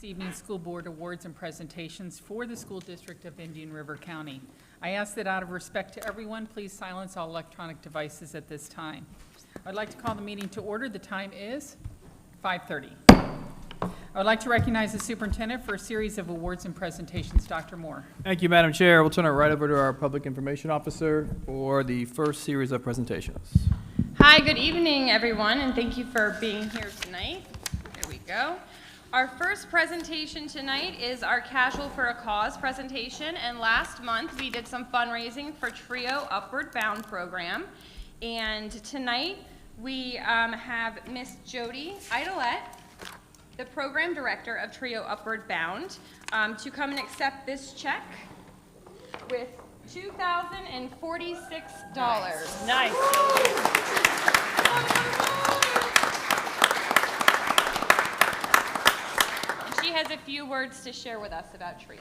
this evening's school board awards and presentations for the school district of Indian River County. I ask that out of respect to everyone, please silence all electronic devices at this time. I'd like to call the meeting to order. The time is 5:30. I would like to recognize the superintendent for a series of awards and presentations. Dr. Moore. Thank you, Madam Chair. We'll turn it right over to our Public Information Officer for the first series of presentations. Hi, good evening, everyone, and thank you for being here tonight. There we go. Our first presentation tonight is our Casual for a Cause presentation, and last month we did some fundraising for TRIO Upward Bound program, and tonight we have Miss Jody Idolette, the program director of TRIO Upward Bound, to come and accept this check with $2,046. Nice. She has a few words to share with us about TRIO.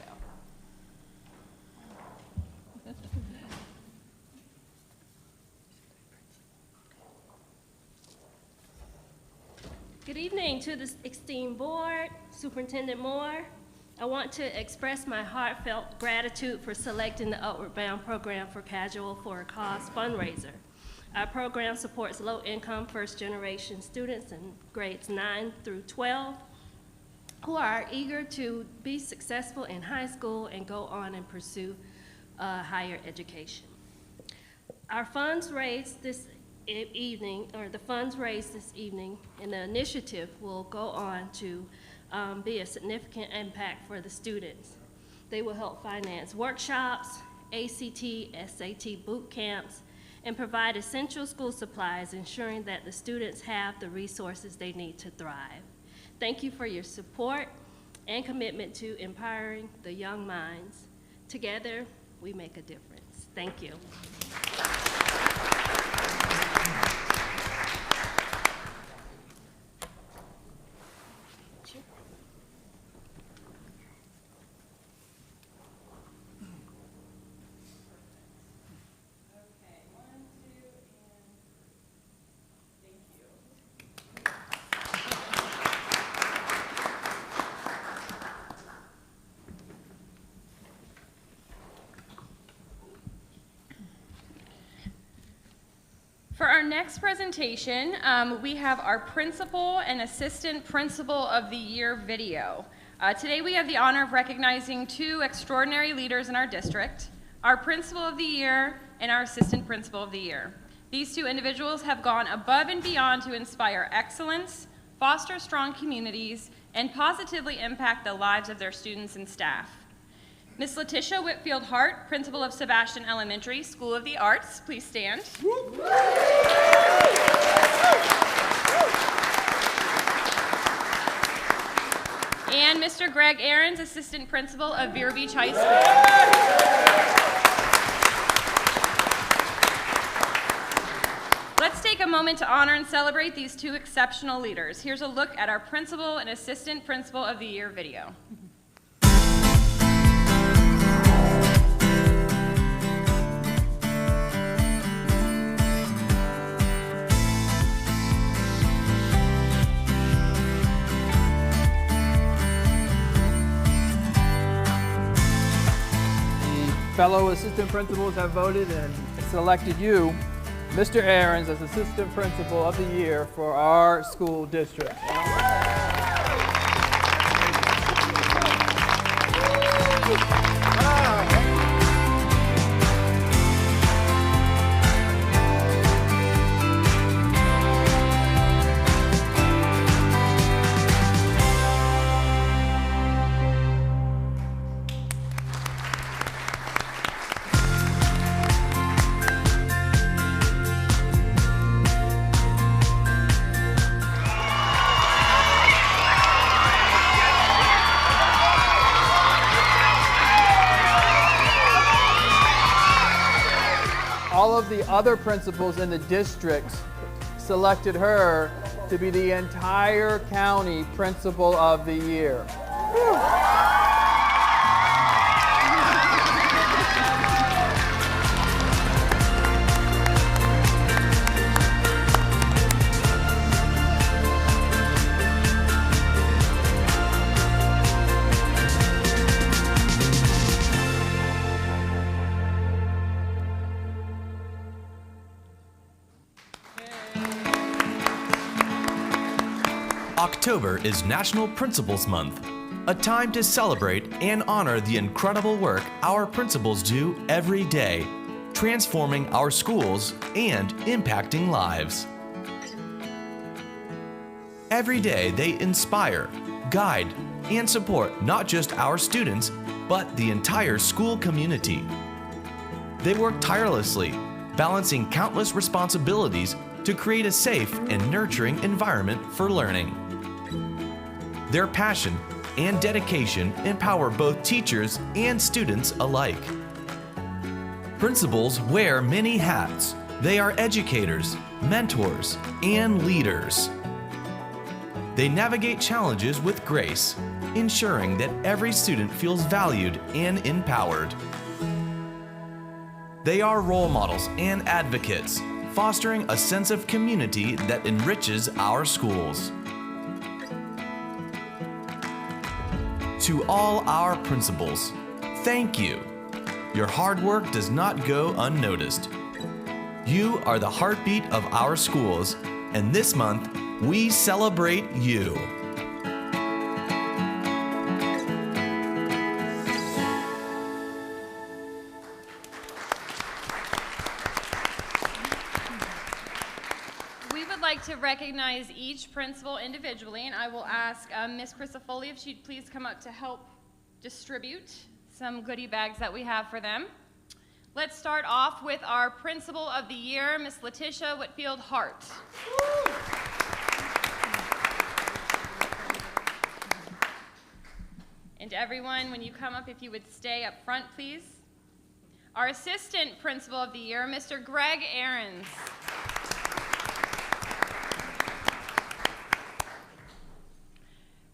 Good evening to the esteemed board, Superintendent Moore. I want to express my heartfelt gratitude for selecting the Upward Bound program for Casual for a Cause fundraiser. Our program supports low-income first-generation students in grades 9 through 12 who are eager to be successful in high school and go on and pursue higher education. Our funds raised this evening, and the initiative will go on to be a significant impact for the students. They will help finance workshops, ACT, SAT boot camps, and provide essential school supplies, ensuring that the students have the resources they need to thrive. Thank you for your support and commitment to empowering the young minds. Together, we make a difference. Thank you. For our next presentation, we have our Principal and Assistant Principal of the Year video. Today we have the honor of recognizing two extraordinary leaders in our district, our Principal of the Year and our Assistant Principal of the Year. These two individuals have gone above and beyond to inspire excellence, foster strong communities, and positively impact the lives of their students and staff. Ms. Letitia Whitfield Hart, Principal of Sebastian Elementary, School of the Arts, please stand. And Mr. Greg Ahrens, Assistant Principal of Vero Beach High School. Let's take a moment to honor and celebrate these two exceptional leaders. Here's a look at our Principal and Assistant Principal of the Year video. Fellow assistant principals have voted and selected you, Mr. Ahrens, as Assistant Principal of the Year for our school district. All of the other principals in the district selected her to be the entire county Principal of the Year. October is National Principals Month, a time to celebrate and honor the incredible work our principals do every day, transforming our schools and impacting lives. Every day they inspire, guide, and support not just our students, but the entire school community. They work tirelessly, balancing countless responsibilities to create a safe and nurturing environment for learning. Their passion and dedication empower both teachers and students alike. Principals wear many hats. They are educators, mentors, and leaders. They navigate challenges with grace, ensuring that every student feels valued and empowered. They are role models and advocates, fostering a sense of community that enriches our schools. To all our principals, thank you. Your hard work does not go unnoticed. You are the heartbeat of our schools, and this month, we celebrate you. We would like to recognize each principal individually, and I will ask Ms. Crisafulli if she'd please come up to help distribute some goodie bags that we have for them. Let's start off with our Principal of the Year, Ms. Letitia Whitfield Hart. And everyone, when you come up, if you would stay up front, please. Our Assistant Principal of the Year, Mr. Greg Ahrens.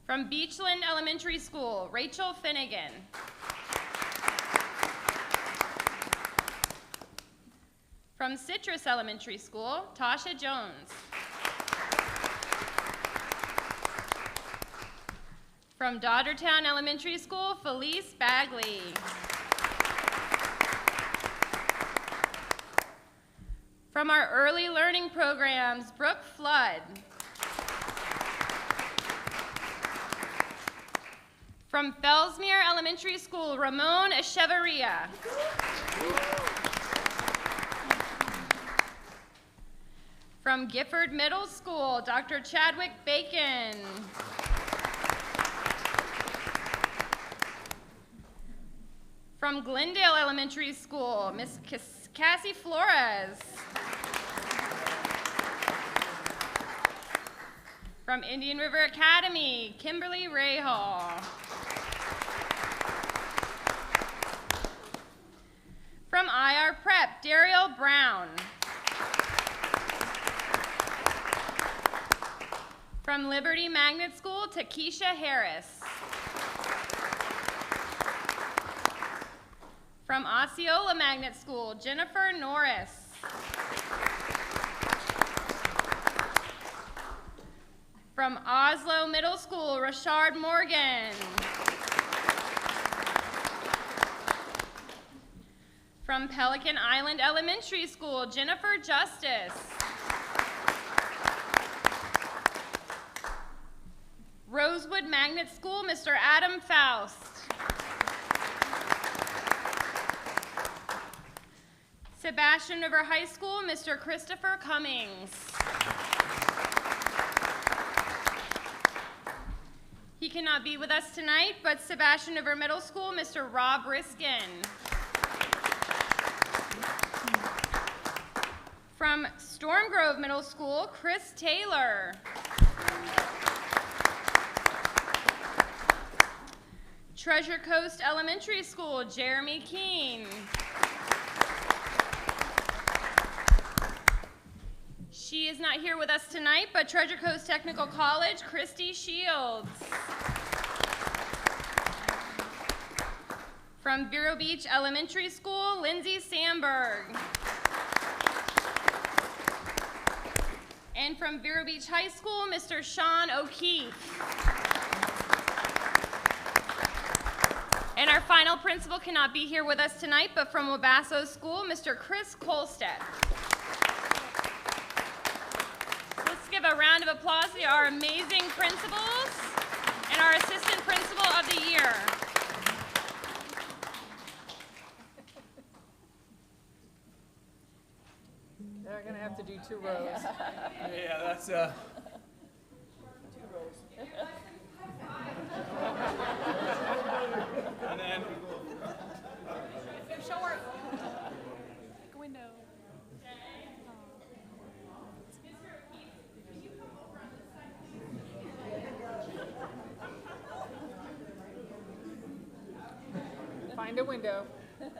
From Beachland Elementary School, Rachel Finnegan. From Citrus Elementary School, Tasha Jones. From Doddertown Elementary School, Felice Bagley. From our early learning programs, Brooke Flood. From Fellsmere Elementary School, Ramon Echeverria. From Gifford Middle School, Dr. Chadwick Bacon. From Glendale Elementary School, Miss Cassie Flores. From Indian River Academy, Kimberly Rahal. From IR Prep, Dariel Brown. From Liberty Magnet School, Takesha Harris. From Osceola Magnet School, Jennifer Norris. From Oslo Middle School, Rashard Morgan. From Pelican Island Elementary School, Jennifer Justice. Rosewood Magnet School, Mr. Adam Faust. Sebastian River High School, Mr. Christopher Cummings. He cannot be with us tonight, but Sebastian River Middle School, Mr. Rob Riskin. From Storm Grove Middle School, Chris Taylor. Treasure Coast Elementary School, Jeremy Keene. She is not here with us tonight, but Treasure Coast Technical College, Christy Shields. From Vero Beach Elementary School, Lindsay Sandberg. And from Vero Beach High School, Mr. Sean O'Keefe. And our final principal cannot be here with us tonight, but from Wabasso School, Mr. Chris Kolstedt. Let's give a round of applause to our amazing principals and our assistant principal of the year. They're going to have to do 2 rows. Yeah, that's and then Short. Take a window. Find a window. Ready,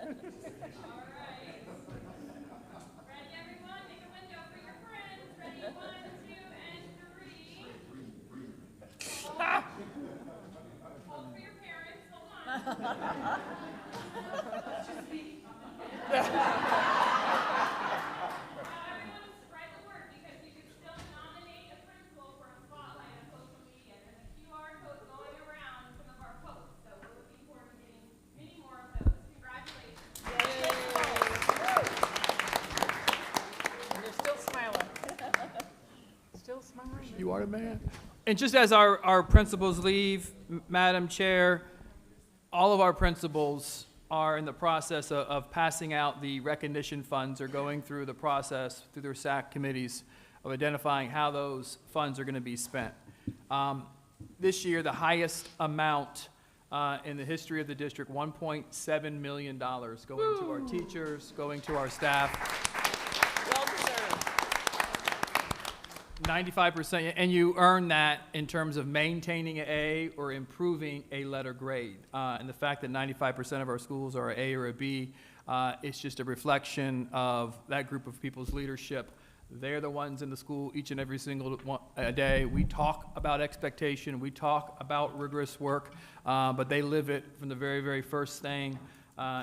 everyone? Make a window for your friends. Ready, 1, 2, and 3. Hold for your parents. Hold on. Everyone spread the word because you can still nominate a principal for a spotlight on social media. There's a QR code going around some of our posts, so we're looking forward to getting many more of those. Congratulations. And you're still smiling. Still smiling. you are the man. And just as our principals leave, Madam Chair, all of our principals are in the process of passing out the recognition funds, or going through the process through their SAC committees of identifying how those funds are going to be spent. This year, the highest amount in the history of the district, $1.7 million going to our teachers, going to our staff. Well deserved. 95%, and you earn that in terms of maintaining an A or improving a letter grade. And the fact that 95% of our schools are an A or a B, it's just a reflection of that group of people's leadership. They're the ones in the school each and every single day. We talk about expectation, we talk about rigorous work, but they live it from the very, very first thing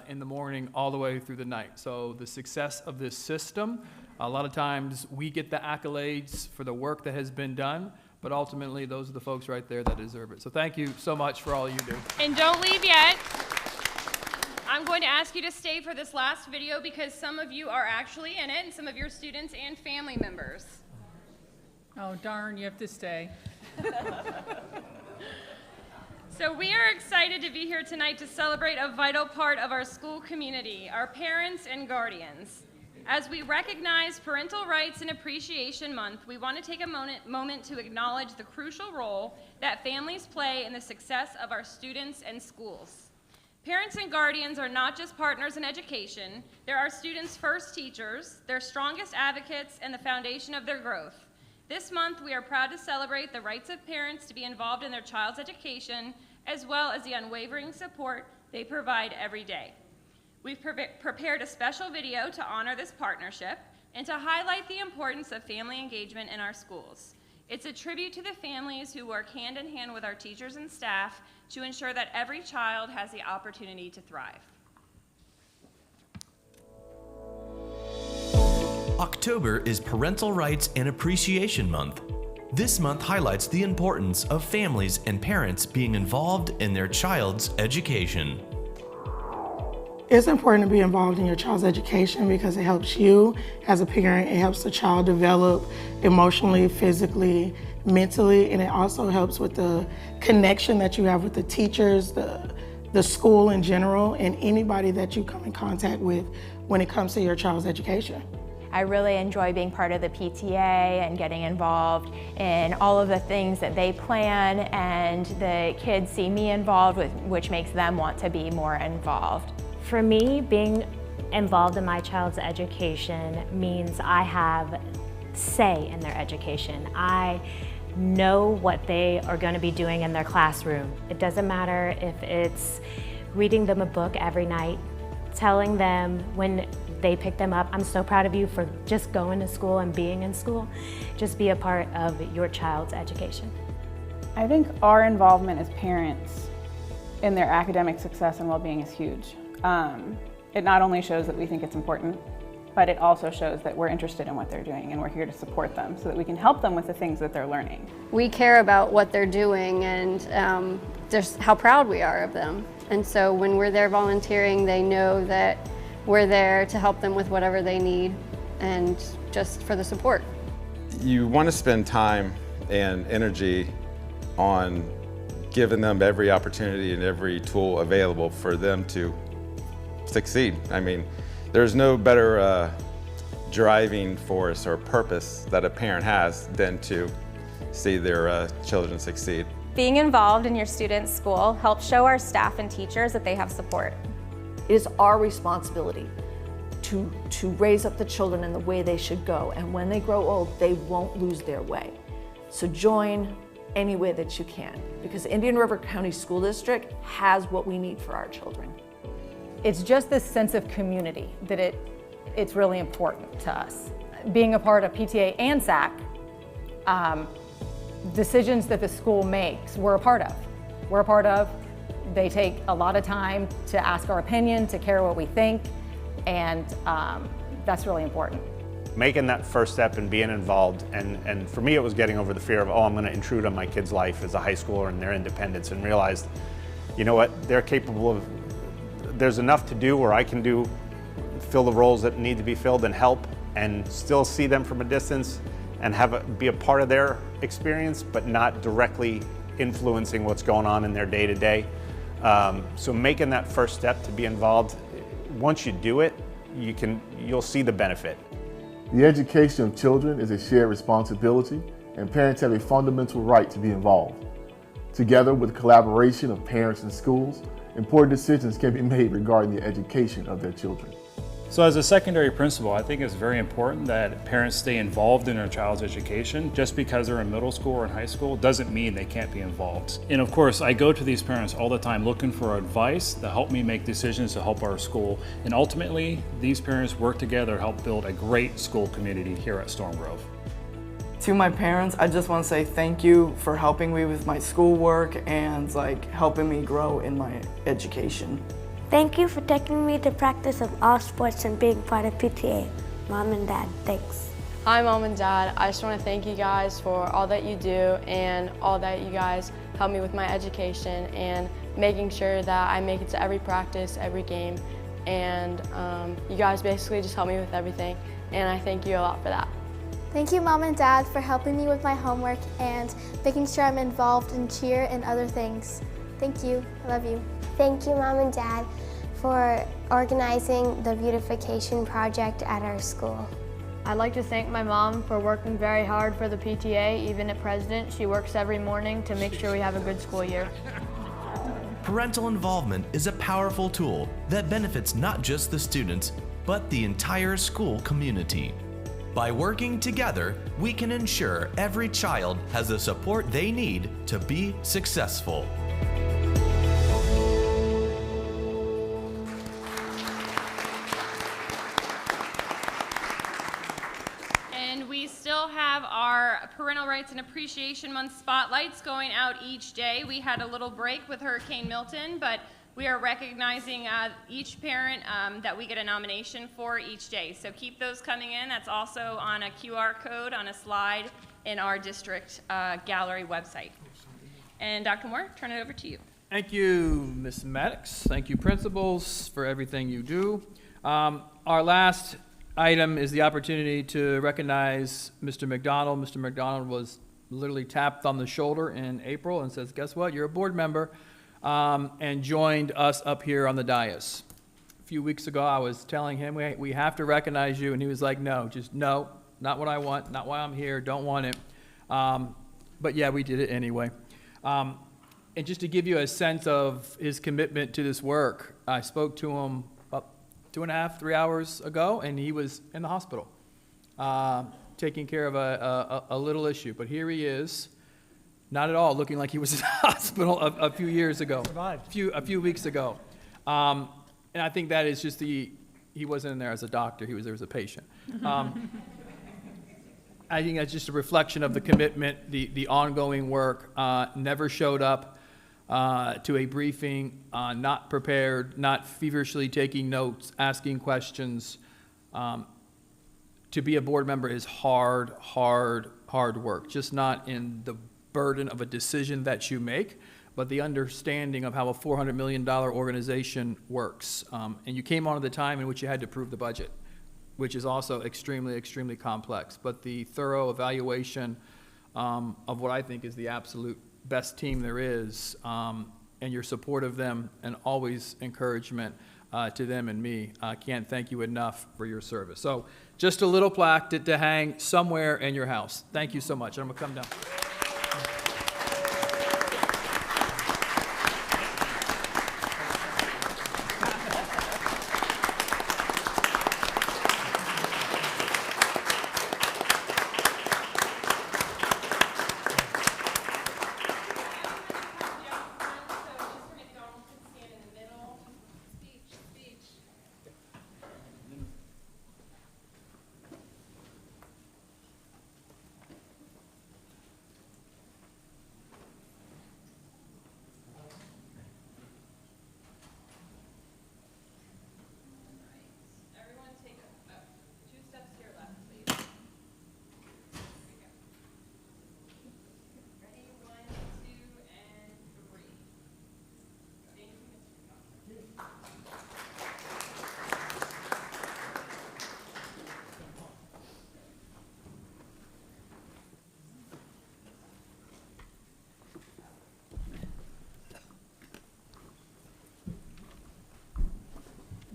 in the morning all the way through the night. So the success of this system, a lot of times we get the accolades for the work that has been done, but ultimately those are the folks right there that deserve it. So thank you so much for all you do. And don't leave yet. I'm going to ask you to stay for this last video because some of you are actually in it, and some of your students and family members. Oh, darn, you have to stay. So we are excited to be here tonight to celebrate a vital part of our school community, our parents and guardians. As we recognize Parental Rights and Appreciation Month, we want to take a moment to acknowledge the crucial role that families play in the success of our students and schools. Parents and guardians are not just partners in education, they're our students' first teachers, their strongest advocates, and the foundation of their growth. This month, we are proud to celebrate the rights of parents to be involved in their child's education, as well as the unwavering support they provide every day. We've prepared a special video to honor this partnership and to highlight the importance of family engagement in our schools. It's a tribute to the families who work hand in hand with our teachers and staff to ensure that every child has the opportunity to thrive. October is Parental Rights and Appreciation Month. This month highlights the importance of families and parents being involved in their child's education. It's important to be involved in your child's education because it helps you as a parent, it helps the child develop emotionally, physically, mentally, and it also helps with the connection that you have with the teachers, the school in general, and anybody that you come in contact with when it comes to your child's education. I really enjoy being part of the PTA and getting involved in all of the things that they plan, and the kids see me involved, which makes them want to be more involved. For me, being involved in my child's education means I have say in their education. I know what they are going to be doing in their classroom. It doesn't matter if it's reading them a book every night, telling them when they pick them up, I'm so proud of you for just going to school and being in school. Just be a part of your child's education. I think our involvement as parents in their academic success and well-being is huge. It not only shows that we think it's important, but it also shows that we're interested in what they're doing and we're here to support them so that we can help them with the things that they're learning. We care about what they're doing and just how proud we are of them. And so when we're there volunteering, they know that we're there to help them with whatever they need and just for the support. You want to spend time and energy on giving them every opportunity and every tool available for them to succeed. I mean, there's no better driving force or purpose that a parent has than to see their children succeed. Being involved in your student's school helps show our staff and teachers that they have support. It is our responsibility to raise up the children in the way they should go, and when they grow old, they won't lose their way. So join any way that you can, because Indian River County School District has what we need for our children. It's just this sense of community that it's really important to us. Being a part of PTA and SAC, decisions that the school makes, we're a part of. They take a lot of time to ask our opinion, to care what we think, and that's really important. Making that first step and being involved, and for me it was getting over the fear of, oh, I'm going to intrude on my kid's life as a high schooler and their independence, and realized, you know what, they're capable of, there's enough to do where I can fill the roles that need to be filled and help, and still see them from a distance and be a part of their experience, but not directly influencing what's going on in their day-to-day. So making that first step to be involved, once you do it, you'll see the benefit. The education of children is a shared responsibility, and parents have a fundamental right to be involved. Together with collaboration of parents and schools, important decisions can be made regarding the education of their children. So as a secondary principal, I think it's very important that parents stay involved in their child's education. Just because they're in middle school or in high school doesn't mean they can't be involved. And of course, I go to these parents all the time looking for advice to help me make decisions to help our school. And ultimately, these parents work together to help build a great school community here at Storm Grove. To my parents, I just want to say thank you for helping me with my schoolwork and helping me grow in my education. Thank you for taking me to practice of all sports and being part of PTA. Mom and Dad, thanks. Hi Mom and Dad, I just want to thank you guys for all that you do and all that you guys help me with my education and making sure that I make it to every practice, every game, and you guys basically just help me with everything, and I thank you a lot for that. Thank you, Mom and Dad, for helping me with my homework and making sure I'm involved in cheer and other things. Thank you. I love you. Thank you, Mom and Dad, for organizing the beautification project at our school. I'd like to thank my mom for working very hard for the PTA. Even at President, she works every morning to make sure we have a good school year. Parental involvement is a powerful tool that benefits not just the students, but the entire school community. By working together, we can ensure every child has the support they need to be successful. And we still have our Parental Rights and Appreciation Month spotlights going out each day. We had a little break with Hurricane Milton, but we are recognizing each parent that we get a nomination for each day. So keep those coming in. That's also on a QR code on a slide in our district gallery website. And Dr. Moore, turn it over to you. Thank you, Ms. Maddox. Thank you, principals, for everything you do. Our last item is the opportunity to recognize Mr. McDonald. Mr. McDonald was literally tapped on the shoulder in April and says, guess what, you're a board member, and joined us up here on the dais. A few weeks ago, I was telling him, we have to recognize you, and he was like, no, just no, not what I want, not why I'm here, don't want it. But yeah, we did it anyway. And just to give you a sense of his commitment to this work, I spoke to him about 2.5, 3 hours ago, and he was in the hospital, taking care of a little issue. But here he is, not at all looking like he was in the hospital a few years ago, a few weeks ago. And I think that is just he wasn't in there as a doctor, he was there as a patient. I think that's just a reflection of the commitment, the ongoing work. Never showed up to a briefing, not prepared, not feverishly taking notes, asking questions. To be a board member is hard work, just not in the burden of a decision that you make, but the understanding of how a $400 million organization works. And you came on at the time in which you had to approve the budget. which is also extremely, extremely complex. But the thorough evaluation of what I think is the absolute best team there is, and your support of them, and always encouragement to them and me. I can't thank you enough for your service. So just a little plaque to hang somewhere in your house. Thank you so much. I'm going to come down.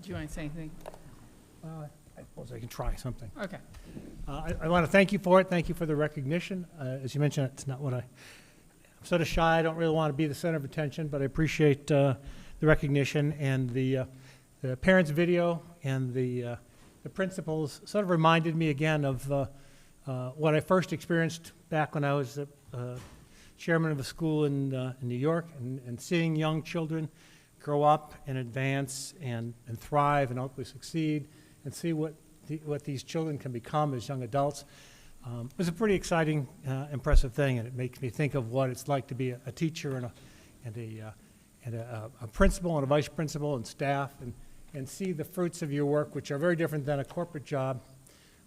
Do you want to say anything? I suppose I can try something. Okay. I want to thank you for it. Thank you for the recognition. As you mentioned, it's not what I'm sort of shy. I don't really want to be the center of attention, but I appreciate the recognition, and the parents' video and the principals sort of reminded me again of what I first experienced back when I was chairman of a school in New York, and seeing young children grow up and advance and thrive and hopefully succeed, and see what these children can become as young adults. It was a pretty exciting, impressive thing, and it makes me think of what it's like to be a teacher and a principal and a vice principal and staff, and see the fruits of your work, which are very different than a corporate job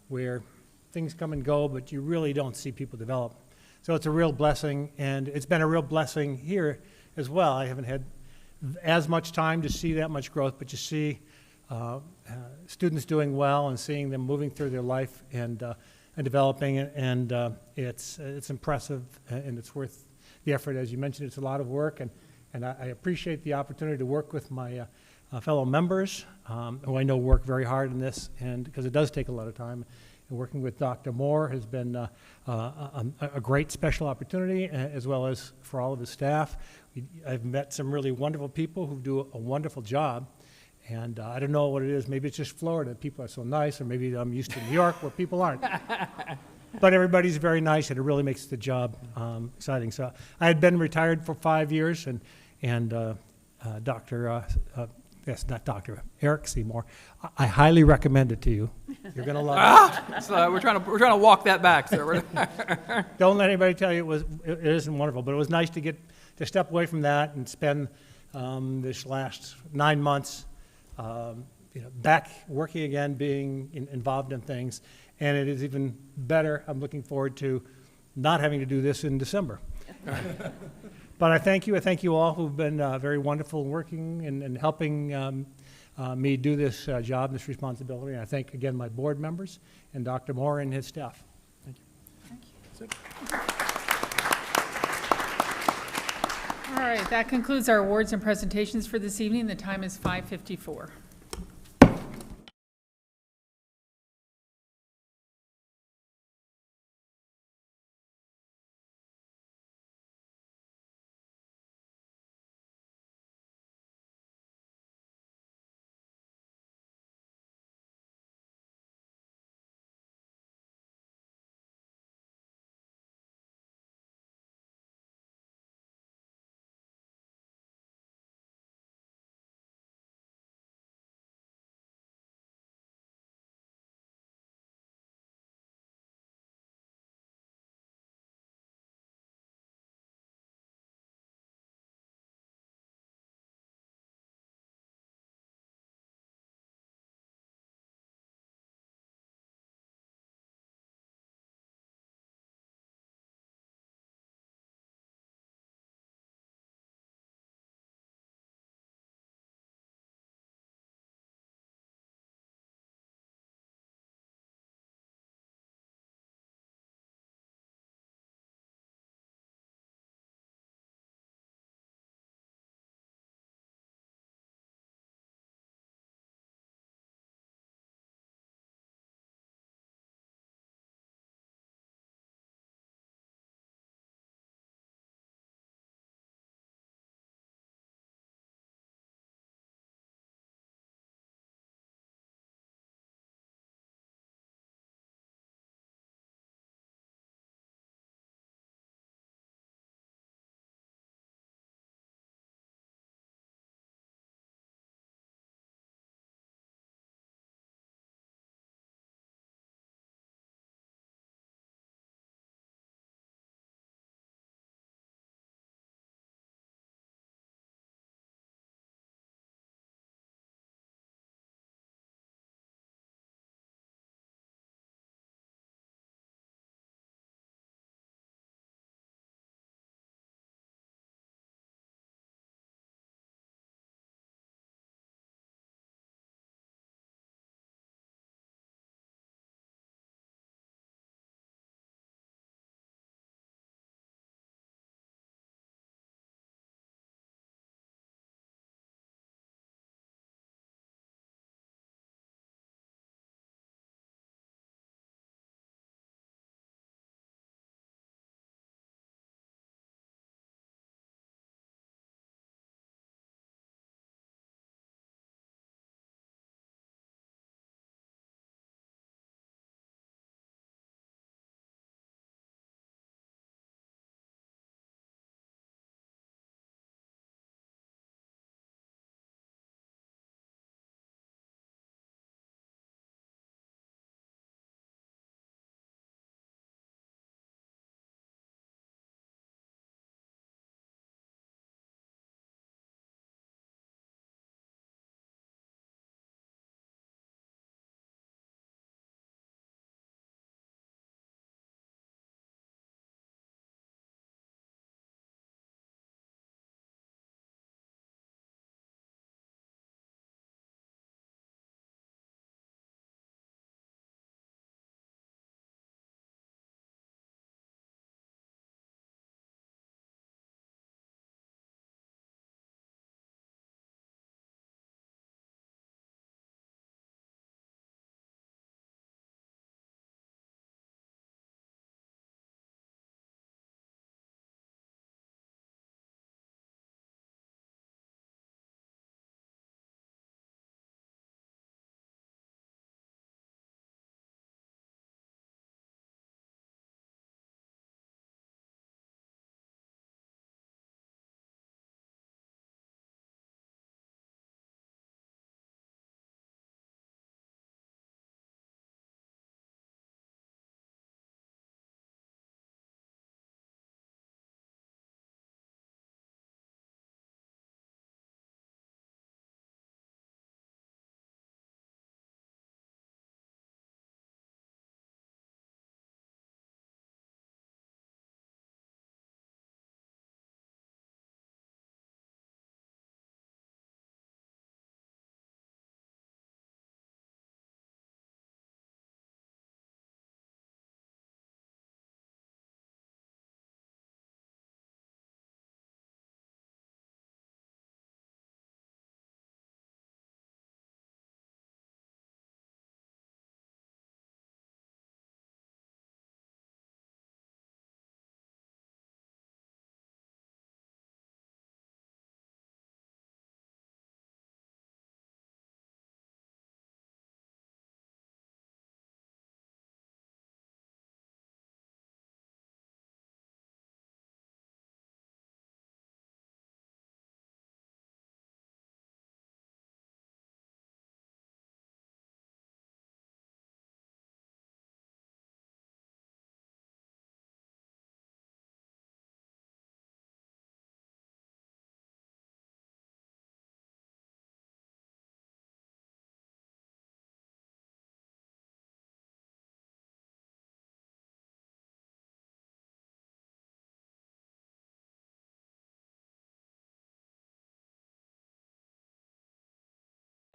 where things come and go, but you really don't see people develop. So it's a real blessing, and it's been a real blessing here as well. I haven't had as much time to see that much growth, but you see students doing well and seeing them moving through their life and developing it, and it's impressive, and it's worth the effort. As you mentioned, it's a lot of work, and I appreciate the opportunity to work with my fellow members, who I know work very hard in this, and because it does take a lot of time. And working with Dr. Moore has been a great special opportunity, as well as for all of his staff. I've met some really wonderful people who do a wonderful job, and I don't know what it is. Maybe it's just Florida. People are so nice, or maybe I'm used to New York where people aren't. But everybody's very nice, and it really makes the job exciting. So I had been retired for 5 years, and not Dr. Eric Seymour, I highly recommend it to you. You're going to love it. So we're trying to walk that back, sir. Don't let anybody tell you it isn't wonderful, but it was nice to step away from that and spend this last 9 months back working again, being involved in things, and it is even better. I'm looking forward to not having to do this in December. But I thank you. I thank you all who've been very wonderful working and helping me do this job, this responsibility. And I thank again my board members and Dr. Moore and his staff. Thank you. Thank you. All right, that concludes our awards and presentations for this evening. The time is 5:54.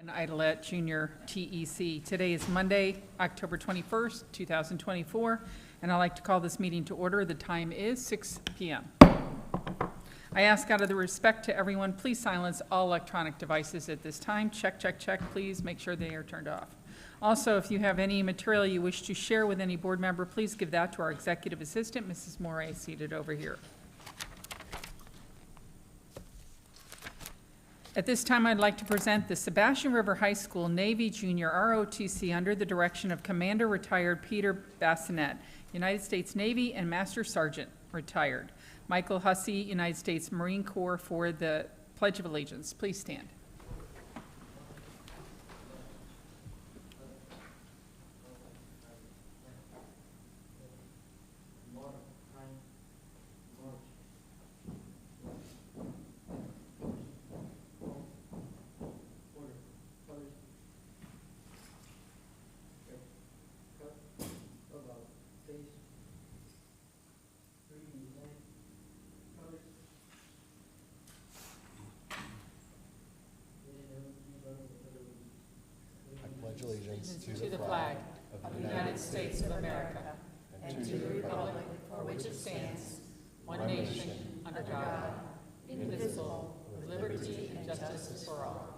Idolette Junior TEC. Today is Monday, October 21st, 2024, and I'd like to call this meeting to order. The time is 6 p.m. I ask out of the respect to everyone, please silence all electronic devices at this time. Check, check, check, please. Make sure they are turned off. Also, if you have any material you wish to share with any board member, please give that to our executive assistant, Mrs. Moray, seated over here. At this time, I'd like to present the Sebastian River High School Navy Junior ROTC under the direction of Commander Retired Peter Bassinet, United States Navy, and Master Sergeant Retired Michael Hussey, United States Marine Corps, for the Pledge of Allegiance. Please stand. Allegiance to the flag of the United States of America and to the republic for which it stands, one nation, under God, indivisible, with liberty and justice for all.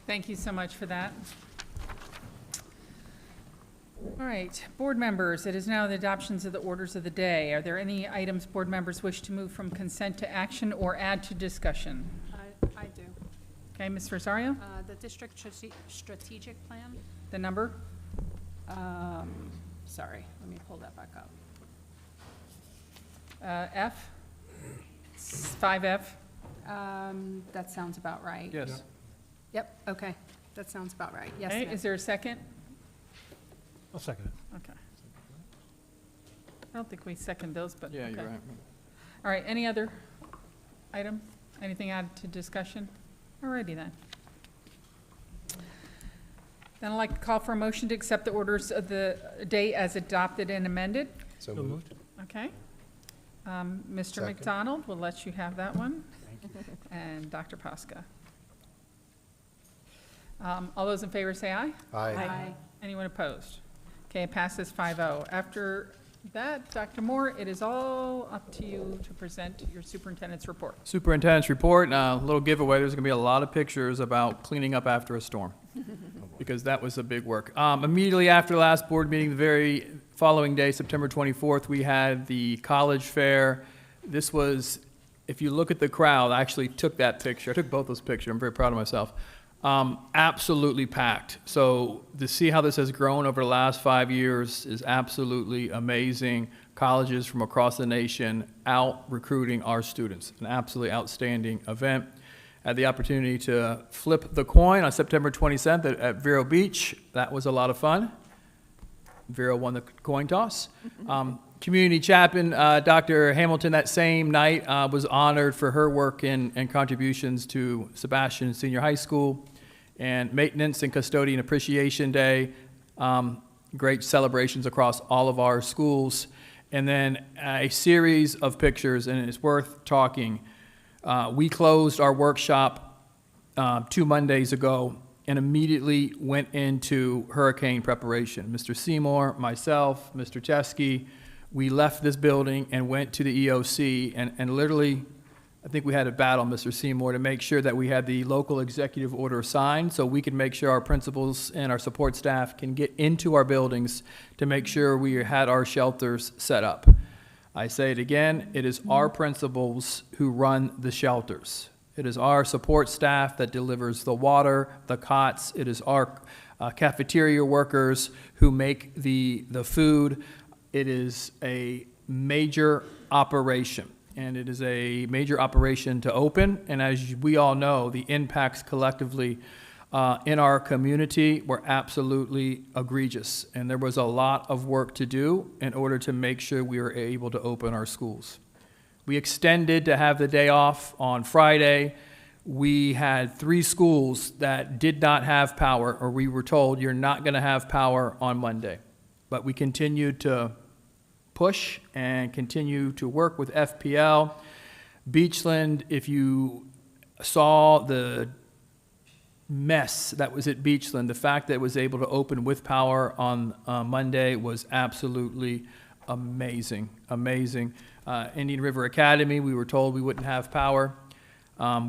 Thank you so much for that. All right, board members, it is now the adoptions of the orders of the day. Are there any items board members wish to move from consent to action or add to discussion? I do. Okay, Ms. Rosario? The district strategic plan. The number? Sorry, let me pull that back up. F? 5F? That sounds about right. Yes. Yep, okay, that sounds about right. Yes, Okay, ma'am. is there a second? I'll second it. Okay. I don't think we second those, but Yeah, okay. you're right. All right, any other item? Anything added to discussion? All righty then. Then I'd like to call for a motion to accept the orders of the day as adopted and amended. So moved. Okay. Mr. Second. McDonald, we'll let you have that one. And Dr. Posca. All those in favor say aye. Aye. Anyone opposed? Okay, it passes 5-0. After that, Dr. Moore, it is all up to you to present your superintendent's report. Superintendent's report, a little giveaway, there's going to be a lot of pictures about cleaning up after a storm, because that was a big work. Immediately after the last board meeting, the very following day, September 24th, we had the college fair. This was, if you look at the crowd, I actually took that picture. I took both those pictures. I'm very proud of myself. Absolutely packed. So to see how this has grown over the last 5 years is absolutely amazing. Colleges from across the nation out recruiting our students. An absolutely outstanding event. Had the opportunity to flip the coin on September 27th at Vero Beach. That was a lot of fun. Vero won the coin toss. Community chaplain, Dr. Hamilton, that same night was honored for her work and contributions to Sebastian Senior High School, and Maintenance and Custodian Appreciation Day. Great celebrations across all of our schools. And then a series of pictures, and it's worth talking. We closed our workshop 2 Mondays ago and immediately went into hurricane preparation. Mr. Seymour, myself, Mr. Chesky, we left this building and went to the EOC and literally, I think we had a battle, Mr. Seymour, to make sure that we had the local executive order signed so we could make sure our principals and our support staff can get into our buildings to make sure we had our shelters set up. I say it again, it is our principals who run the shelters. It is our support staff that delivers the water, the cots. It is our cafeteria workers who make the food. It is a major operation. And it is a major operation to open, and as we all know, the impacts collectively in our community were absolutely egregious, and there was a lot of work to do in order to make sure we were able to open our schools. We extended to have the day off on Friday. We had 3 schools that did not have power, or we were told you're not going to have power on Monday, but we continued to push and continue to work with FPL. Beachland, if you saw the mess that was at Beachland, the fact that it was able to open with power on Monday was absolutely amazing, amazing. Indian River Academy, we were told we wouldn't have power.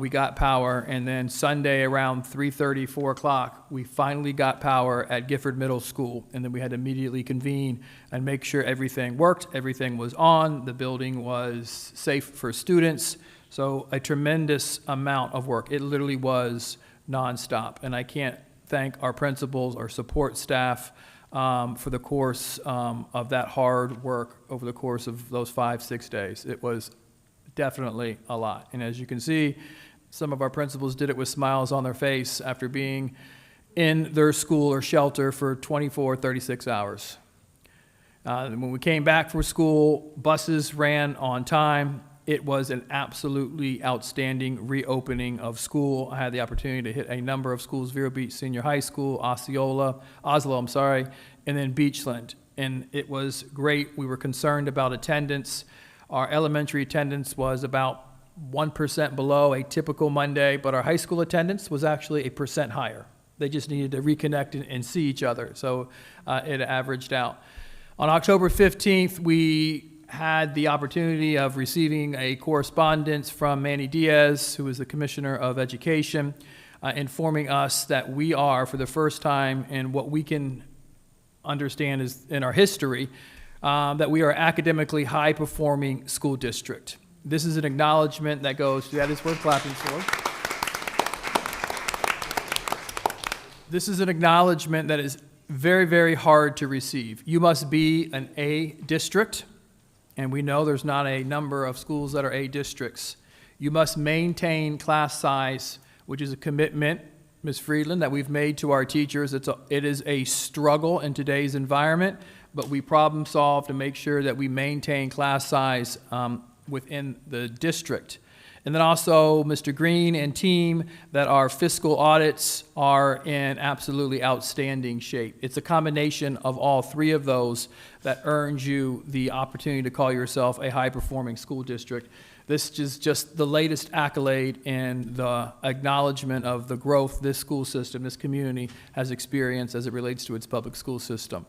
We got power, and then Sunday around 3:30, 4 o'clock, we finally got power at Gifford Middle School, and then we had to immediately convene and make sure everything worked, everything was on, the building was safe for students, so a tremendous amount of work. It literally was nonstop, and I can't thank our principals, our support staff, for the course of that hard work over the course of those 5-6 days. It was definitely a lot. And as you can see, some of our principals did it with smiles on their face after being in their school or shelter for 24, 36 hours. And when we came back from school, buses ran on time. It was an absolutely outstanding reopening of school. I had the opportunity to hit a number of schools, Vero Beach Senior High School, Oslo, and then Beachland. And it was great. We were concerned about attendance. Our elementary attendance was about 1% below a typical Monday, but our high school attendance was actually 1% higher. They just needed to reconnect and see each other, so it averaged out. On October 15th, we had the opportunity of receiving a correspondence from Manny Diaz, who is the Commissioner of Education, informing us that we are, for the first time in what we can understand is in our history, that we are academically high-performing school district. This is an acknowledgement that goes, that is worth clapping for. This is an acknowledgement that is very, very hard to receive. You must be an A district, and we know there's not a number of schools that are A districts. You must maintain class size, which is a commitment, Ms. Friedland, that we've made to our teachers. It is a struggle in today's environment, but we problem solve to make sure that we maintain class size within the district. And then also, Mr. Green and team, that our fiscal audits are in absolutely outstanding shape. It's a combination of all 3 of those that earns you the opportunity to call yourself a high-performing school district. This is just the latest accolade in the acknowledgement of the growth this school system, this community has experienced as it relates to its public school system.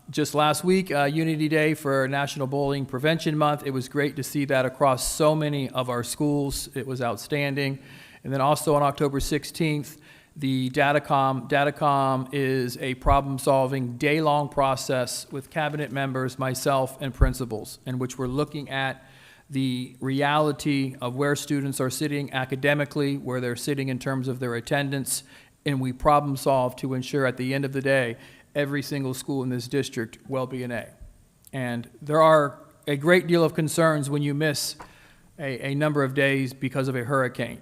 Just last week, Unity Day for National Bullying Prevention Month. It was great to see that across so many of our schools. It was outstanding. And then also on October 16th, the Datacom is a problem-solving day-long process with cabinet members, myself, and principals, in which we're looking at the reality of where students are sitting academically, where they're sitting in terms of their attendance, and we problem solve to ensure at the end of the day every single school in this district will be an A. And there are a great deal of concerns when you miss a number of days because of a hurricane.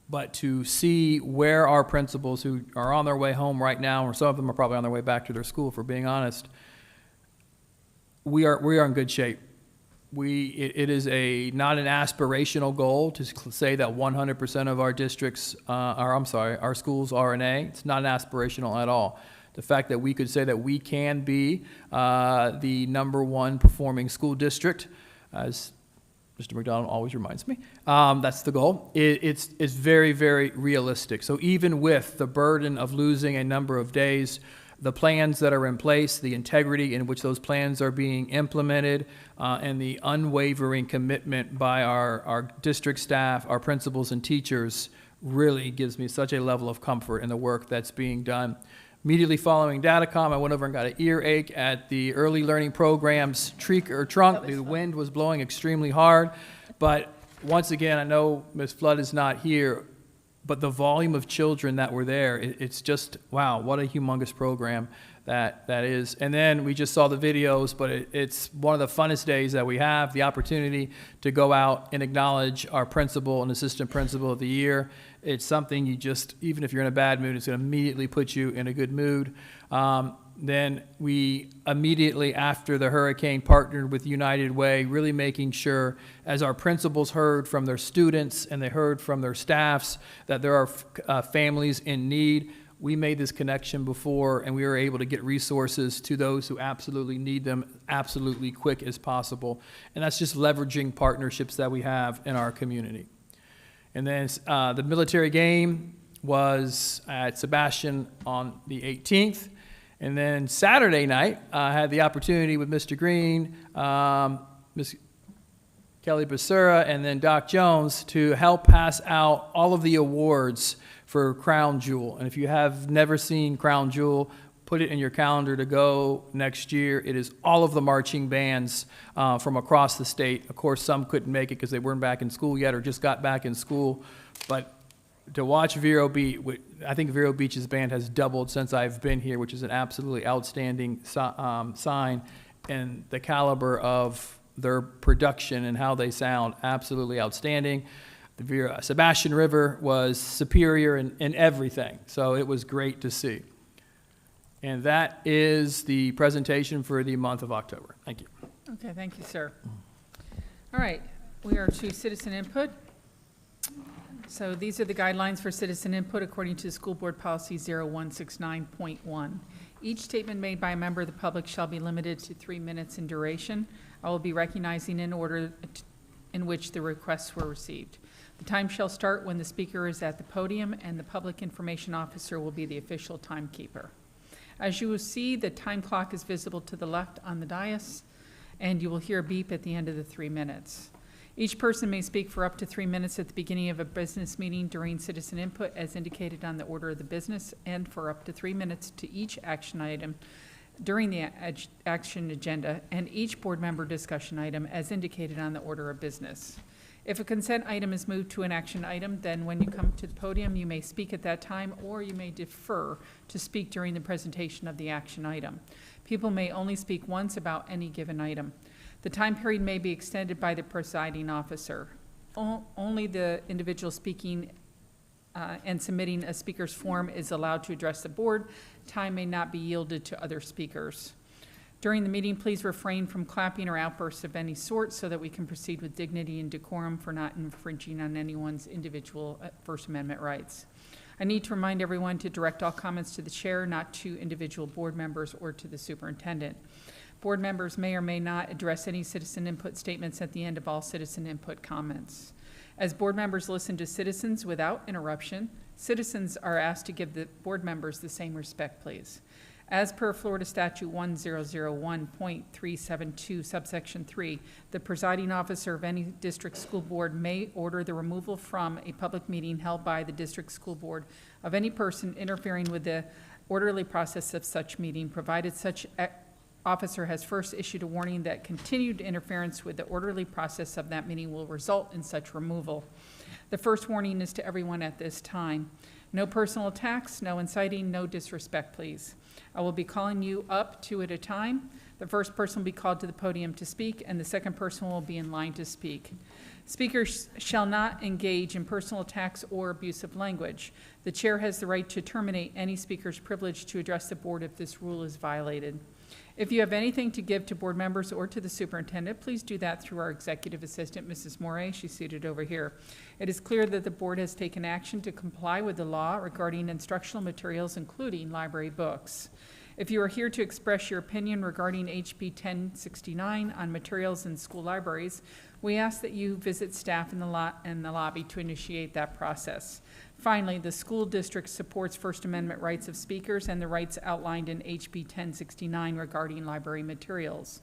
But to see where our principals who are on their way home right now, or some of them are probably on their way back to their school, if we're being honest, we are in good shape. It is not an aspirational goal to say that 100% of our districts, our schools are an A. It's not aspirational at all. The fact that we could say that we can be the #1 performing school district, as Mr. McDonald always reminds me, that's the goal. It's very, very realistic. So even with the burden of losing a number of days, the plans that are in place, the integrity in which those plans are being implemented, and the unwavering commitment by our district staff, our principals and teachers really gives me such a level of comfort in the work that's being done. Immediately following Datacom, I went over and got an earache at the early learning programs trunk. The wind was blowing extremely hard, but once again, I know Ms. Flood is not here, but the volume of children that were there, it's just, wow, what a humongous program that is. And then we just saw the videos, but it's one of the funnest days that we have, the opportunity to go out and acknowledge our principal and assistant principal of the year. It's something you just, even if you're in a bad mood, it's going to immediately put you in a good mood. Then we immediately after the hurricane partnered with United Way, really making sure as our principals heard from their students and they heard from their staffs that there are families in need. We made this connection before and we were able to get resources to those who absolutely need them absolutely quick as possible. And that's just leveraging partnerships that we have in our community. And then the military game was at Sebastian on the 18th. And then Saturday night, I had the opportunity with Mr. Green, Ms. Kelly Becerra, and then Doc Jones to help pass out all of the awards for Crown Jewel. And if you have never seen Crown Jewel, put it in your calendar to go next year. It is all of the marching bands from across the state. Of course, some couldn't make it because they weren't back in school yet or just got back in school. But to watch Vero Beach, I think Vero Beach's band has doubled since I've been here, which is an absolutely outstanding sign. And the caliber of their production and how they sound, absolutely outstanding. The Sebastian River was superior in everything, so it was great to see. And that is the presentation for the month of October. Thank you. Okay, thank you, sir. All right, we are to citizen input. So these are the guidelines for citizen input according to School Board Policy 0169.1. Each statement made by a member of the public shall be limited to 3 minutes in duration. I will be recognizing in order in which the requests were received. The time shall start when the speaker is at the podium, and the public information officer will be the official timekeeper. As you will see, the time clock is visible to the left on the dais, and you will hear a beep at the end of the 3 minutes. Each person may speak for up to 3 minutes at the beginning of a business meeting during citizen input as indicated on the order of the business, and for up to 3 minutes to each action item during the action agenda and each board member discussion item as indicated on the order of business. If a consent item is moved to an action item, then when you come to the podium, you may speak at that time, or you may defer to speak during the presentation of the action item. People may only speak once about any given item. The time period may be extended by the presiding officer. Only the individual speaking and submitting a speaker's form is allowed to address the board. Time may not be yielded to other speakers. During the meeting, please refrain from clapping or outbursts of any sort so that we can proceed with dignity and decorum for not infringing on anyone's individual First Amendment rights. I need to remind everyone to direct all comments to the chair, not to individual board members or to the superintendent. Board members may or may not address any citizen input statements at the end of all citizen input comments. As board members listen to citizens without interruption, citizens are asked to give the board members the same respect, please. As per Florida Statute 1001.372, subsection 3, the presiding officer of any district school board may order the removal from a public meeting held by the district school board of any person interfering with the orderly process of such meeting, provided such officer has first issued a warning that continued interference with the orderly process of that meeting will result in such removal. The first warning is to everyone at this time. No personal attacks, no inciting, no disrespect, please. I will be calling you up 2 at a time. The first person will be called to the podium to speak, and the second person will be in line to speak. Speakers shall not engage in personal attacks or abusive language. The chair has the right to terminate any speaker's privilege to address the board if this rule is violated. If you have anything to give to board members or to the superintendent, please do that through our executive assistant, Mrs. Moray. She's seated over here. It is clear that the board has taken action to comply with the law regarding instructional materials, including library books. If you are here to express your opinion regarding HB 1069 on materials in school libraries, we ask that you visit staff in the lobby to initiate that process. Finally, the school district supports First Amendment rights of speakers and the rights outlined in HB 1069 regarding library materials.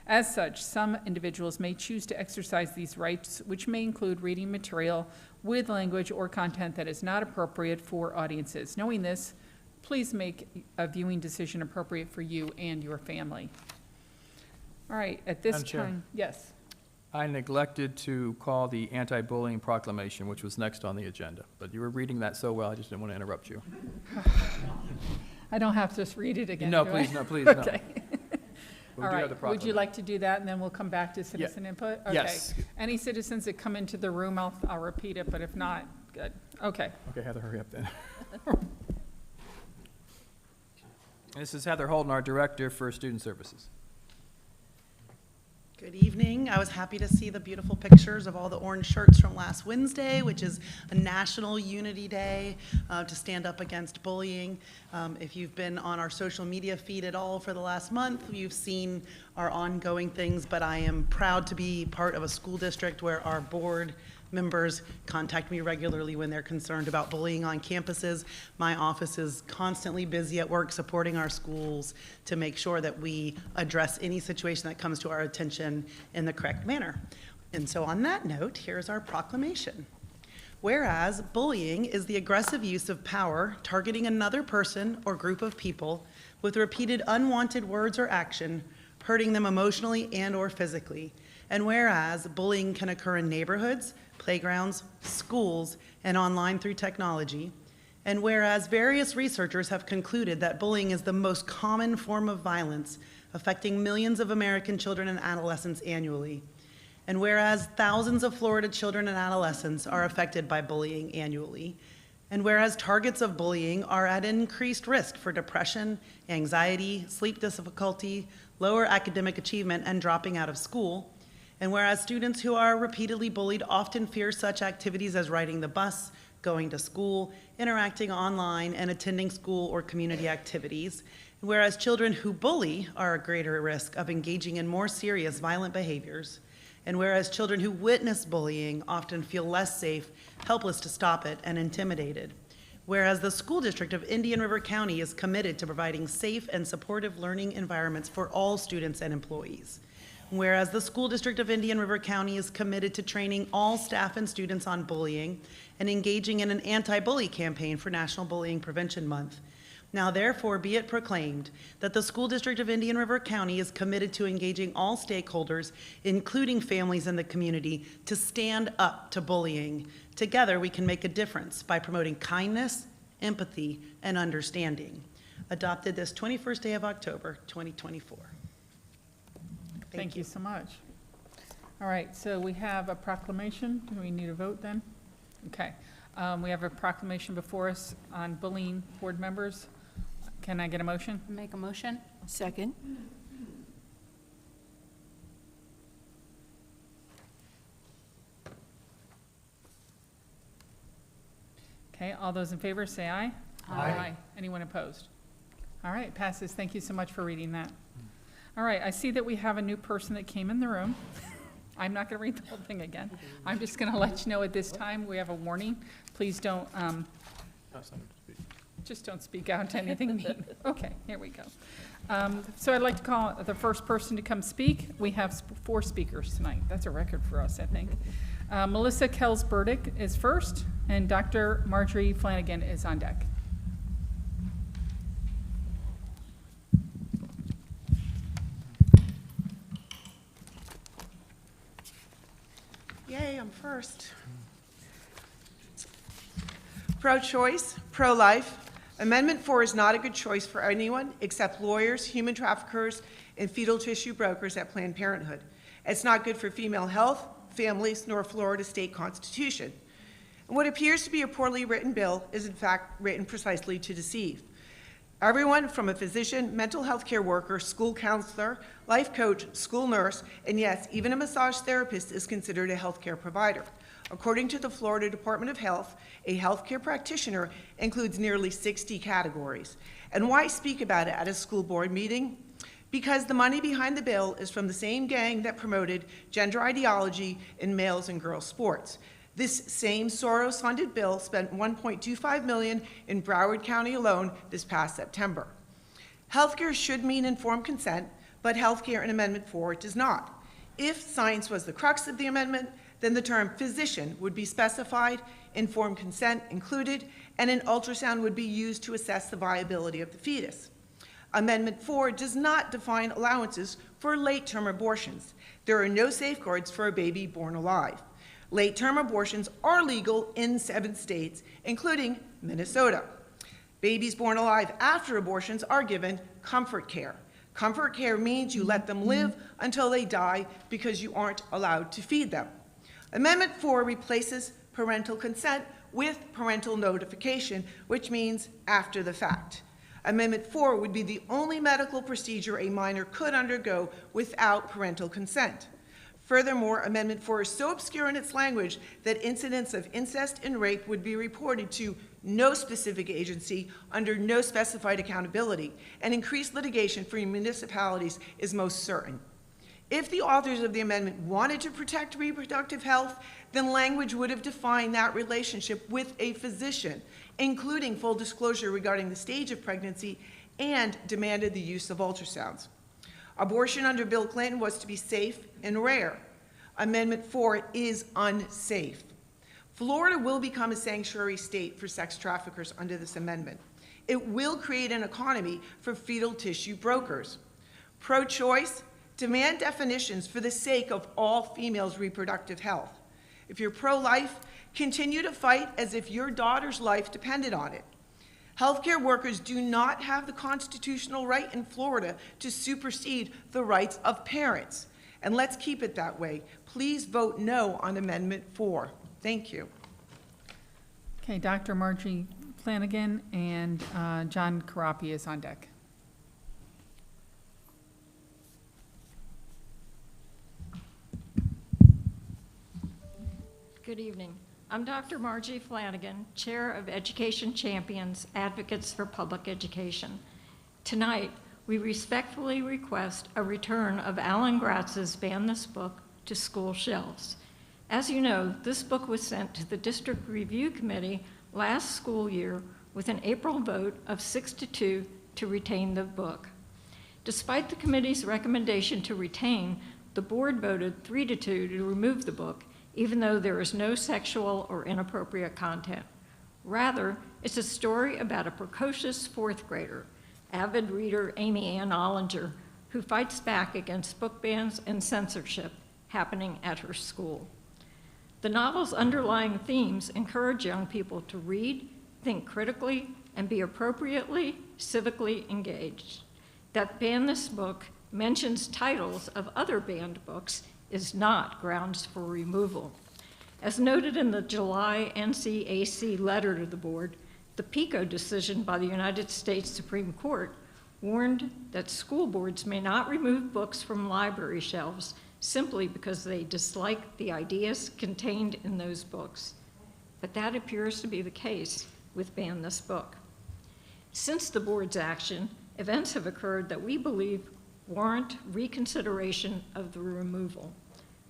As such, some individuals may choose to exercise these rights, which may include reading material with language or content that is not appropriate for audiences. Knowing this, please make a viewing decision appropriate for you and your family. All right, at this Madam Chair. time, yes. I neglected to call the anti-bullying proclamation, which was next on the agenda, but you were reading that so well, I just didn't want to interrupt you. I don't have to just read it again, No, do please, I? no, please, no. Okay. We All do have right, the would you proclamation. like to do that, and then we'll come back to citizen input? Okay. Yes. Any citizens that come into the room, I'll repeat it, but if not, good. Okay. Okay, Heather, hurry up then. This is Heather Holden, our Director for Student Services. Good evening. I was happy to see the beautiful pictures of all the orange shirts from last Wednesday, which is a National Unity Day to stand up against bullying. If you've been on our social media feed at all for the last month, you've seen our ongoing things, but I am proud to be part of a school district where our board members contact me regularly when they're concerned about bullying on campuses. My office is constantly busy at work supporting our schools to make sure that we address any situation that comes to our attention in the correct manner. And so on that note, here's our proclamation. Whereas bullying is the aggressive use of power targeting another person or group of people with repeated unwanted words or action, hurting them emotionally and or physically. And whereas bullying can occur in neighborhoods, playgrounds, schools, and online through technology. And whereas various researchers have concluded that bullying is the most common form of violence affecting millions of American children and adolescents annually. And whereas thousands of Florida children and adolescents are affected by bullying annually. And whereas targets of bullying are at increased risk for depression, anxiety, sleep difficulty, lower academic achievement, and dropping out of school. And whereas students who are repeatedly bullied often fear such activities as riding the bus, going to school, interacting online, and attending school or community activities. And whereas children who bully are at greater risk of engaging in more serious violent behaviors. And whereas children who witness bullying often feel less safe, helpless to stop it, and intimidated. Whereas the School District of Indian River County is committed to providing safe and supportive learning environments for all students and employees. Whereas the School District of Indian River County is committed to training all staff and students on bullying and engaging in an anti-bully campaign for National Bullying Prevention Month. Now therefore be it proclaimed that the School District of Indian River County is committed to engaging all stakeholders, including families in the community, to stand up to bullying. Together we can make a difference by promoting kindness, empathy, and understanding. Adopted this 21st day of October, 2024. Thank you so much. All right, so we have a proclamation. Do we need a vote then? Okay. We have a proclamation before us on bullying board members. Can I get a motion? Make a motion? Second. Okay, all those in favor say aye. Aye. Anyone opposed? All right, passes. Thank you so much for reading that. All right, I see that we have a new person that came in the room. I'm not going to read the whole thing again. I'm just going to let you know at this time we have a warning. Please don't, just don't speak out to anything mean. Okay, here we go. So I'd like to call the first person to come speak. We have 4 speakers tonight. That's a record for us, I think. Melissa Kells-Burdick is first, and Dr. Marjorie Flanagan is on deck. Yay, I'm first. Pro-choice, pro-life. Amendment 4 is not a good choice for anyone except lawyers, human traffickers, and fetal tissue brokers at Planned Parenthood. It's not good for female health, families, nor Florida state constitution. And what appears to be a poorly written bill is in fact written precisely to deceive. Everyone from a physician, mental health care worker, school counselor, life coach, school nurse, and yes, even a massage therapist is considered a healthcare provider. According to the Florida Department of Health, a healthcare practitioner includes nearly 60 categories. And why speak about it at a school board meeting? Because the money behind the bill is from the same gang that promoted gender ideology in males and girls sports. This same Soros-funded bill spent $1.25 million in Broward County alone this past September. Healthcare should mean informed consent, but healthcare in Amendment 4 does not. If science was the crux of the amendment, then the term physician would be specified, informed consent included, and an ultrasound would be used to assess the viability of the fetus. Amendment 4 does not define allowances for late-term abortions. There are no safeguards for a baby born alive. Late-term abortions are legal in 7 states, including Minnesota. Babies born alive after abortions are given comfort care. Comfort care means you let them live until they die because you aren't allowed to feed them. Amendment 4 replaces parental consent with parental notification, which means after the fact. Amendment 4 would be the only medical procedure a minor could undergo without parental consent. Furthermore, Amendment 4 is so obscure in its language that incidents of incest and rape would be reported to no specific agency under no specified accountability, and increased litigation for municipalities is most certain. If the authors of the amendment wanted to protect reproductive health, then language would have defined that relationship with a physician, including full disclosure regarding the stage of pregnancy, and demanded the use of ultrasounds. Abortion under Bill Clinton was to be safe and rare. Amendment 4 is unsafe. Florida will become a sanctuary state for sex traffickers under this amendment. It will create an economy for fetal tissue brokers. Pro-choice, demand definitions for the sake of all females' reproductive health. If you're pro-life, continue to fight as if your daughter's life depended on it. Healthcare workers do not have the constitutional right in Florida to supersede the rights of parents. And let's keep it that way. Please vote no on Amendment 4. Thank you. Okay, Dr. Margie Flanagan and John Karapi is on deck. Good evening. I'm Dr. Margie Flanagan, Chair of Education Champions, Advocates for Public Education. Tonight, we respectfully request a return of Alan Gratz's Ban This Book to school shelves. As you know, this book was sent to the District Review Committee last school year with an April vote of 6-2 to retain the book. Despite the committee's recommendation to retain, the board voted 3-2 to remove the book, even though there is no sexual or inappropriate content. Rather, it's a story about a precocious 4th grader, avid reader Amy Ann Ollinger, who fights back against book bans and censorship happening at her school. The novel's underlying themes encourage young people to read, think critically, and be appropriately civically engaged. That Ban This Book mentions titles of other banned books is not grounds for removal. As noted in the July NCAC letter to the board, the PICO decision by the United States Supreme Court warned that school boards may not remove books from library shelves simply because they dislike the ideas contained in those books. But that appears to be the case with Ban This Book. Since the board's action, events have occurred that we believe warrant reconsideration of the removal.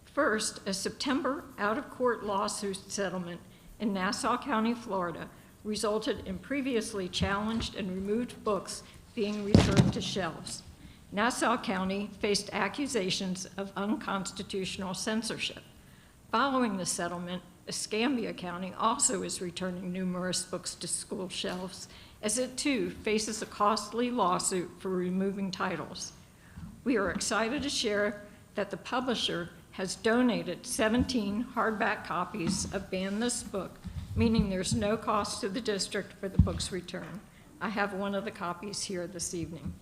First, a September out-of-court lawsuit settlement in Nassau County, Florida, resulted in previously challenged and removed books being returned to shelves. Nassau County faced accusations of unconstitutional censorship. Following the settlement, Escambia County also is returning numerous books to school shelves, as it too faces a costly lawsuit for removing titles. We are excited to share that the publisher has donated 17 hardback copies of Ban This Book, meaning there's no cost to the district for the book's return. I have one of the copies here this evening.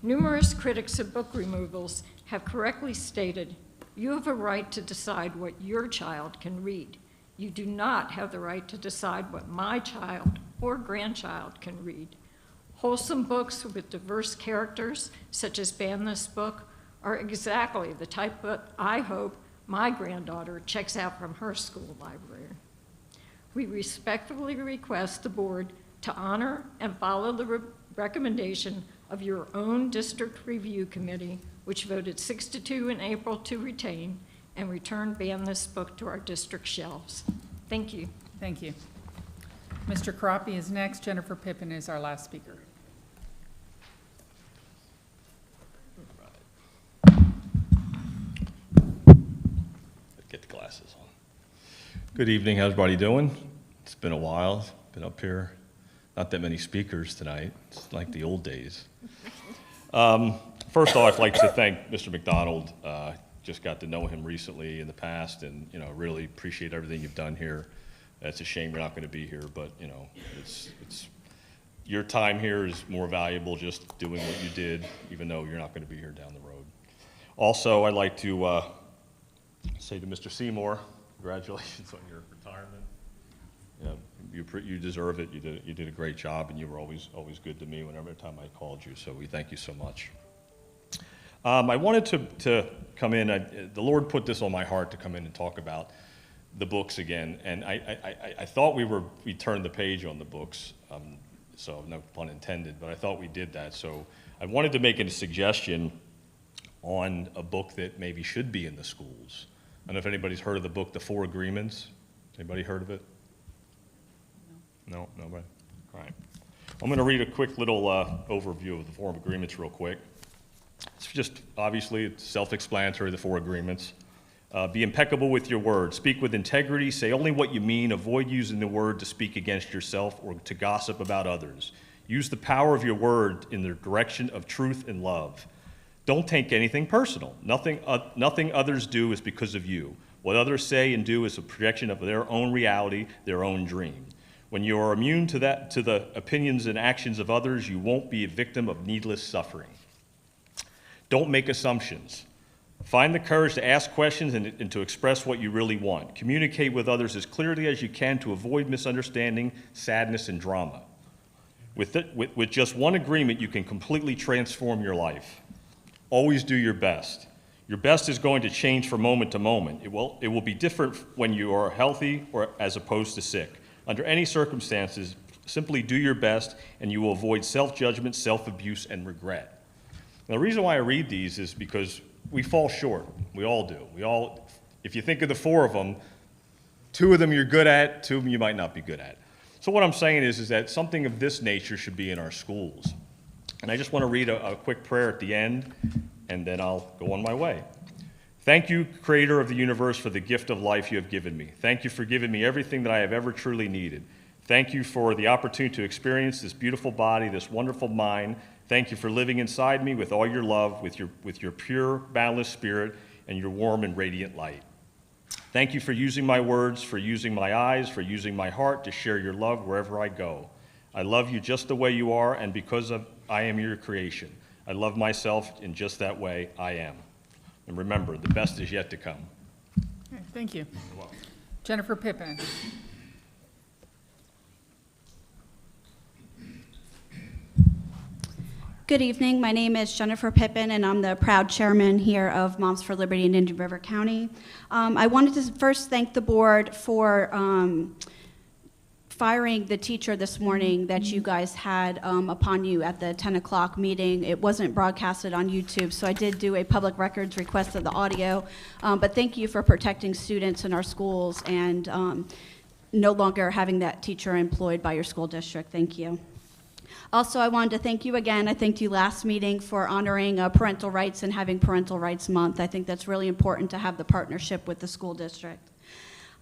Numerous critics of book removals have correctly stated, you have a right to decide what your child can read. You do not have the right to decide what my child or grandchild can read. Wholesome books with diverse characters, such as Ban This Book, are exactly the type that I hope my granddaughter checks out from her school library. We respectfully request the board to honor and follow the recommendation of your own district review committee, which voted 6-2 in April to retain and ban this book to our district shelves. Thank you. Thank you. Mr. Carapi is next. Jennifer Pippin is our last speaker. Get the glasses on. Good evening. How's everybody doing? It's been a while. Been up here. Not that many speakers tonight. It's like the old days. First off, I'd like to thank Mr. McDonald. Just got to know him recently in the past, and really appreciate everything you've done here. It's a shame you're not going to be here, but it's your time here is more valuable just doing what you did, even though you're not going to be here down the road. Also, I'd like to say to Mr. Seymour, congratulations on your retirement. You deserve it. You did a great job, and you were always good to me whenever time I called you. So we thank you so much. I wanted to come in. The Lord put this on my heart to come in and talk about the books again, and I thought we turned the page on the books, so no pun intended. But I thought we did that. So I wanted to make a suggestion on a book that maybe should be in the schools. I don't know if anybody's heard of the book, The Four Agreements. Anybody heard of it? No, nobody? All right. I'm going to read a quick little overview of the Four Agreements real quick. It's just, obviously, it's self-explanatory, the Four Agreements. Be impeccable with your word. Speak with integrity. Say only what you mean. Avoid using the word to speak against yourself or to gossip about others. Use the power of your word in the direction of truth and love. Don't take anything personal. Nothing others do is because of you. What others say and do is a projection of their own reality, their own dream. When you are immune to the opinions and actions of others, you won't be a victim of needless suffering. Don't make assumptions. Find the courage to ask questions and to express what you really want. Communicate with others as clearly as you can to avoid misunderstanding, sadness, and drama. With just one agreement, you can completely transform your life. Always do your best. Your best is going to change from moment to moment. It will be different when you are healthy or as opposed to sick. Under any circumstances, simply do your best and you will avoid self-judgment, self-abuse, and regret. Now, the reason why I read these is because we fall short. We all do. If you think of the four of them, two of them you're good at, two of them you might not be good at. So what I'm saying is that something of this nature should be in our schools. And I just want to read a quick prayer at the end, and then I'll go on my way. Thank you, Creator of the universe, for the gift of life you have given me. Thank you for giving me everything that I have ever truly needed. Thank you for the opportunity to experience this beautiful body, this wonderful mind. Thank you for living inside me with all your love, with your pure, boundless spirit, and your warm and radiant light. Thank you for using my words, for using my eyes, for using my heart to share your love wherever I go. I love you just the way you are, and because I am your creation. I love myself in just that way I am. And remember, the best is yet to come. Okay, thank you. You're welcome. Jennifer Pippin. Good evening. My name is Jennifer Pippin, and I'm the proud chairman here of Moms for Liberty in Indian River County. I wanted to first thank the board for firing the teacher this morning that you guys had upon you at the 10 o'clock meeting. It wasn't broadcasted on YouTube, so I did do a public records request of the audio. But thank you for protecting students in our schools and no longer having that teacher employed by your school district. Thank you. Also, I wanted to thank you again. I thanked you last meeting for honoring parental rights and having Parental Rights Month. I think that's really important to have the partnership with the school district.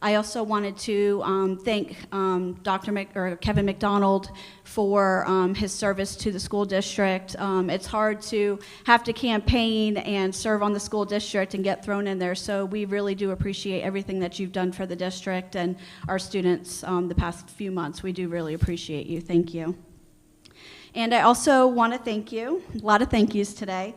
I also wanted to thank Kevin McDonald for his service to the school district. It's hard to have to campaign and serve on the school district and get thrown in there, so we really do appreciate everything that you've done for the district and our students the past few months. We do really appreciate you. Thank you. And I also want to thank you, a lot of thank yous today,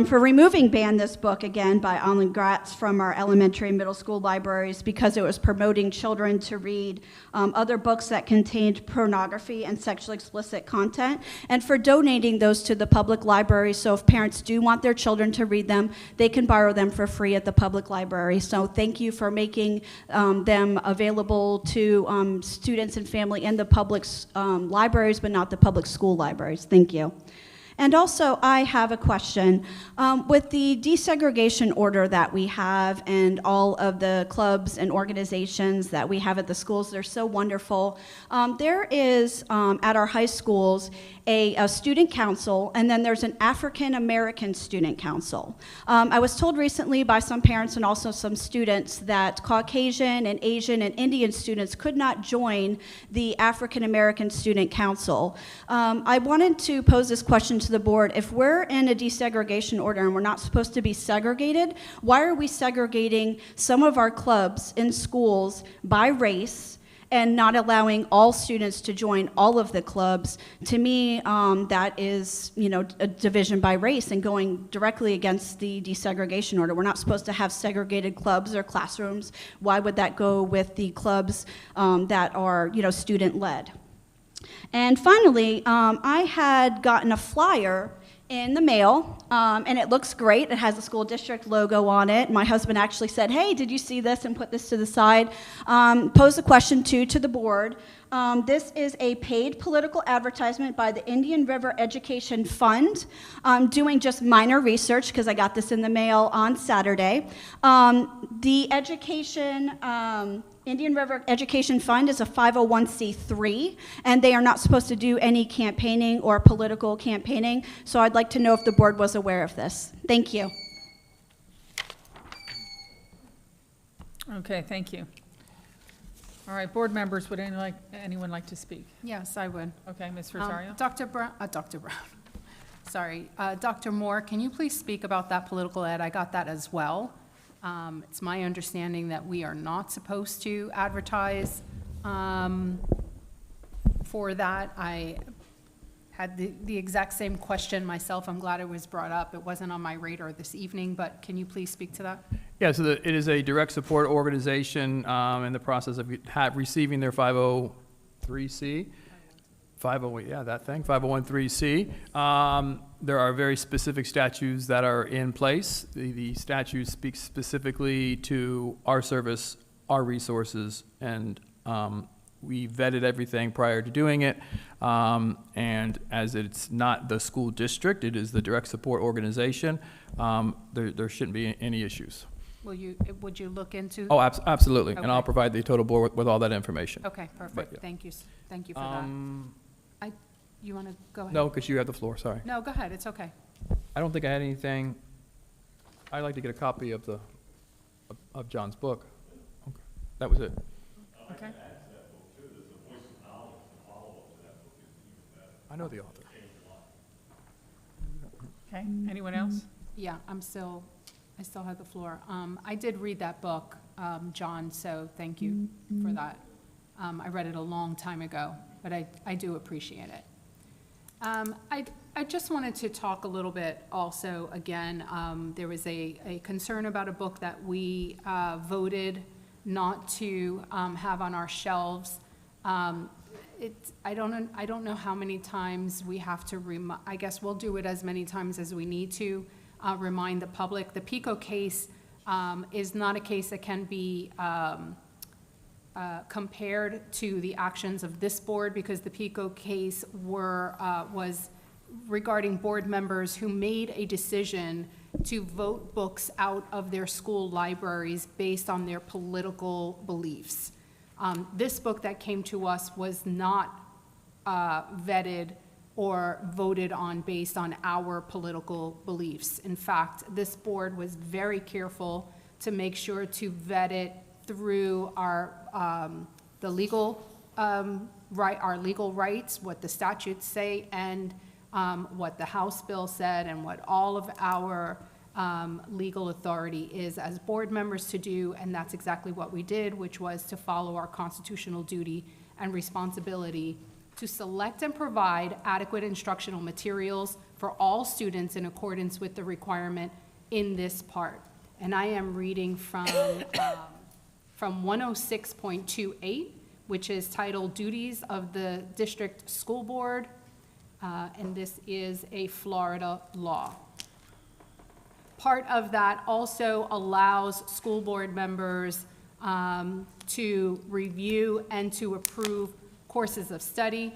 for removing Ban This Book Again by Alan Gratz from our elementary and middle school libraries because it was promoting children to read other books that contained pornography and sexually explicit content, and for donating those to the public library, so if parents do want their children to read them, they can borrow them for free at the public library. So thank you for making them available to students and family in the public libraries, but not the public school libraries. Thank you. And also, I have a question. With the desegregation order that we have and all of the clubs and organizations that we have at the schools, they're so wonderful. There is, at our high schools, a student council, and then there's an African American student council. I was told recently by some parents and also some students that Caucasian and Asian and Indian students could not join the African American student council. I wanted to pose this question to the board. If we're in a desegregation order and we're not supposed to be segregated, why are we segregating some of our clubs in schools by race and not allowing all students to join all of the clubs? To me, that is, a division by race and going directly against the desegregation order. We're not supposed to have segregated clubs or classrooms. Why would that go with the clubs that are, student-led? And finally, I had gotten a flyer in the mail, and it looks great. It has the school district logo on it. My husband actually said, hey, did you see this, and put this to the side. Pose a question to the board. This is a paid political advertisement by the Indian River Education Fund. I'm doing just minor research because I got this in the mail on Saturday. The Indian River Education Fund is a 501c3, and they are not supposed to do any campaigning or political campaigning, so I'd like to know if the board was aware of this. Thank you. Okay, thank you. All right, board members, would anyone like to speak? Yes, I would. Okay, Ms. Rosario? Dr. Brown, sorry, Dr. Moore, can you please speak about that political ad? I got that as well. It's my understanding that we are not supposed to advertise for that. I had the exact same question myself. I'm glad it was brought up. It wasn't on my radar this evening, but can you please speak to that? Yeah, so it is a direct support organization in the process of receiving their 501(c). 501(c). There are very specific statutes that are in place. The statute speaks specifically to our service, our resources, and we vetted everything prior to doing it. And as it's not the school district, it is the direct support organization, there shouldn't be any issues. Would you look into? Oh, absolutely. Okay. And I'll provide the total board with all that information. Okay, perfect. But, yeah. Thank you for that. You want to go ahead? No, because you have the floor, sorry. No, go ahead, it's okay. I don't think I had anything. I'd like to get a copy of John's book. Okay. That was it. Okay. I know the author. Okay, anyone else? Yeah, I still have the floor. I did read that book, John, so thank you for that. I read it a long time ago, but I do appreciate it. I just wanted to talk a little bit also, again, there was a concern about a book that we voted not to have on our shelves. I don't know how many times we have to I guess we'll do it as many times as we need to remind the public. The PICO case is not a case that can be compared to the actions of this board, because the PICO case was regarding board members who made a decision to vote books out of their school libraries based on their political beliefs. This book that came to us was not vetted or voted on based on our political beliefs. In fact, this board was very careful to make sure to vet it through our legal rights, what the statutes say, and what the House bill said, and what all of our legal authority is as board members to do, and that's exactly what we did, which was to follow our constitutional duty and responsibility to select and provide adequate instructional materials for all students in accordance with the requirement in this part. And I am reading from 106.28, which is titled Duties of the District School Board, and this is a Florida law. Part of that also allows school board members to review and to approve courses of study.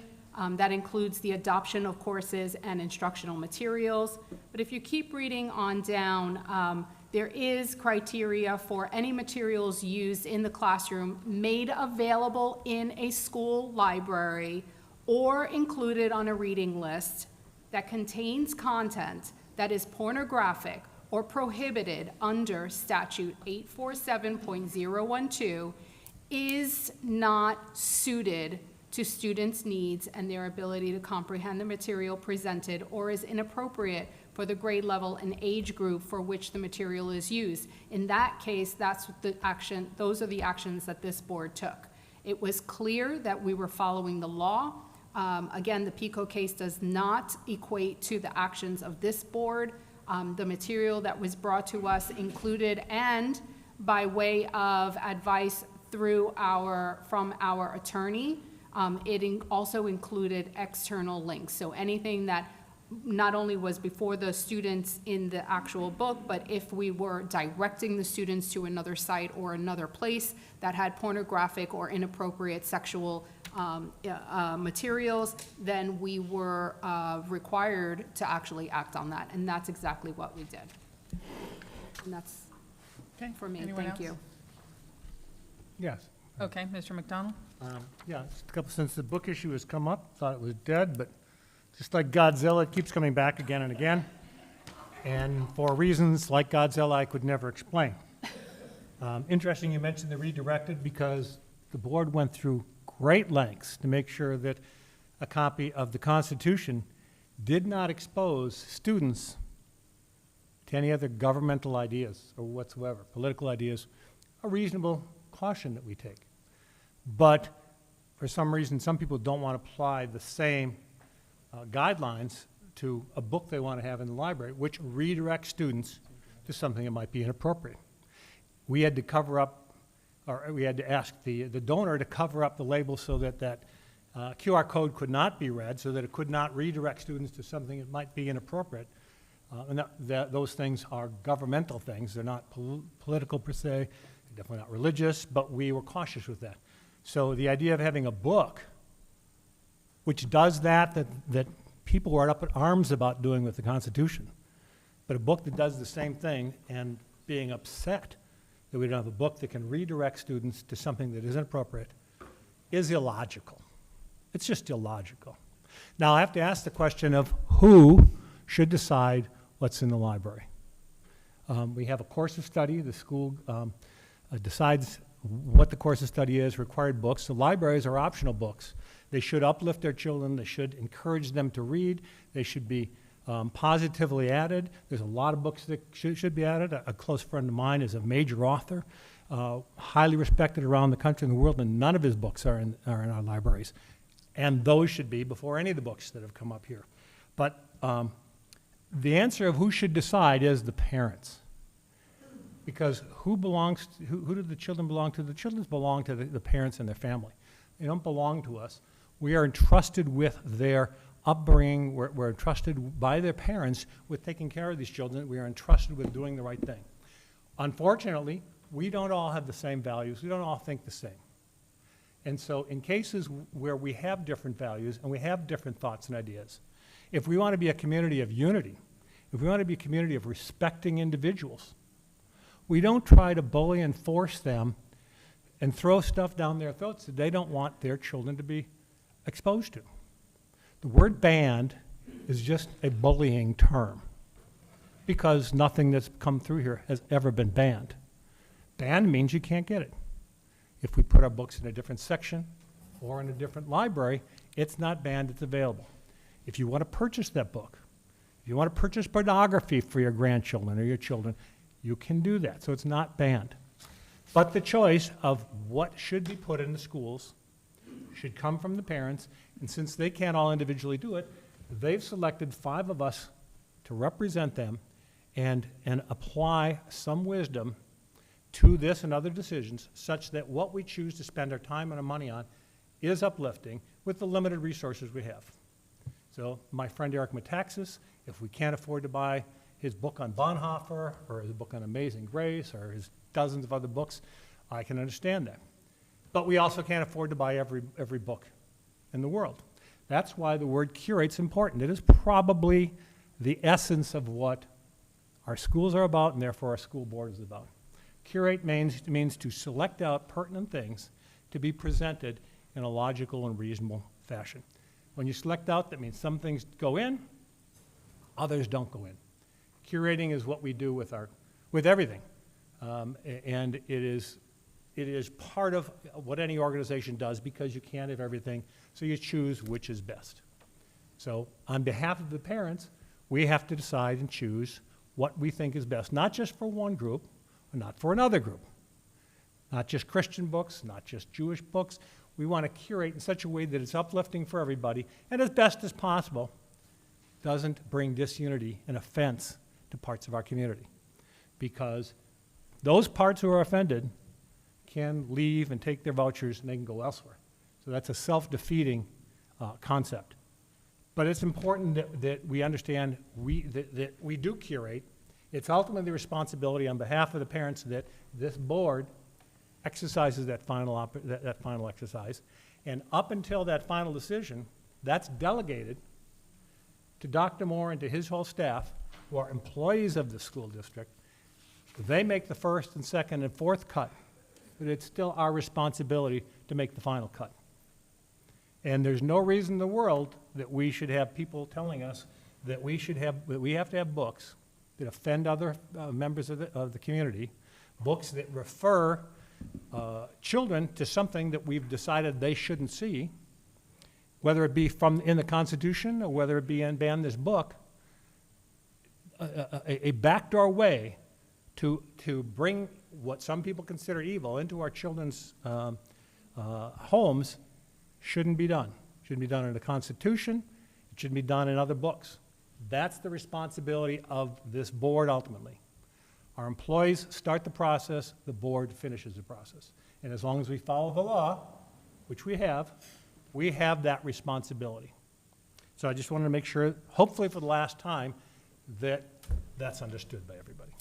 That includes the adoption of courses and instructional materials. But if you keep reading on down, there is criteria for any materials used in the classroom made available in a school library or included on a reading list that contains content that is pornographic or prohibited under statute 847.012 is not suited to students' needs and their ability to comprehend the material presented, or is inappropriate for the grade level and age group for which the material is used. In that case, that's the action, those are the actions that this board took. It was clear that we were following the law. Again, the PICO case does not equate to the actions of this board. The material that was brought to us included, and by way of advice from our attorney, it also included external links. So anything that not only was before the students in the actual book, but if we were directing the students to another site or another place that had pornographic or inappropriate sexual materials, then we were required to actually act on that, and that's exactly what we did. And that's for me. Anyone Thank else? you. Yes. Okay, Mr. McDonald? Yeah, just a couple, since the book issue has come up, thought it was dead, but just like Godzilla, it keeps coming back again and again. And for reasons like Godzilla, I could never explain. Interesting you mentioned the redirected, because the board went through great lengths to make sure that a copy of the Constitution did not expose students to any other governmental ideas or whatsoever, political ideas, a reasonable caution that we take. But for some reason, some people don't want to apply the same guidelines to a book they want to have in the library, which redirects students to something that might be inappropriate. We had to cover up, or we had to ask the donor to cover up the label so that that QR code could not be read, so that it could not redirect students to something that might be inappropriate. And those things are governmental things. They're not political per se, they're definitely not religious, but we were cautious with that. So the idea of having a book which does that people were up in arms about doing with the Constitution, but a book that does the same thing and being upset that we don't have a book that can redirect students to something that isn't appropriate is illogical. It's just illogical. Now I have to ask the question of who should decide what's in the library. We have a course of study. The school decides what the course of study is, required books. The libraries are optional books. They should uplift their children. They should encourage them to read. They should be positively added. There's a lot of books that should be added. A close friend of mine is a major author, highly respected around the country and the world, and none of his books are in our libraries. And those should be before any of the books that have come up here. But the answer of who should decide is the parents. Because who do the children belong to? The children belong to the parents and their family. They don't belong to us. We are entrusted with their upbringing. We're entrusted by their parents with taking care of these children. We are entrusted with doing the right thing. Unfortunately, we don't all have the same values. We don't all think the same. And so in cases where we have different values and we have different thoughts and ideas, if we want to be a community of unity, if we want to be a community of respecting individuals, we don't try to bully and force them and throw stuff down their throats that they don't want their children to be exposed to. The word banned is just a bullying term because nothing that's come through here has ever been banned. Banned means you can't get it. If we put our books in a different section or in a different library, it's not banned, it's available. If you want to purchase that book, if you want to purchase pornography for your grandchildren or your children, you can do that, so it's not banned. But the choice of what should be put in the schools should come from the parents, And since they can't all individually do it, they've selected 5 of us to represent them and apply some wisdom to this and other decisions such that what we choose to spend our time and our money on is uplifting with the limited resources we have. So my friend Eric Metaxas, if we can't afford to buy his book on Bonhoeffer or his book on Amazing Grace or his dozens of other books, I can understand that. But we also can't afford to buy every book in the world. That's why the word curate's important. It is probably the essence of what our schools are about and therefore our school board is about. Curate means to select out pertinent things to be presented in a logical and reasonable fashion. When you select out, that means some things go in, others don't go in. Curating is what we do with everything, and it is part of what any organization does because you can't have everything, so you choose which is best. So on behalf of the parents, we have to decide and choose what we think is best, not just for one group, not for another group, not just Christian books, not just Jewish books. We want to curate in such a way that it's uplifting for everybody and as best as possible doesn't bring disunity and offense to parts of our community, because those parts who are offended can leave and take their vouchers and they can go elsewhere. So that's a self-defeating concept. But it's important that we understand that we do curate. It's ultimately the responsibility on behalf of the parents that this board exercises that final exercise. And up until that final decision, that's delegated to Dr. Moore and to his whole staff, who are employees of the school district. They make the first and second and fourth cut, but it's still our responsibility to make the final cut. And there's no reason in the world that we should have people telling us that we have to have books that offend other members of the community, books that refer children to something that we've decided they shouldn't see, whether it be in the Constitution or whether it be in ban this book, a backdoor way to bring what some people consider evil into our children's homes shouldn't be done. It shouldn't be done in the Constitution. It shouldn't be done in other books. That's the responsibility of this board ultimately. Our employees start the process, the board finishes the process. And as long as we follow the law, which we have that responsibility. So I just wanted to make sure, hopefully for the last time, that that's understood by everybody.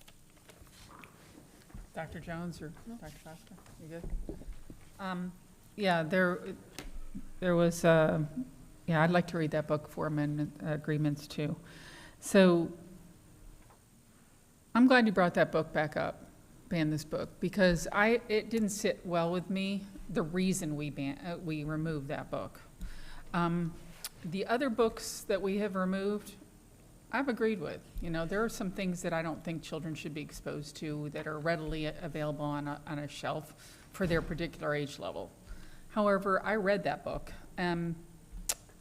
Dr. Jones or Dr. Foster, you good? Yeah, there was, yeah, I'd like to read that book for amendment agreements too. So I'm glad you brought that book back up, ban this book, because it didn't sit well with me, the reason we removed that book. The other books that we have removed, I've agreed with. You know, there are some things that I don't think children should be exposed to that are readily available on a shelf for their particular age level. However, I read that book.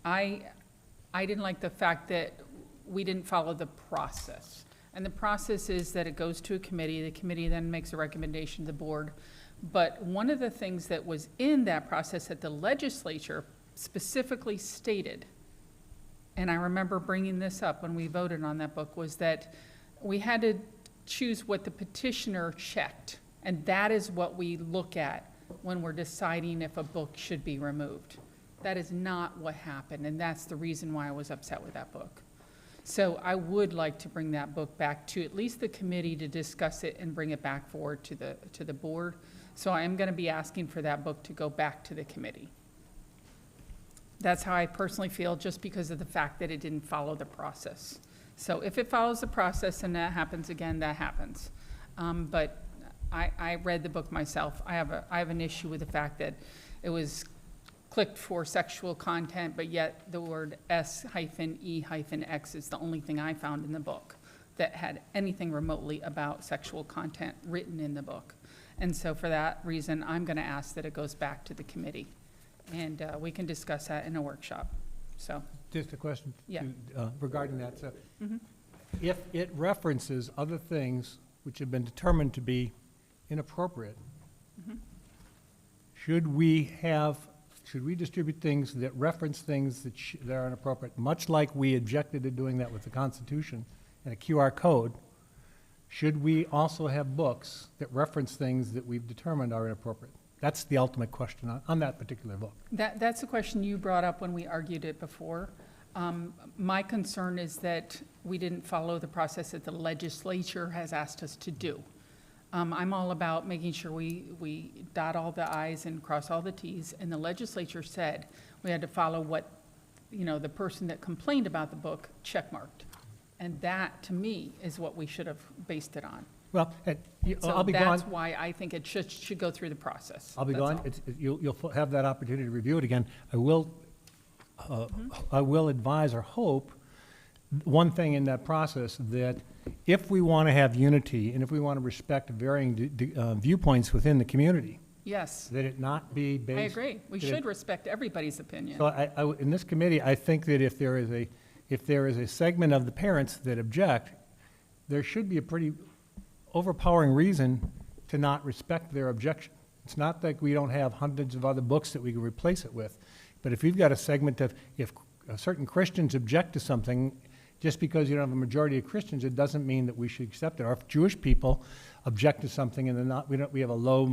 I didn't like the fact that we didn't follow the process. And the process is that it goes to a committee. The committee then makes a recommendation to the board. But one of the things that was in that process that the legislature specifically stated, and I remember bringing this up when we voted on that book, was that we had to choose what the petitioner checked. And that is what we look at when we're deciding if a book should be removed. That is not what happened, and that's the reason why I was upset with that book. So I would like to bring that book back to at least the committee to discuss it and bring it back forward to the board. So I am going to be asking for that book to go back to the committee. That's how I personally feel, just because of the fact that it didn't follow the process. So if it follows the process and that happens again, that happens. But I read the book myself. I have an issue with the fact that it was clicked for sexual content, but yet the word S-E-X is the only thing I found in the book that had anything remotely about sexual content written in the book. And so for that reason, I'm going to ask that it goes back to the committee. And we can discuss that in a workshop. So, just a question regarding that. So, mm-hmm. If it references other things which have been determined to be inappropriate, Mm-hmm. should we have should we distribute things that reference things that are inappropriate, much like we objected to doing that with the Constitution and a QR code? Should we also have books that reference things that we've determined are inappropriate? That's the ultimate question on that particular book. That's a question you brought up when we argued it before. My concern is that we didn't follow the process that the legislature has asked us to do. I'm all about making sure we dot all the i's and cross all the t's, and the legislature said we had to follow what, the person that complained about the book checkmarked. And that, to me, is what we should have based it on. Well, I'll be So gone. that's why I think it should go through the process. I'll be That's gone. all. You'll have that opportunity to review it again. I will advise or hope one thing in that process, that if we want to have unity and if we want to respect varying viewpoints within the community, Yes, that it not be based. I agree. We that should respect everybody's opinion. So in this committee, I think that if there is a segment of the parents that object, there should be a pretty overpowering reason to not respect their objection. It's not like we don't have hundreds of other books that we can replace it with. But if we've got a segment of, if certain Christians object to something, just because you don't have a majority of Christians, it doesn't mean that we should accept it. Or if Jewish people object to something and we have a low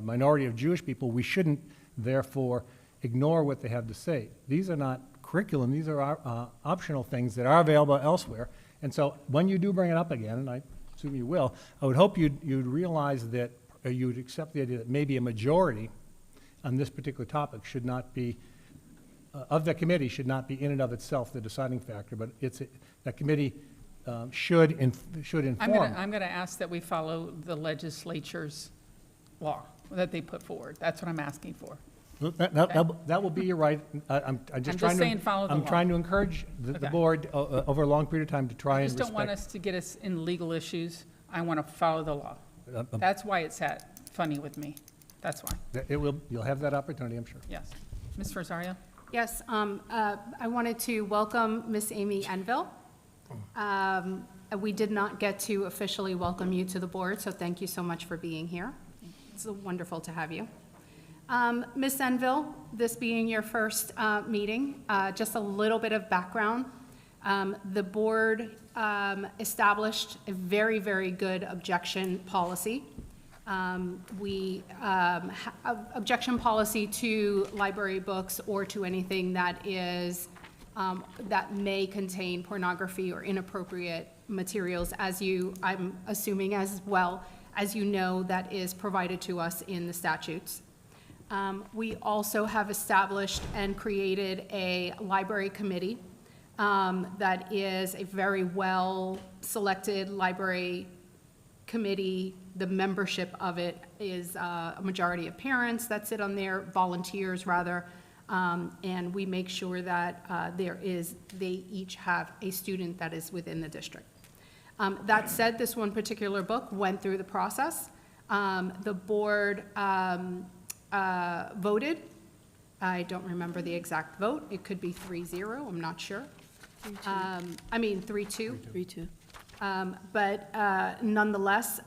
minority of Jewish people, we shouldn't therefore ignore what they have to say. These are not curriculum, these are optional things that are available elsewhere. And so when you do bring it up again, and I assume you will, I would hope you'd realize that, or you would accept the idea that maybe a majority on this particular topic should not be, of the committee, should not be in and of itself the deciding factor, but that committee should inform. I'm going to ask that we follow the legislature's law that they put forward. That's what I'm asking for. That will be your right. I'm just saying follow the law. I'm trying to encourage the board over a long period of time to try I and just respect. don't want us to get us in legal issues. I want to follow the law. That's why it's funny with me. That's why. You'll have that opportunity, I'm sure. Yes. Ms. Rosario? Yes, I wanted to welcome Miss Amy Enville. We did not get to officially welcome you to the board, so thank you so much for being here. It's wonderful to have you. Ms. Enville, this being your first meeting, just a little bit of background. The board established a very, very good objection policy. Objection policy to library books or to anything that is, that may contain pornography or inappropriate materials, I'm assuming as well, as you know, that is provided to us in the statutes. We also have established and created a library committee that is a very well-selected library committee. The membership of it is a majority of parents that sit on there, volunteers rather, and we make sure that they each have a student that is within the district. That said, this one particular book went through the process. The board voted. I don't remember the exact vote. It could be 3-0, I'm not sure. 3-2. 3-2. But nonetheless,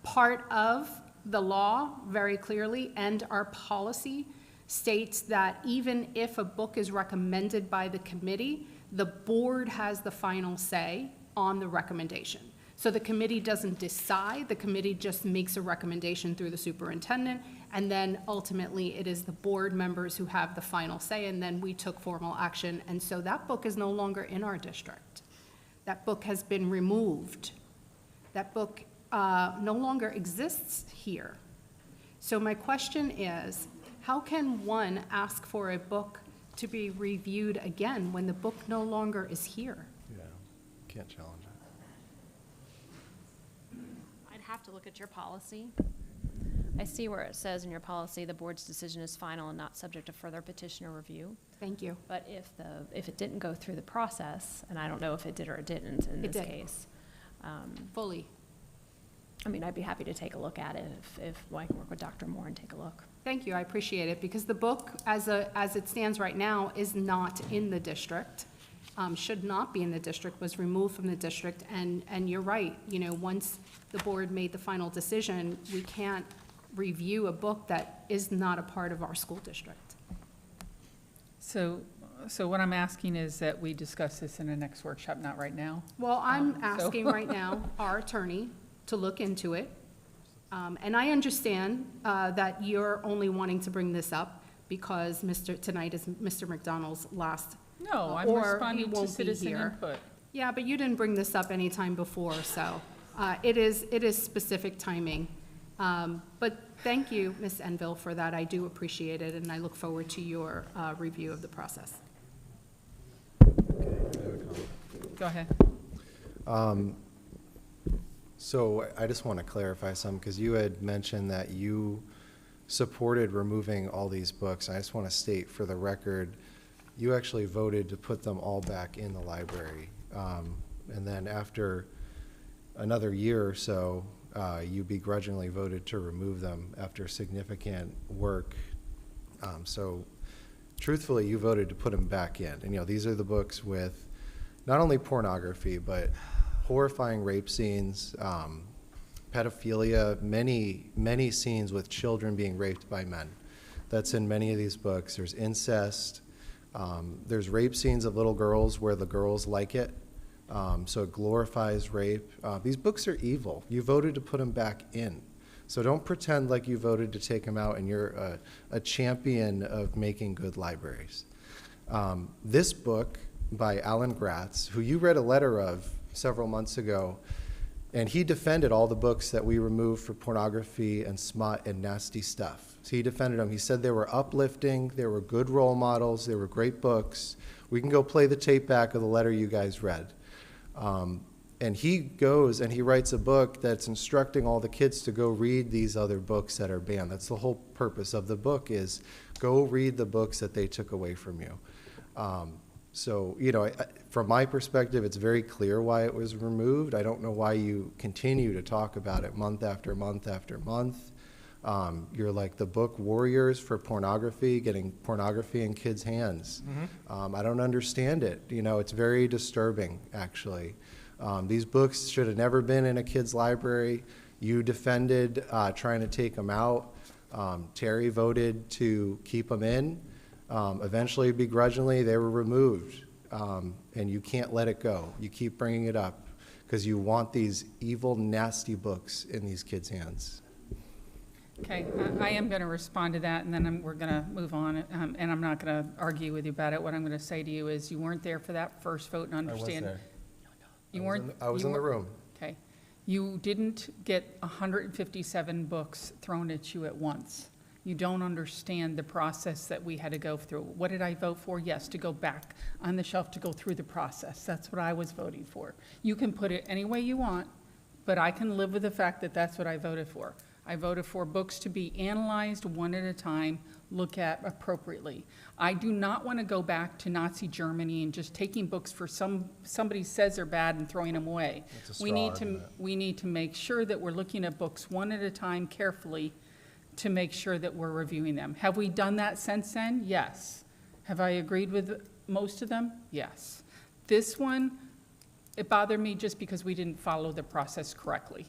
part of the law very clearly and our policy states that even if a book is recommended by the committee, the board has the final say on the recommendation. So the committee doesn't decide, the committee just makes a recommendation through the superintendent, and then ultimately it is the board members who have the final say, and then we took formal action, and so that book is no longer in our district. That book has been removed. That book no longer exists here. So my question is, how can one ask for a book to be reviewed again when the book no longer is here? Yeah, can't challenge it. I'd have to look at your policy. I see where it says in your policy, the board's decision is final and not subject to further petition or review. Thank you. But if it didn't go through the process, and I don't know if it did or it didn't in this case. Fully. I'd be happy to take a look at it if I can work with Dr. Moore and take a look. Thank you, I appreciate it, because the book, as it stands right now, is not in the district, should not be in the district, was removed from the district, and you're right, once the board made the final decision, we can't review a book that is not a part of our school district. So what I'm asking is that we discuss this in the next workshop, not right now. Well, I'm So- asking right now our attorney to look into it. And I understand that you're only wanting to bring this up because tonight is Mr. McDonald's last. No, I'm or he responding to won't be citizen here. input. Yeah, but you didn't bring this up any time before, so it is specific timing. But thank you, Ms. Enville, for that. I do appreciate it, and I look forward to your review of the process. Go ahead. So I just want to clarify some, because you had mentioned that you supported removing all these books. I just want to state for the record, you actually voted to put them all back in the library. And then after another year or so, you begrudgingly voted to remove them after significant work. So truthfully, you voted to put them back in. And, you know, these are the books with not only pornography, but horrifying rape scenes, pedophilia, many scenes with children being raped by men. That's in many of these books. There's incest. There's rape scenes of little girls where the girls like it. So it glorifies rape. These books are evil. You voted to put them back in. So don't pretend like you voted to take them out and you're a champion of making good libraries. This book by Alan Gratz, who you read a letter of several months ago, and he defended all the books that we removed for pornography and smut and nasty stuff. So he defended them. He said they were uplifting, they were good role models, they were great books. We can go play the tape back of the letter you guys read. And he goes and he writes a book that's instructing all the kids to go read these other books that are banned. That's the whole purpose of the book, is go read the books that they took away from you. So, you know, from my perspective, it's very clear why it was removed. I don't know why you continue to talk about it month after month after month. You're like the book warriors for pornography, getting pornography in kids' hands. I don't understand it. You know, it's very disturbing, actually. These books should have never been in a kid's library. You defended trying to take them out. Terry voted to keep them in. Eventually, begrudgingly, they were removed, and you can't let it go. You keep bringing it up because you want these evil, nasty books in these kids' hands. Okay, I am going to respond to that, and then we're going to move on, and I'm not going to argue with you about it. What I'm going to say to you is you weren't there for that first vote, and understand. I was there. You weren't. I was in the room. Okay. You didn't get 157 books thrown at you at once. You don't understand the process that we had to go through. What did I vote for? Yes, to go back on the shelf to go through the process. That's what I was voting for. You can put it any way you want, but I can live with the fact that that's what I voted for. I voted for books to be analyzed one at a time, look at appropriately. I do not want to go back to Nazi Germany and just taking books for somebody says they're bad and throwing them away. We need to make sure that we're looking at books one at a time carefully to make sure that we're reviewing them. Have we done that since then? Yes. Have I agreed with most of them? Yes. This one, it bothered me just because we didn't follow the process correctly.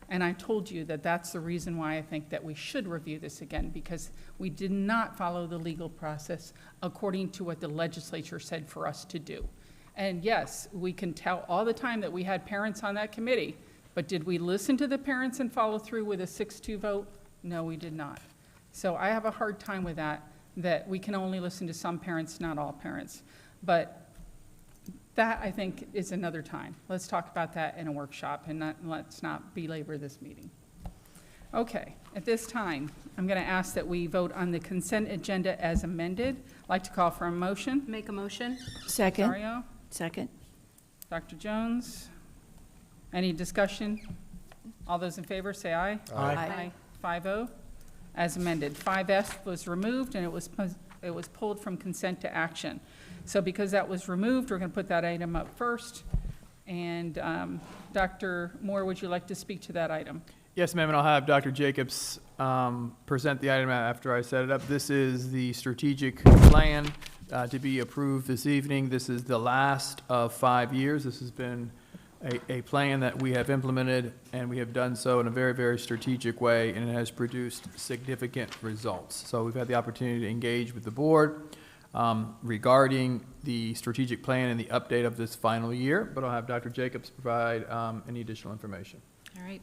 And I told you that that's the reason why I think that we should review this again, because we did not follow the legal process according to what the legislature said for us to do. And yes, we can tell all the time that we had parents on that committee, but did we listen to the parents and follow through with a 6-2 vote? No, we did not. So I have a hard time with that we can only listen to some parents, not all parents. But that, I think, is another time. Let's talk about that in a workshop, and let's not belabor this meeting. Okay, at this time, I'm going to ask that we vote on the consent agenda as amended. I'd like to call for a motion. Make a motion. Second. Dario? Second. Dr. Jones? Any discussion? All those in favor, say aye. Aye. 5-0, as amended. 5F was removed, and it was pulled from consent to action. So because that was removed, we're going to put that item up first. And Dr. Moore, would you like to speak to that item? Yes, ma'am, and I'll have Dr. Jacobs present the item after I set it up. This is the strategic plan to be approved this evening. This is the last of 5 years. This has been a plan that we have implemented, and we have done so in a very, very strategic way, and it has produced significant results. So we've had the opportunity to engage with the board. regarding the strategic plan and the update of this final year, but I'll have Dr. Jacobs provide any additional information. All right.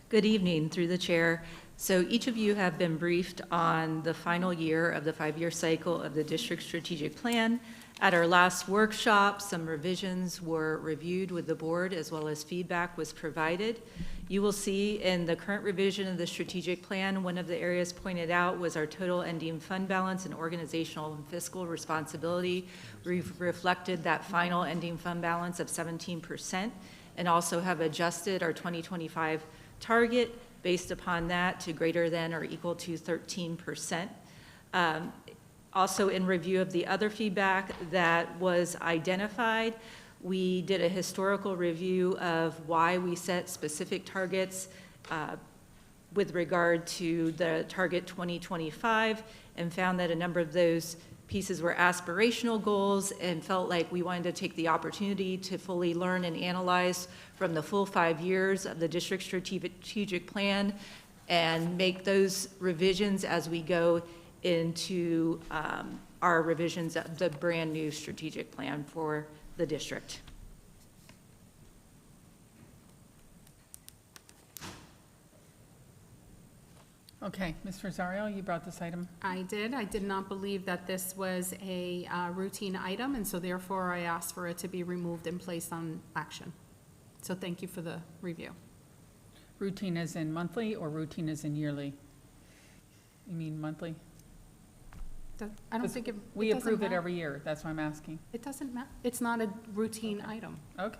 Good evening, through the chair. So each of you have been briefed on the final year of the 5-year cycle of the district strategic plan. At our last workshop, some revisions were reviewed with the board as well as feedback was provided. You will see in the current revision of the strategic plan, one of the areas pointed out was our total ending fund balance and organizational and fiscal responsibility. We've reflected that final ending fund balance of 17% and also have adjusted our 2025 target based upon that to greater than or equal to 13%. Also, in review of the other feedback that was identified, we did a historical review of why we set specific targets with regard to the target 2025 and found that a number of those pieces were aspirational goals and felt like we wanted to take the opportunity to fully learn and analyze from the full 5 years of the district strategic plan and make those revisions as we go into our revisions of the brand new strategic plan for the district. Okay, Ms. Rosario, you brought this item. I did. I did not believe that this was a routine item, and so therefore I asked for it to be removed and placed on action. So thank you for the review. Routine as in monthly or routine as in yearly? You mean monthly? I don't think it We doesn't approve it matter. every year, that's why I'm asking. It doesn't matter. It's not a routine item. Okay.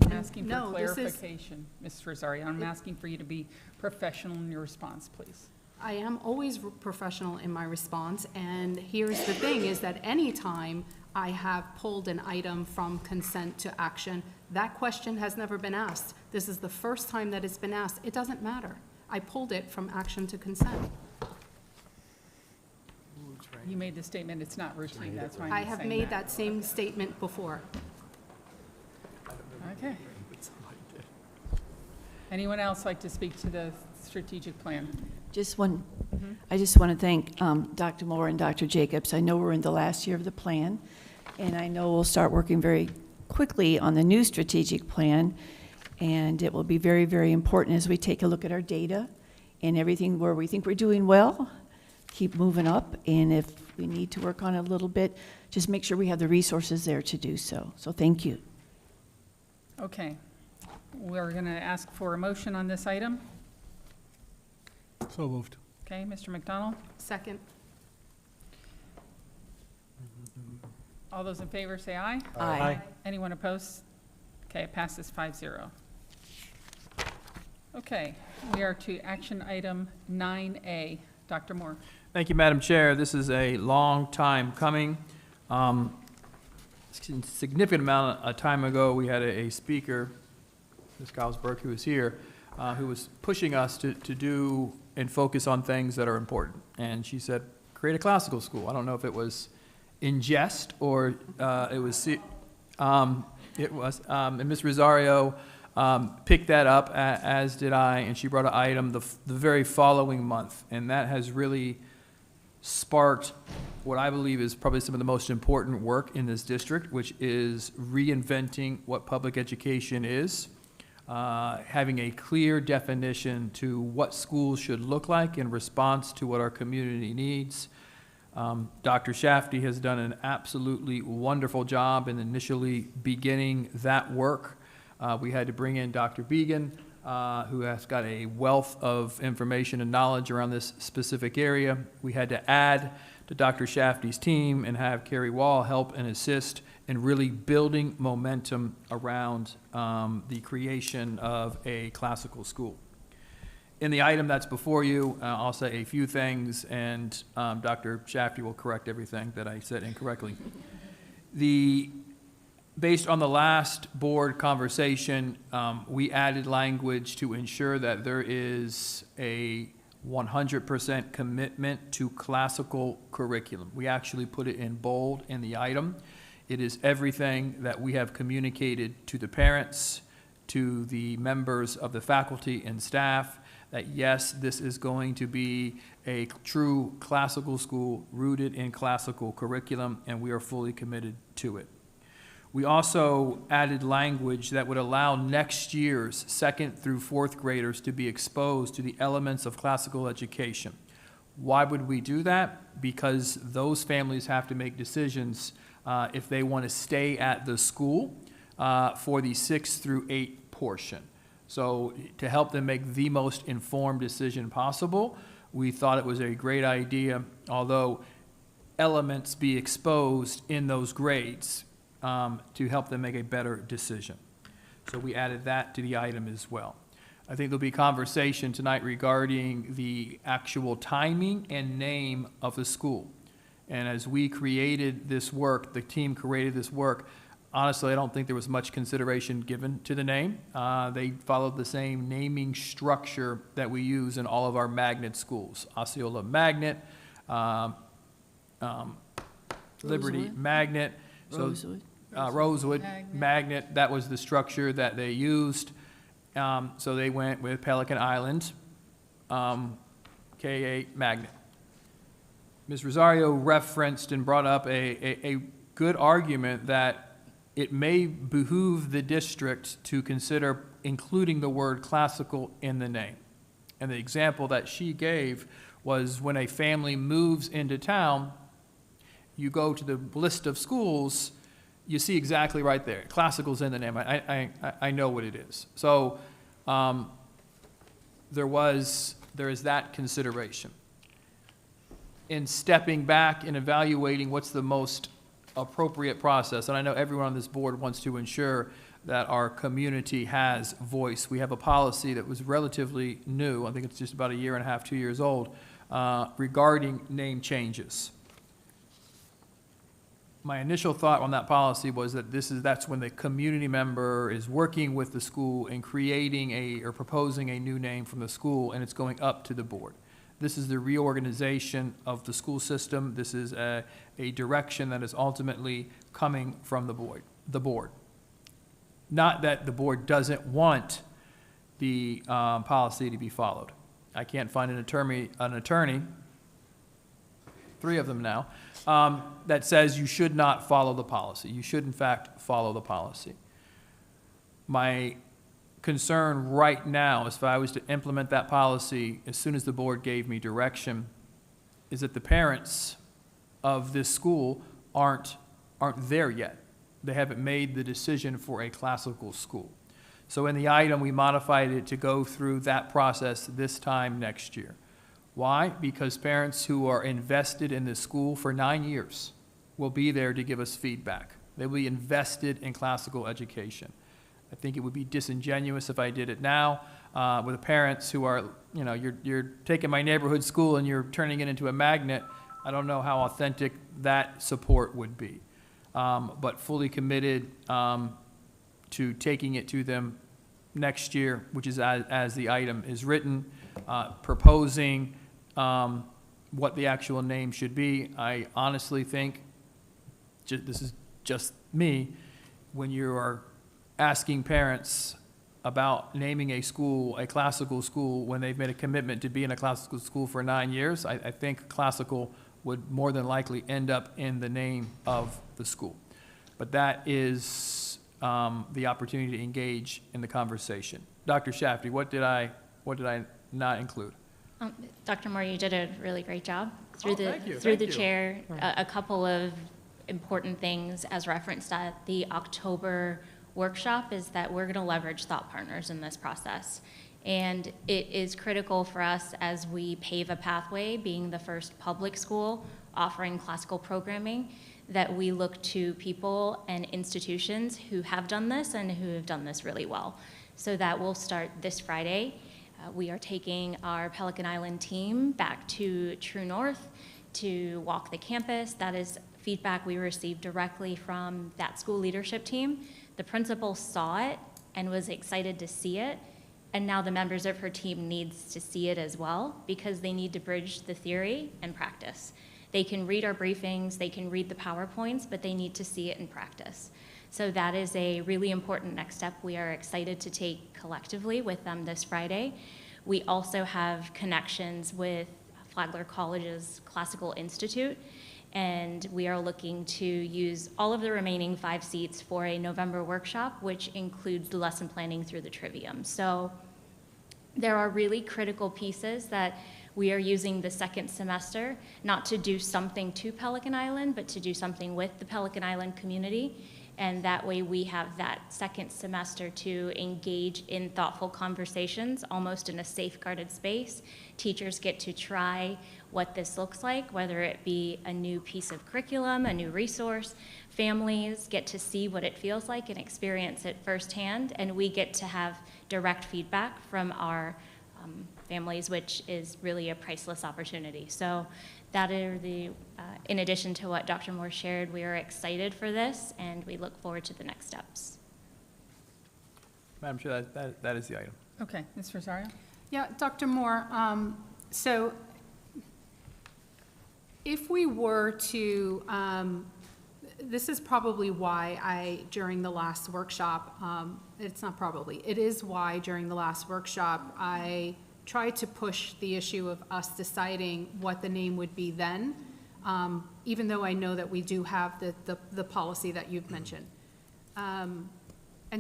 I'm asking for No, this is- clarification, Ms. Rosario. I'm asking for you to be professional in your response, please. I am always professional in my response, and here's the thing, is that anytime I have pulled an item from consent to action, that question has never been asked. This is the first time that it's been asked. It doesn't matter. I pulled it from action to consent. You made the statement, it's not routine, that's why I'm I saying have made that same statement before. Okay. Anyone else like to speak to the strategic plan? Just one, Mhm. I just want to thank Dr. Moore and Dr. Jacobs. I know we're in the last year of the plan, and I know we'll start working very quickly on the new strategic plan, and it will be very, very important as we take a look at our data and everything where we think we're doing well, keep moving up, and if we need to work on it a little bit, just make sure we have the resources there to do so. So thank you. Okay. We're going to ask for a motion on this item. So moved. Okay, Mr. McDonald? Second. All those in favor say aye. Aye. Aye. Anyone opposed? Okay, it passes 5-0. Okay, we are to action item 9A. Dr. Moore. Thank you, Madam Chair. This is a long time coming. Significant amount of time ago, we had a speaker, Ms. Galsberg, who was here, who was pushing us to do and focus on things that are important. And she said, create a classical school. I don't know if it was in jest or it was, and Ms. Rosario picked that up, as did I, and she brought an item the very following month. And that has really sparked what I believe is probably some of the most important work in this district, which is reinventing what public education is, having a clear definition to what schools should look like in response to what our community needs. Dr. Shafty has done an absolutely wonderful job in initially beginning that work. We had to bring in Dr. Began, who has got a wealth of information and knowledge around this specific area. We had to add to Dr. Shafty's team and have Carrie Wall help and assist in really building momentum around the creation of a classical school. In the item that's before you, I'll say a few things, and Dr. Shafty will correct everything that I said incorrectly. Based on the last board conversation, we added language to ensure that there is a 100% commitment to classical curriculum. We actually put it in bold in the item. It is everything that we have communicated to the parents, to the members of the faculty and staff, that yes, this is going to be a true classical school rooted in classical curriculum, and we are fully committed to it. We also added language that would allow next year's 2nd through 4th graders to be exposed to the elements of classical education. Why would we do that? Because those families have to make decisions if they want to stay at the school for the 6th through 8 portion. So to help them make the most informed decision possible, we thought it was a great idea, although elements be exposed in those grades to help them make a better decision. So we added that to the item as well. I think there'll be conversation tonight regarding the actual timing and name of the school. And as we created this work, the team created this work, honestly, I don't think there was much consideration given to the name. They followed the same naming structure that we use in all of our magnet schools. Osceola Magnet, Liberty Rosewood. Magnet. Rosewood. Rosewood Magnet, that was the structure that they used. So they went with Pelican Island, K8 Magnet. Ms. Rosario referenced and brought up a good argument that it may behoove the district to consider including the word classical in the name. And the example that she gave was when a family moves into town, you go to the list of schools, you see exactly right there, classical's in the name. I know what it is. So there is that consideration. In stepping back and evaluating what's the most appropriate process, and I know everyone on this board wants to ensure that our community has voice. We have a policy that was relatively new, I think it's just about 1.5 years, 2 years old, regarding name changes. My initial thought on that policy was that that's when the community member is working with the school and creating or proposing a new name from the school, and it's going up to the board. This is the reorganization of the school system. This is a direction that is ultimately coming from the board. Not that the board doesn't want the policy to be followed. I can't find an attorney, 3 of them now, that says you should not follow the policy. You should, in fact, follow the policy. My concern right now, if I was to implement that policy as soon as the board gave me direction, is that the parents of this school aren't there yet. They haven't made the decision for a classical school. So in the item, we modified it to go through that process this time next year. Why? Because parents who are invested in this school for 9 years will be there to give us feedback. They will be invested in classical education. I think it would be disingenuous if I did it now with the parents who are, you're taking my neighborhood school and you're turning it into a magnet. I don't know how authentic that support would be. But fully committed to taking it to them next year, which is as the item is written, proposing what the actual name should be. I honestly think, this is just me, when you are asking parents about naming a school, a classical school, when they've made a commitment to be in a classical school for 9 years, I think classical would more than likely end up in the name of the school. But that is the opportunity to engage in the conversation. Dr. Shafty, what did I not include? Dr. Moore, you did a really great job through thank you. the chair. A couple of important things as referenced at the October workshop is that we're going to leverage thought partners in this process. And it is critical for us as we pave a pathway, being the first public school offering classical programming, that we look to people and institutions who have done this and who have done this really well. So that will start this Friday. We are taking our Pelican Island team back to True North to walk the campus. That is feedback we received directly from that school leadership team. The principal saw it and was excited to see it, and now the members of her team needs to see it as well because they need to bridge the theory and practice. They can read our briefings, they can read the PowerPoints, but they need to see it in practice. So that is a really important next step we are excited to take collectively with them this Friday. We also have connections with Flagler College's Classical Institute, and we are looking to use all of the remaining 5 seats for a November workshop, which includes the lesson planning through the trivium. So there are really critical pieces that we are using the second semester, not to do something to Pelican Island, but to do something with the Pelican Island community. And that way we have that second semester to engage in thoughtful conversations, almost in a safeguarded space. Teachers get to try what this looks like, whether it be a new piece of curriculum, a new resource. Families get to see what it feels like and experience it firsthand, and we get to have direct feedback from our families, which is really a priceless opportunity. So that are the, in addition to what Dr. Moore shared, we are excited for this, and we look forward to the next steps. Madam Chair, that is the item. Okay, Ms. Rosario? Yeah, Dr. Moore, so if we were to, this is probably why during the last workshop, it's not probably, it is why during the last workshop, I tried to push the issue of us deciding what the name would be then, even though I know that we do have the policy that you've mentioned. And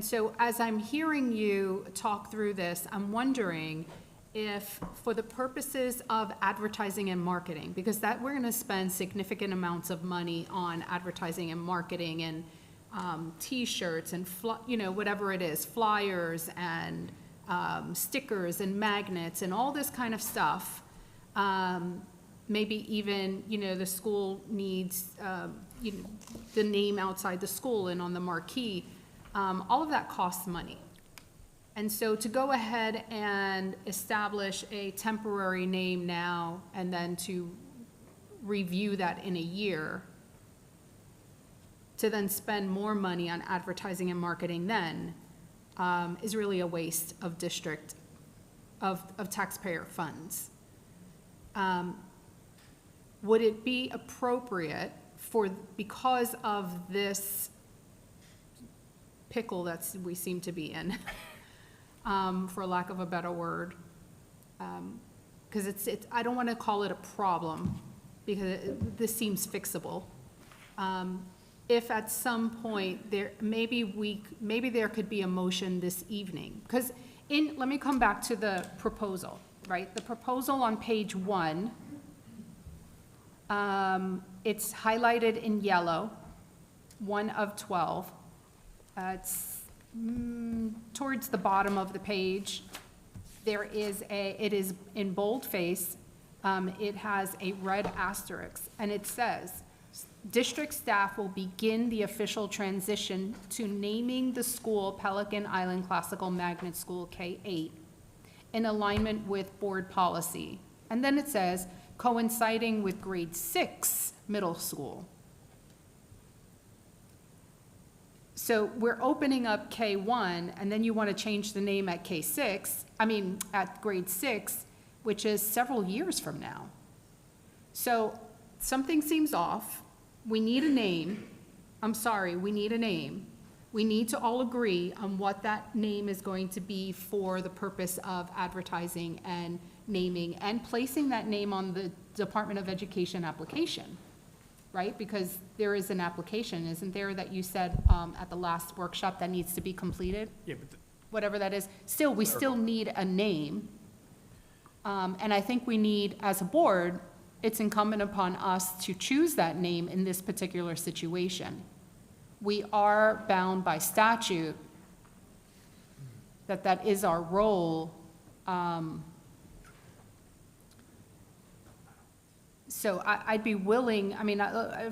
so as I'm hearing you talk through this, I'm wondering if for the purposes of advertising and marketing, because that we're gonna spend significant amounts of money on advertising and marketing and T-shirts and whatever it is, flyers and stickers and magnets and all this kind of stuff. Maybe even, the school needs, the name outside the school and on the marquee. All of that costs money. And so to go ahead and establish a temporary name now and then to review that in a year, to then spend more money on advertising and marketing then, is really a waste of of taxpayer funds. Would it be appropriate because of this pickle that we seem to be in, for lack of a better word, because I don't want to call it a problem because this seems fixable. If at some point maybe there could be a motion this evening, because let me come back to the proposal, right? The proposal on page 1, it's highlighted in yellow, 1 of 12. It's towards the bottom of the page. It is in boldface. It has a red asterisk, and it says, district staff will begin the official transition to naming the school Pelican Island Classical Magnet School K-8 in alignment with board policy. And then it says, coinciding with grade 6 middle school. So we're opening up K1, and then you want to change the name at at grade 6, which is several years from now. So something seems off. We need a name. I'm sorry, we need a name. We need to all agree on what that name is going to be for the purpose of advertising and naming and placing that name on the Department of Education application, right? Because there is an application, isn't there, that you said at the last workshop that needs to be completed? Yeah, but Whatever that is. Still, we still need a name. And I think we need, as a board, it's incumbent upon us to choose that name in this particular situation. We are bound by statute that is our role. So I'd be willing,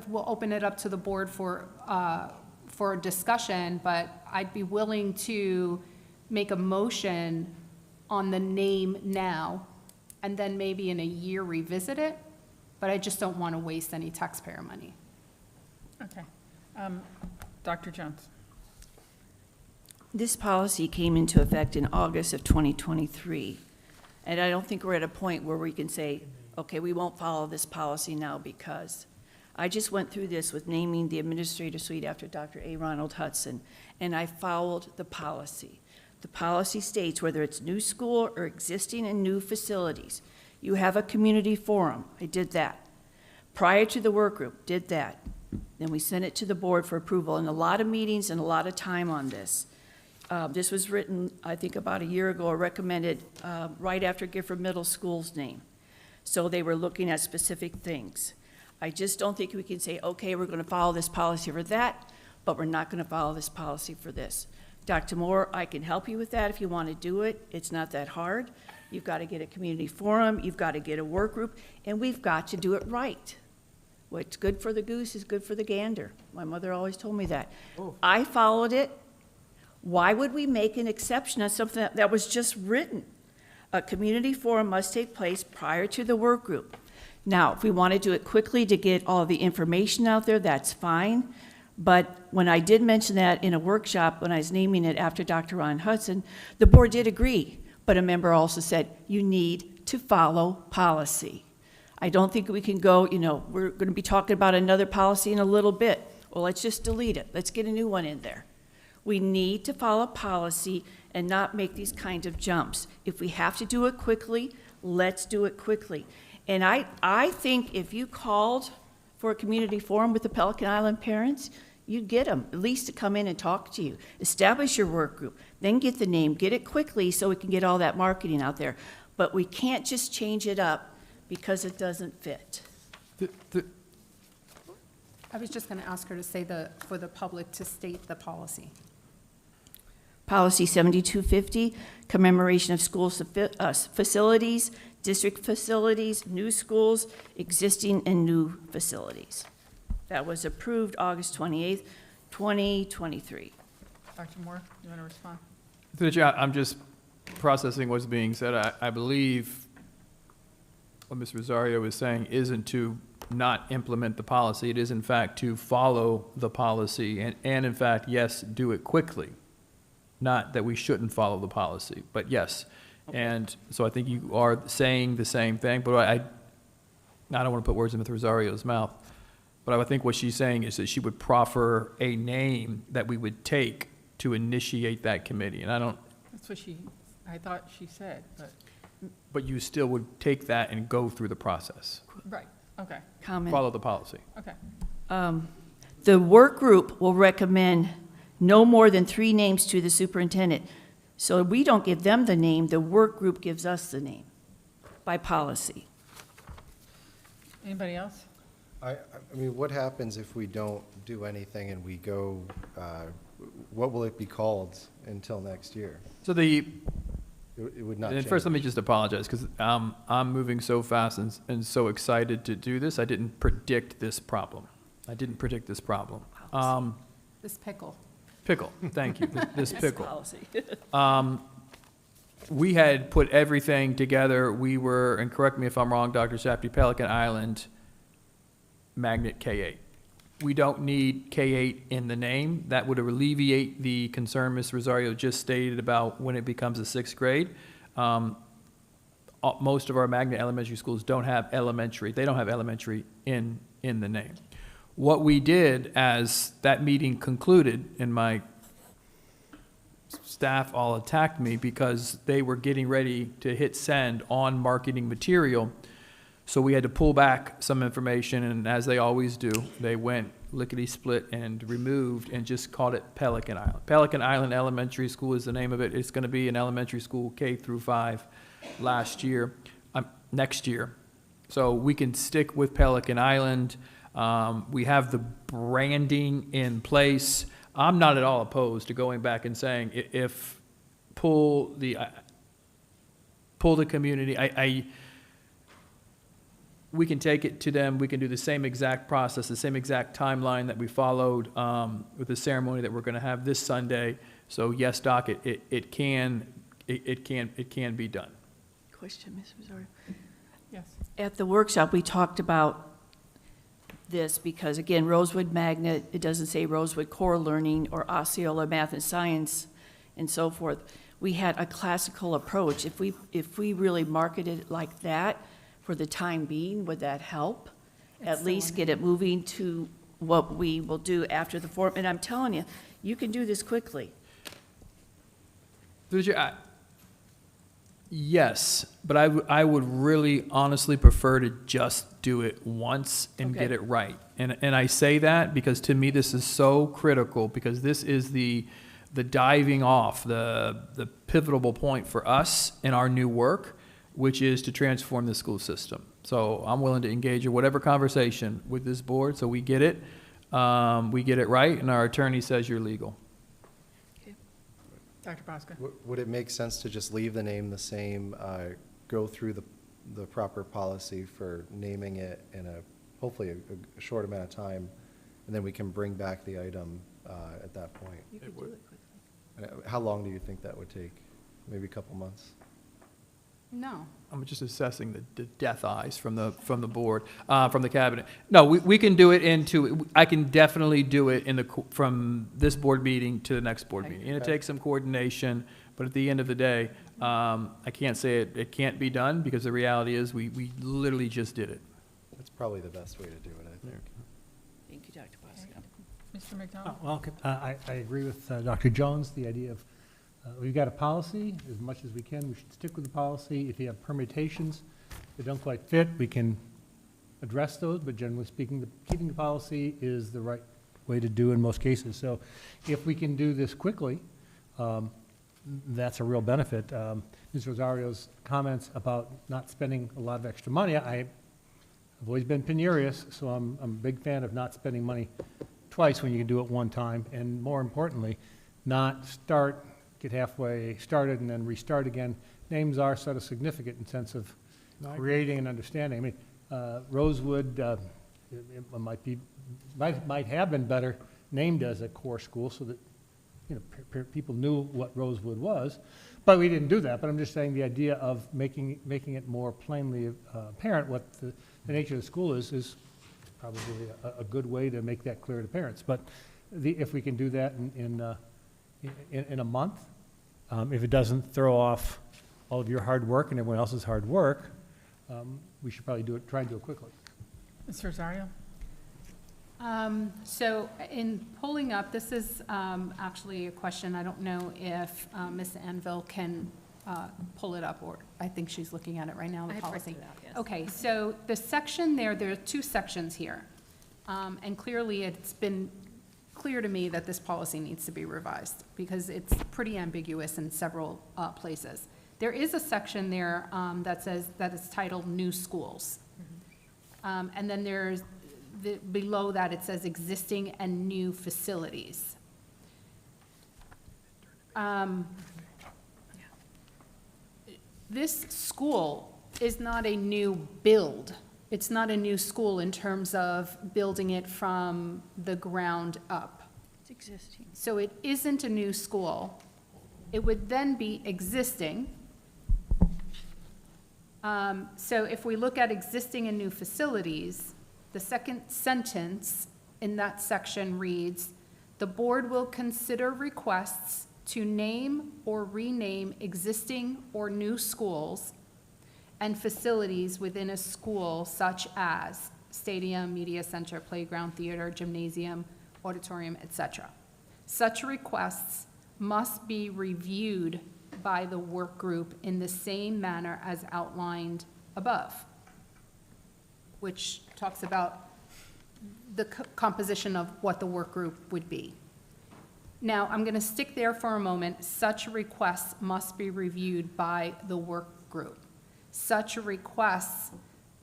we'll open it up to the board for a discussion, but I'd be willing to make a motion on the name now, and then maybe in a year revisit it, but I just don't want to waste any taxpayer money. Okay. Dr. Jones. This policy came into effect in August of 2023, and I don't think we're at a point where we can say, okay, we won't follow this policy now because I just went through this with naming the administrative suite after Dr. A. Ronald Hudson, and I followed the policy. The policy states whether it's new school or existing and new facilities. You have a community forum. I did that. Prior to the work group, did that. Then we sent it to the board for approval, and a lot of meetings and a lot of time on this. This was written, I think, about a year ago, or recommended right after Gifford Middle School's name. So they were looking at specific things. I just don't think we can say, okay, we're going to follow this policy for that, but we're not going to follow this policy for this. Dr. Moore, I can help you with that if you want to do it. It's not that hard. You've got to get a community forum, you've got to get a work group, and we've got to do it right. What's good for the goose is good for the gander. My mother always told me that. I followed it. Why would we make an exception on something that was just written? A community forum must take place prior to the work group. Now, if we want to do it quickly to get all the information out there, that's fine. But when I did mention that in a workshop, when I was naming it after Dr. Ron Hudson, the board did agree. But a member also said, you need to follow policy. I don't think we can go, we're going to be talking about another policy in a little bit. Well, let's just delete it. Let's get a new one in there. We need to follow policy and not make these kinds of jumps. If we have to do it quickly, let's do it quickly. And I think if you called for a community forum with the Pelican Island parents, you'd get them, at least to come in and talk to you. Establish your work group, then get the name, get it quickly so we can get all that marketing out there. But we can't just change it up because it doesn't fit. I was just going to ask her to say for the public to state the policy. Policy 7250, commemoration of school facilities, district facilities, new schools, existing and new facilities. That was approved August 28th, 2023. Dr. Moore, you want to respond? Through the chair, I'm just processing what's being said. I believe what Ms. Rosario is saying isn't to not implement the policy. It is, in fact, to follow the policy and in fact, yes, do it quickly. Not that we shouldn't follow the policy, but yes. Okay. And so I think you are saying the same thing, but I don't want to put words in Ms. Rosario's mouth, but I think what she's saying is that she would proffer a name that we would take to initiate that committee, and I don't. That's what I thought she said, but. But you still would take that and go through the process. Right, okay. Comment. Follow the policy. Okay. The work group will recommend no more than 3 names to the superintendent. So we don't give them the name, the work group gives us the name by policy. Anybody else? I mean, what happens if we don't do anything and we go, what will it be called until next year? So it would not and change. first, let me just apologize, because I'm moving so fast and so excited to do this. I didn't predict this problem. This pickle. Pickle, thank you, this pickle. Policy. We had put everything together. We were, and correct me if I'm wrong, Dr. Shapty, Pelican Island Magnet K-8. We don't need K-8 in the name. That would alleviate the concern Ms. Rosario just stated about when it becomes a 6th grade. Most of our magnet elementary schools don't have elementary. They don't have elementary in the name. What we did as that meeting concluded, and my staff all attacked me because they were getting ready to hit send on marketing material. So we had to pull back some information, and as they always do, they went lickety-split and removed and just called it Pelican Island. Pelican Island Elementary School is the name of it. It's going to be an elementary school K through 5 next year. So we can stick with Pelican Island. We have the branding in place. I'm not at all opposed to going back and saying if pull the community. We can take it to them. We can do the same exact process, the same exact timeline that we followed with the ceremony that we're going to have this Sunday. So yes, Doc, it can be done. Question, Ms. Rosario. Yes. At the workshop, we talked about this because, again, Rosewood Magnet, it doesn't say Rosewood Core Learning or Osceola Math and Science and so forth. We had a classical approach. If we really marketed it like that for the time being, would that help? At least get it moving to what we will do after the forum. And I'm telling you, you can do this quickly. Through the chair, yes, but I would really honestly prefer to just do it once and get it right. And I say that because to me this is so critical, because this is the diving off, the pivotal point for us in our new work, which is to transform the school system. So I'm willing to engage in whatever conversation with this board so we get it right, and our attorney says you're legal. Dr. Bosco? Would it make sense to just leave the name the same, go through the proper policy for naming it in hopefully a short amount of time, and then we can bring back the item at that point? You could do it quickly. How long do you think that would take? Maybe a couple months? No. I'm just assessing the death eyes from the board, from the cabinet. No, we can do it I can definitely do it from this board meeting to the next board meeting. And it takes some coordination, but at the end of the day, I can't say it can't be done, because the reality is we literally just did it. That's probably the best way to do it, I think. Thank you, Dr. Bosco. Mr. McDonald? Well, I agree with Dr. Jones, the idea of we've got a policy. As much as we can, we should stick with the policy. If you have permutations that don't quite fit, we can address those, but generally speaking, keeping the policy is the right way to do in most cases. So if we can do this quickly, that's a real benefit. Ms. Rosario's comments about not spending a lot of extra money, I've always been penurious, so I'm a big fan of not spending money twice when you can do it one time, and more importantly, not get halfway started and then restart again. Names are sort of significant in sense of creating an understanding. I mean, Rosewood it might have been better named as a core school so that people knew what Rosewood was, but we didn't do that. But I'm just saying the idea of making it more plainly apparent what the nature of the school is probably a good way to make that clear to parents. But if we can do that in a month, if it doesn't throw off all of your hard work and everyone else's hard work, we should probably try and do it quickly. Mr. Rosario? So in pulling up, this is actually a question. I don't know if Ms. Anvil can pull it up, or I think she's looking at it right now, the policy. It out, yes. Okay, so the section there are two sections here. And clearly it's been clear to me that this policy needs to be revised because it's pretty ambiguous in several places. There is a section there that says that it's titled New Schools. And then there's below that it says existing and new facilities. This school is not a new build. It's not a new school in terms of building it from the ground up. It's existing. So it isn't a new school. It would then be existing. So if we look at existing and new facilities, the second sentence in that section reads, "The board will consider requests to name or rename existing or new schools and facilities within a school such as stadium, media center, playground, theater, gymnasium, auditorium, etc. Such requests must be reviewed by the work group in the same manner as outlined above," which talks about the composition of what the work group would be. Now, I'm going to stick there for a moment. Such requests must be reviewed by the work group. Such requests,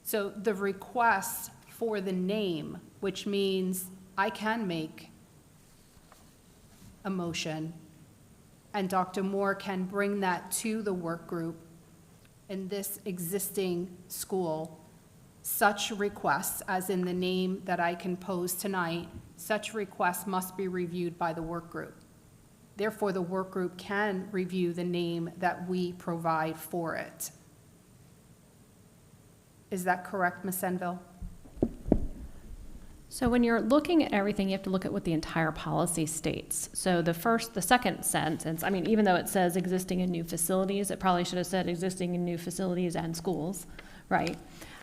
so the request for the name, which means I can make a motion, and Dr. Moore can bring that to the work group in this existing school. Such requests, as in the name that I can pose tonight, such requests must be reviewed by the work group. Therefore, the work group can review the name that we provide for it. Is that correct, Ms. Enville? So when you're looking at everything, you have to look at what the entire policy states. So the second sentence, I mean, even though it says existing and new facilities, it probably should have said existing and new facilities and schools, right?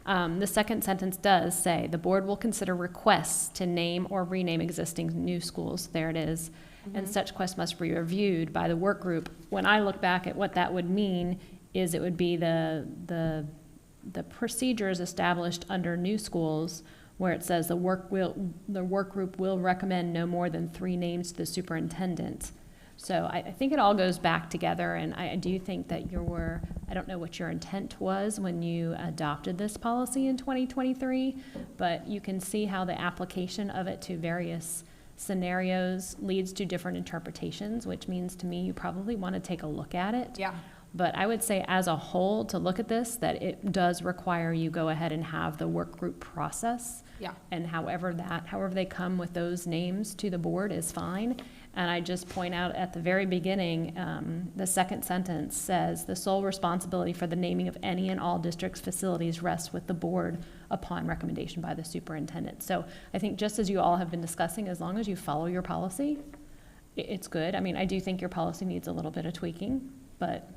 The second sentence does say, the board will consider requests to name or rename existing new schools, there it is, and such requests must be reviewed by the work group. When I look back at what that would mean, is it would be the procedures established under new schools where it says the work group will recommend no more than 3 names to the superintendent. So I think it all goes back together, and I do think that I don't know what your intent was when you adopted this policy in 2023, but you can see how the application of it to various scenarios leads to different interpretations, which means to me you probably want to take a look at it. Yeah. But I would say as a whole, to look at this, that it does require you go ahead and have the work group process. Yeah. And however they come with those names to the board is fine. And I just point out at the very beginning, the second sentence says, the sole responsibility for the naming of any and all district's facilities rests with the board upon recommendation by the superintendent. So I think just as you all have been discussing, as long as you follow your policy, it's good. I mean, I do think your policy needs a little bit of tweaking, but.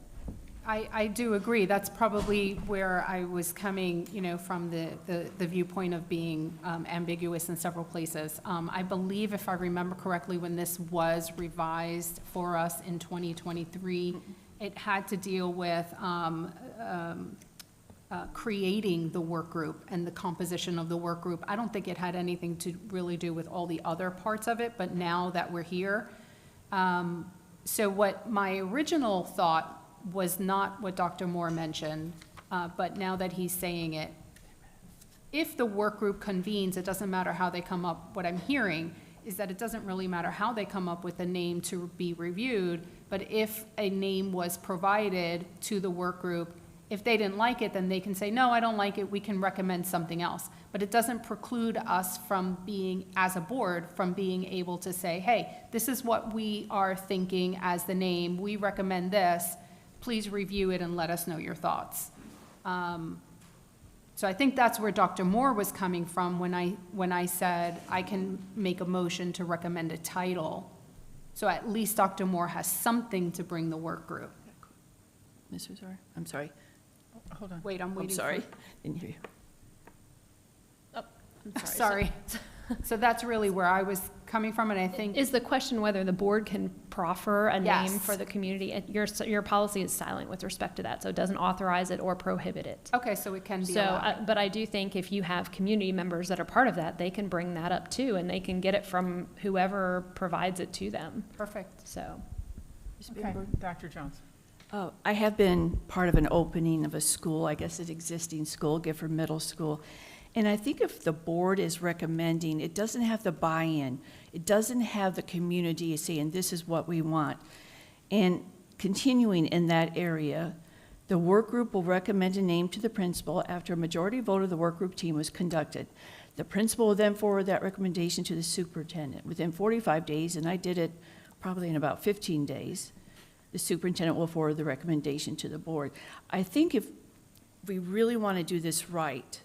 I do agree. That's probably where I was coming, from the viewpoint of being ambiguous in several places. I believe, if I remember correctly, when this was revised for us in 2023, it had to deal with creating the work group and the composition of the work group. I don't think it had anything to really do with all the other parts of it, but now that we're here. So what my original thought was not what Dr. Moore mentioned, but now that he's saying it, if the work group convenes, it doesn't matter how they come up. What I'm hearing is that it doesn't really matter how they come up with a name to be reviewed, but if a name was provided to the work group, if they didn't like it, then they can say, no, I don't like it, we can recommend something else. But it doesn't preclude us from being, as a board, from being able to say, hey, this is what we are thinking as the name, we recommend this, please review it and let us know your thoughts. So I think that's where Dr. Moore was coming from when I said I can make a motion to recommend a title. So at least Dr. Moore has something to bring the work group. Ms. Rosar, I'm sorry. Hold on. Wait, I'm waiting. I'm sorry. Didn't hear you. Oh, I'm sorry. So that's really where I was coming from, and I think. Is the question whether the board can proffer a Yes. name for the community? Your policy is silent with respect to that, so it doesn't authorize it or prohibit it. Okay, so it can be So, allowed. but I do think if you have community members that are part of that, they can bring that up too, and they can get it from whoever provides it to them. Perfect. So. Okay, Dr. Jones. Oh, I have been part of an opening of a school, I guess an existing school, Gifford Middle School. And I think if the board is recommending, it doesn't have the buy-in. It doesn't have the community saying, this is what we want. And continuing in that area, the work group will recommend a name to the principal after a majority vote of the work group team was conducted. The principal will then forward that recommendation to the superintendent. Within 45 days, and I did it probably in about 15 days, the superintendent will forward the recommendation to the board. I think if we really want to do this right,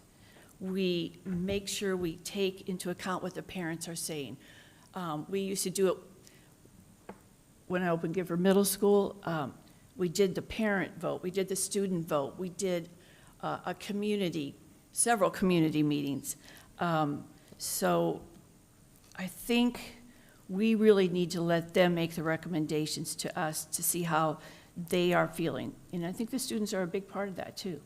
we make sure we take into account what the parents are saying. We used to do it when I opened Gifford Middle School. We did the parent vote, we did the student vote, we did several community meetings. So I think we really need to let them make the recommendations to us to see how they are feeling. And I think the students are a big part of that too.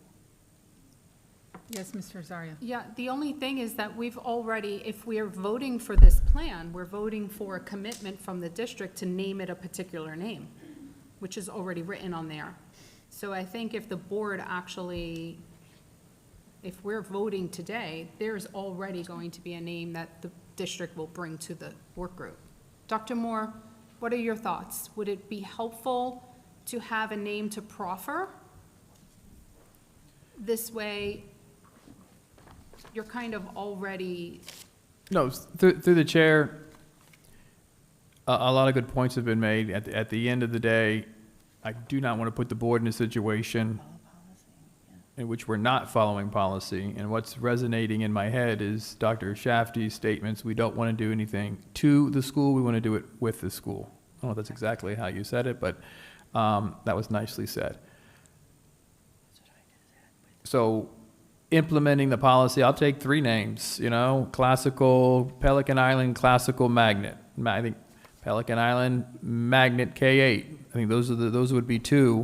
Yes, Mr. Rosario. Yeah, the only thing is that we've already, if we are voting for this plan, we're voting for a commitment from the district to name it a particular name, which is already written on there. So I think if the board actually, if we're voting today, there's already going to be a name that the district will bring to the work group. Dr. Moore, what are your thoughts? Would it be helpful to have a name to proffer? This way, you're kind of already. No, through the chair, a lot of good points have been made. At the end of the day, I do not want to put the board in a situation in which we're not following policy. And what's resonating in my head is Dr. Shafty's statements, we don't want to do anything to the school, we want to do it with the school. I don't know if that's exactly how you said it, but that was nicely said. So implementing the policy, I'll take 3 names, classical, Pelican Island, classical magnet. I think Pelican Island Magnet K-8. I think those would be two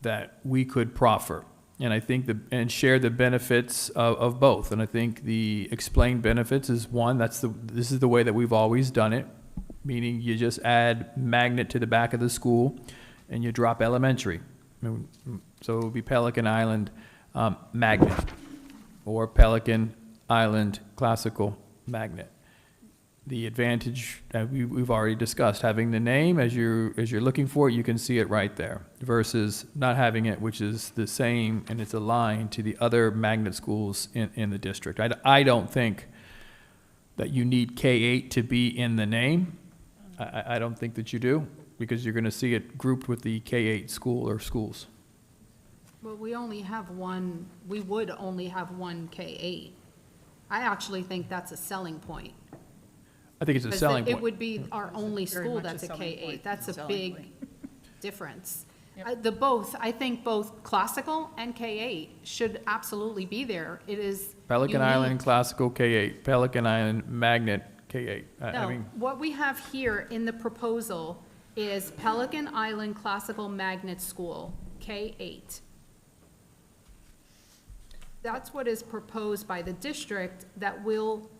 that we could proffer. And I think and share the benefits of both. And I think the explained benefits is one, this is the way that we've always done it, meaning you just add magnet to the back of the school and you drop elementary. So it would be Pelican Island Magnet or Pelican Island Classical Magnet. The advantage we've already discussed, having the name as you're looking for it, you can see it right there, versus not having it, which is the same and it's aligned to the other magnet schools in the district. I don't think that you need K-8 to be in the name. I don't think that you do, because you're going to see it grouped with the K-8 school or schools. But we only have one, we would only have one K-8. I actually think that's a selling point. I think it's a selling point. It would be our only Very school much a that's a selling K-8. point. That's a Selling big point. difference. Yep. I think both classical and K-8 should absolutely be there. It is Pelican unique. Island Classical K-8, Pelican Island Magnet K-8. I mean, What we have here in the proposal is Pelican Island Classical Magnet School, K-8. That's what is proposed by the district that will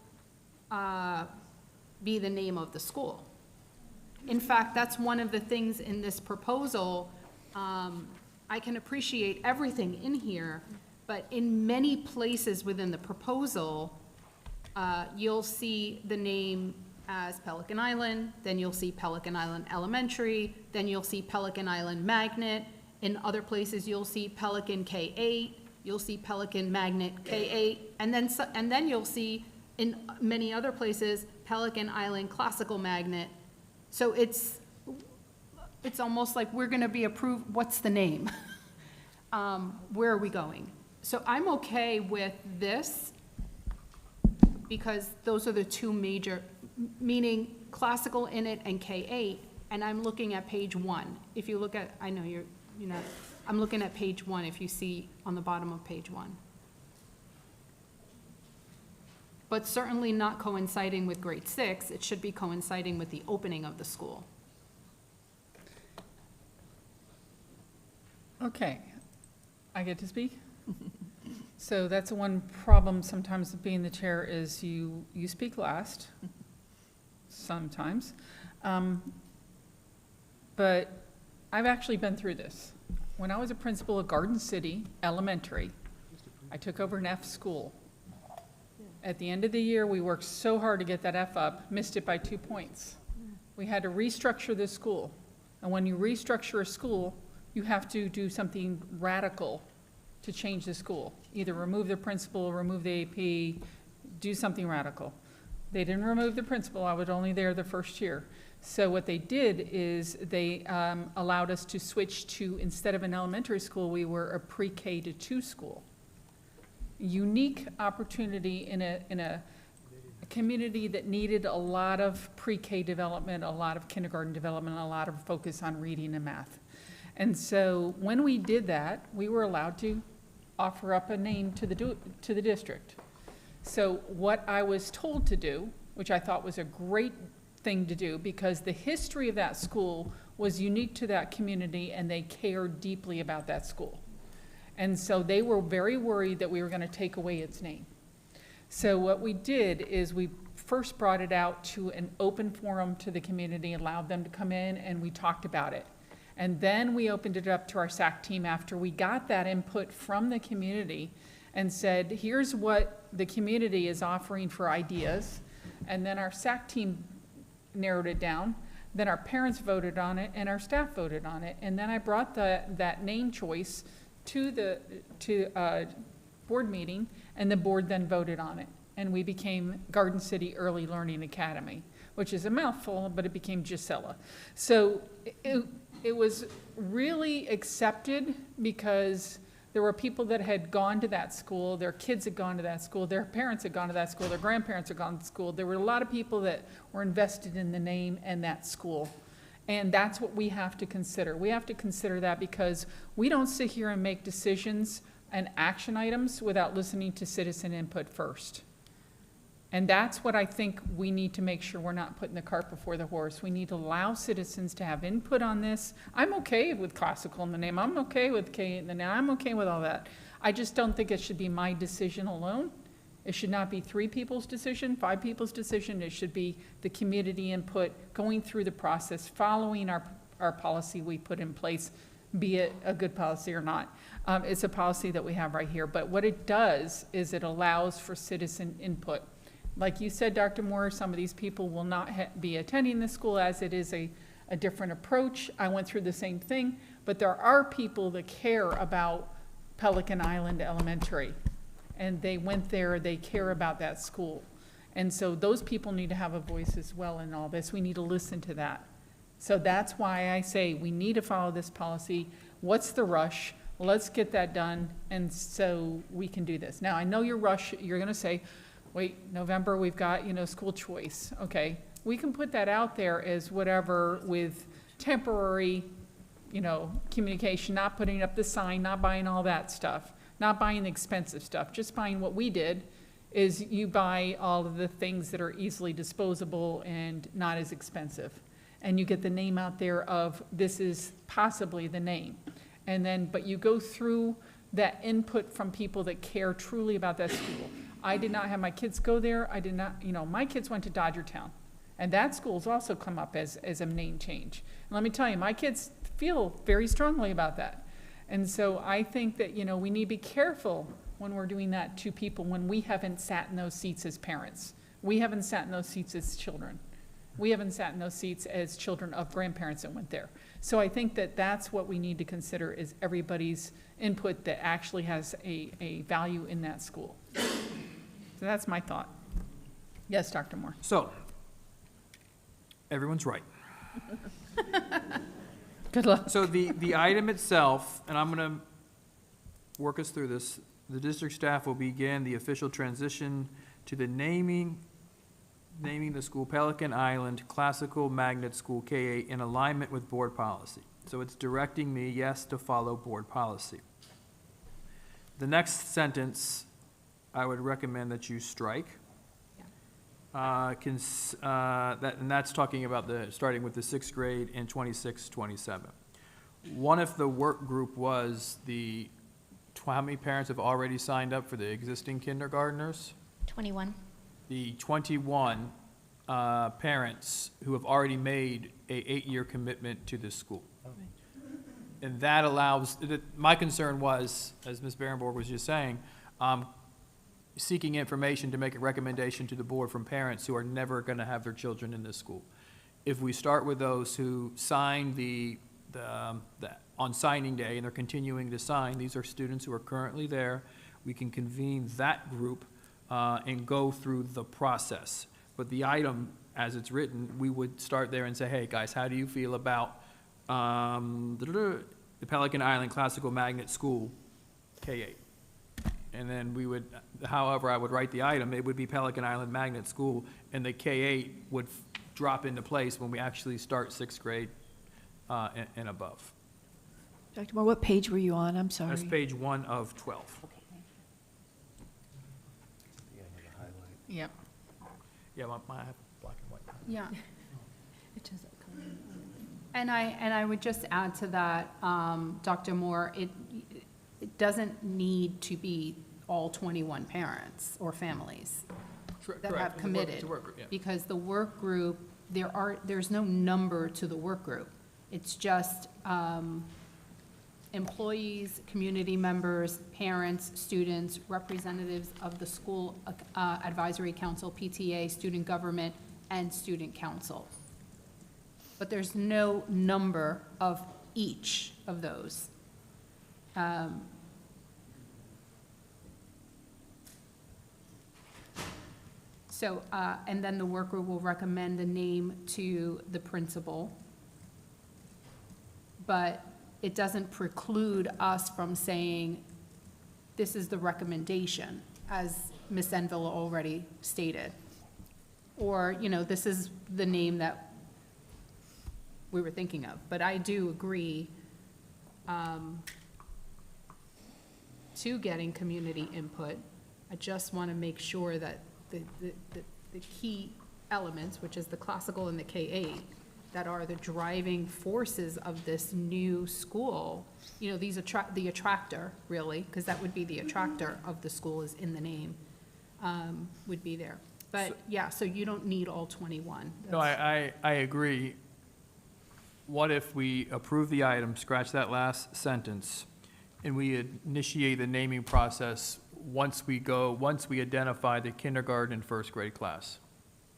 be the name of the school. In fact, that's one of the things in this proposal. I can appreciate everything in here, but in many places within the proposal, you'll see the name as Pelican Island, then you'll see Pelican Island Elementary, then you'll see Pelican Island Magnet. In other places, you'll see Pelican K-8, you'll see Pelican Magnet K-8, and then you'll see in many other places, Pelican Island Classical Magnet. So it's almost like we're gonna be approved, what's the name? Where are we going? So I'm okay with this, because those are the two major, meaning classical in it and K-8, and I'm looking at page 1. If you look at, I know you're not, I'm looking at page 1, if you see on the bottom of page 1. But certainly not coinciding with grade 6, it should be coinciding with the opening of the school. Okay, I get to speak? So that's one problem sometimes of being the chair is you speak last, sometimes. But I've actually been through this. When I was a principal of Garden City Elementary, I took over an F school. At the end of the year, we worked so hard to get that F up, missed it by 2 points. We had to restructure the school. And when you restructure a school, you have to do something radical to change the school. Either remove the principal, remove the AP, do something radical. They didn't remove the principal, I was only there the first year. So what they did is they allowed us to switch to, instead of an elementary school, we were a pre-K to 2 school. Unique opportunity in a community that needed a lot of pre-K development, a lot of kindergarten development, a lot of focus on reading and math. And so when we did that, we were allowed to offer up a name to the district. So what I was told to do, which I thought was a great thing to do, because the history of that school was unique to that community and they cared deeply about that school. And so they were very worried that we were going to take away its name. So what we did is we first brought it out to an open forum to the community, allowed them to come in, and we talked about it. And then we opened it up to our SAC team after we got that input from the community and said, here's what the community is offering for ideas. And then our SAC team narrowed it down. Then our parents voted on it and our staff voted on it. And then I brought that name choice to board meeting, and the board then voted on it. And we became Garden City Early Learning Academy, which is a mouthful, but it became Gisela. So it was really accepted because there were people that had gone to that school, their kids had gone to that school, their parents had gone to that school, their grandparents had gone to school. There were a lot of people that were invested in the name and that school. And that's what we have to consider. We have to consider that because we don't sit here and make decisions and action items without listening to citizen input first. And that's what I think we need to make sure we're not putting the cart before the horse. We need to allow citizens to have input on this. I'm okay with classical in the name. I'm okay with K in the name. I'm okay with all that. I just don't think it should be my decision alone. It should not be 3 people's decision, 5 people's decision. It should be the community input, going through the process, following our policy we put in place, be it a good policy or not. It's a policy that we have right here. But what it does is it allows for citizen input. Like you said, Dr. Moore, some of these people will not be attending the school as it is a different approach. I went through the same thing, but there are people that care about Pelican Island Elementary, and they went there, they care about that school. And so those people need to have a voice as well in all this. We need to listen to that. So that's why I say we need to follow this policy. What's the rush? Let's get that done, and so we can do this. Now, I know you're gonna say, wait, November, we've got, school choice. Okay, we can put that out there as whatever with temporary, communication, not putting up the sign, not buying all that stuff, not buying the expensive stuff, just buying what we did is you buy all of the things that are easily disposable and not as expensive. And you get the name out there of this is possibly the name. And then, but you go through that input from people that care truly about that school. I did not have my kids go there. I did not, my kids went to Dodgertown. And that school's also come up as a name change. And let me tell you, my kids feel very strongly about that. And so I think that, we need to be careful when we're doing that to people when we haven't sat in those seats as parents. We haven't sat in those seats as children. We haven't sat in those seats as children of grandparents that went there. So I think that that's what we need to consider is everybody's input that actually has a value in that school. So that's my thought. Yes, Dr. Moore. So, everyone's right. Good luck. So the item itself, and I'm going to work us through this, the district staff will begin the official transition to the naming the school Pelican Island Classical Magnet School K-8 in alignment with board policy. So it's directing me, yes, to follow board policy. The next sentence, I would recommend that you strike. And that's talking about starting with the 6th grade and 26, 27. One of the work group was how many parents have already signed up for the existing kindergartners? 21. The 21 parents who have already made a 8-year commitment to this school. And that allows, my concern was, as Ms. Berenborg was just saying, seeking information to make a recommendation to the board from parents who are never going to have their children in this school. If we start with those who signed on signing day and they're continuing to sign, these are students who are currently there, we can convene that group and go through the process. But the item, as it's written, we would start there and say, hey, guys, how do you feel about the Pelican Island Classical Magnet School K-8? And then we would, however I would write the item, it would be Pelican Island Magnet School, and the K-8 would drop into place when we actually start 6th grade and above. Dr. Moore, what page were you on? I'm sorry. That's page 1 of 12. Yep. Yeah, I have black and white. Yeah. And I would just add to that, Dr. Moore, it doesn't need to be all 21 parents or families that have committed. Because the work group, there's no number to the work group. It's just employees, community members, parents, students, representatives of the school advisory council, PTA, student government, and student council. But there's no number of each of those. And then the work group will recommend a name to the principal. But it doesn't preclude us from saying, this is the recommendation, as Ms. Enville already stated. Or, this is the name that we were thinking of. But I do agree to getting community input. I just want to make sure that the key elements, which is the classical and the K-8, that are the driving forces of this new school, you know, these the attractor, really, because that would be the attractor of the school is in the name, would be there. But, yeah, so you don't need all 21. No, I agree. What if we approve the item, scratch that last sentence, and we initiate the naming process once we identify the kindergarten and first grade class,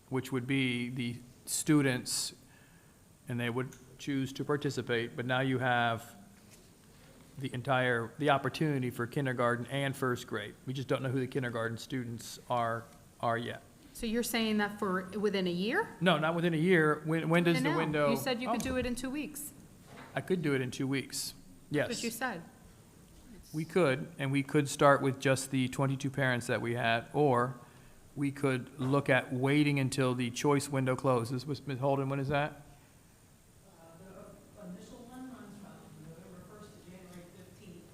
which would be the students, and they would choose to participate, but now you have the opportunity for kindergarten and first grade. We just don't know who the kindergarten students are yet. So you're saying that for within a year? No, not within a year. When does I the know. window? You said you could do it in 2 weeks. I could do it in 2 weeks. Yes. That's what you said. We could, and we could start with just the 22 parents that we had, or we could look at waiting until the choice window closes. Ms. Holden, when is that? The initial one runs from November 1st to January 15th,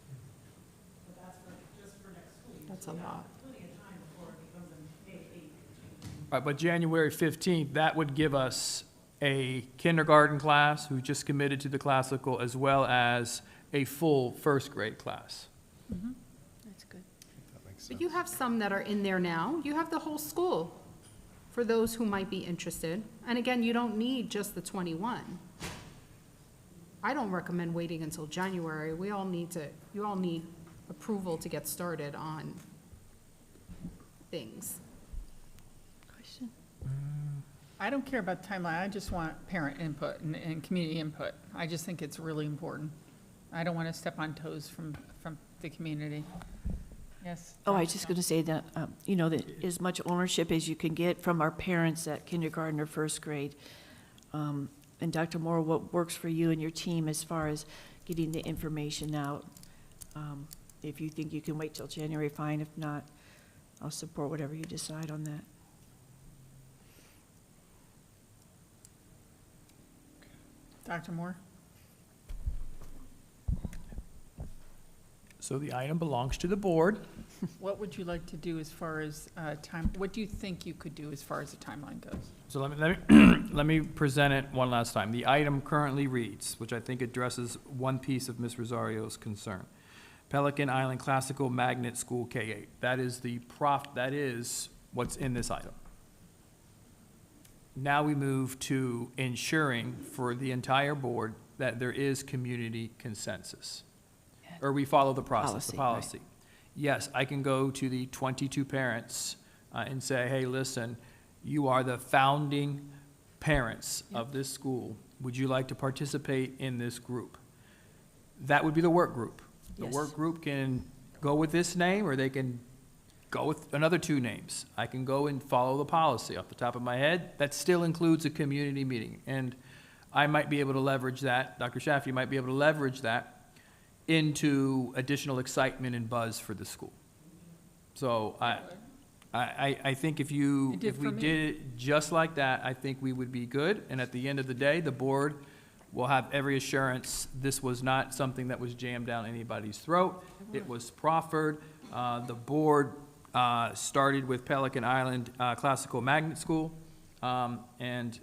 but that's just for next school year. That's a lot. Plenty of time before it becomes a May 8th. All right, but January 15th, that would give us a kindergarten class who just committed to the classical, as well as a full first grade class. That's good. But you have some that are in there now. You have the whole school for those who might be interested. And again, you don't need just the 21. I don't recommend waiting until January. You all need approval to get started on things. Question? I don't care about the timeline, I just want parent input and community input. I just think it's really important. I don't want to step on toes from the community. Yes? Oh, I was just going to say that, you know, that as much ownership as you can get from our parents at kindergarten or first grade. And Dr. Moore, what works for you and your team as far as getting the information out? If you think you can wait till January, fine. If not, I'll support whatever you decide on that. Dr. Moore? So the item belongs to the board. What would you like to do as far as time, what do you think you could do as far as the timeline goes? So let me present it one last time. The item currently reads, which I think addresses one piece of Ms. Rosario's concern. Pelican Island Classical Magnet School K-8. That is what's in this item. Now we move to ensuring for the entire board that there is community consensus. Or we follow the process, the policy. Right. Yes, I can go to the 22 parents and say, hey, listen, you are the founding parents of this school. Would you like to participate in this group? That would be the work group. The work group can go with this name, or they can go with another 2 names. I can go and follow the policy off the top of my head. That still includes a community meeting. And I might be able to leverage that, Dr. Schaff, you might be able to leverage that into additional excitement and buzz for the school. So I think if we did it just like that, I think we would be good. And at the end of the day, the board will have every assurance this was not something that was jammed down anybody's throat. It was proffered. The board started with Pelican Island Classical Magnet School. And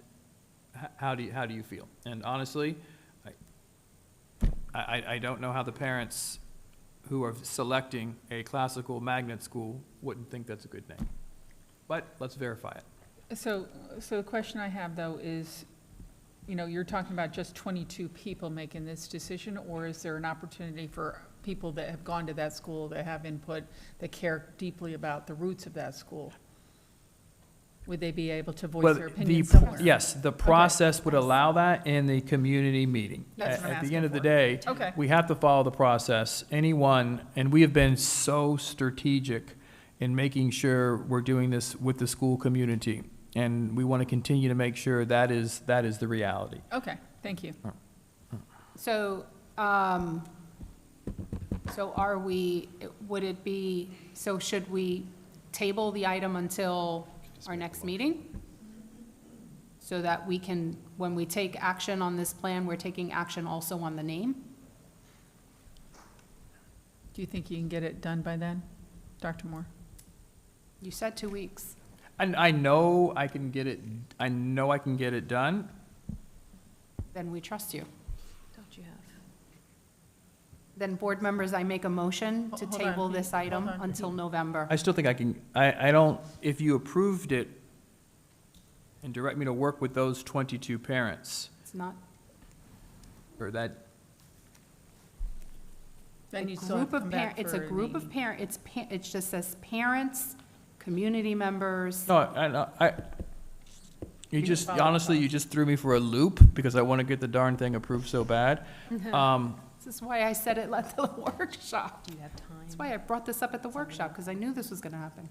how do you feel? And honestly, I don't know how the parents who are selecting a classical magnet school wouldn't think that's a good name. But let's verify it. So the question I have, though, is, you know, you're talking about just 22 people making this decision, or is there an opportunity for people that have gone to that school, that have input, that care deeply about the roots of that school? Would they be able to voice their opinion somewhere? Yes, the process would allow that in the community meeting. That's what I'm At the asking end of the for. day, Okay. we have to follow the process. And we have been so strategic in making sure we're doing this with the school community. And we want to continue to make sure that is the reality. Okay, thank you. So, should we table the item until our next meeting? So that we can, when we take action on this plan, we're taking action also on the name? Do you think you can get it done by then, Dr. Moore? You said 2 weeks. I know I can get it, I know I can get it done. Then we trust you. Don't you have? Then, board members, I make a motion to Hold on, table this item hold on. until November. I still think I can, I don't, if you approved it and direct me to work with those 22 parents, It's not, or that, Then a you still have group to of come parent, back it's for a group of name. parent, it just says parents, community members. no, you just, follow honestly, up. you just threw me for a loop because I want to get the darn thing approved so bad. This is why I said it at the workshop. You have time. That's why I brought this up at the workshop, because I knew this was gonna happen.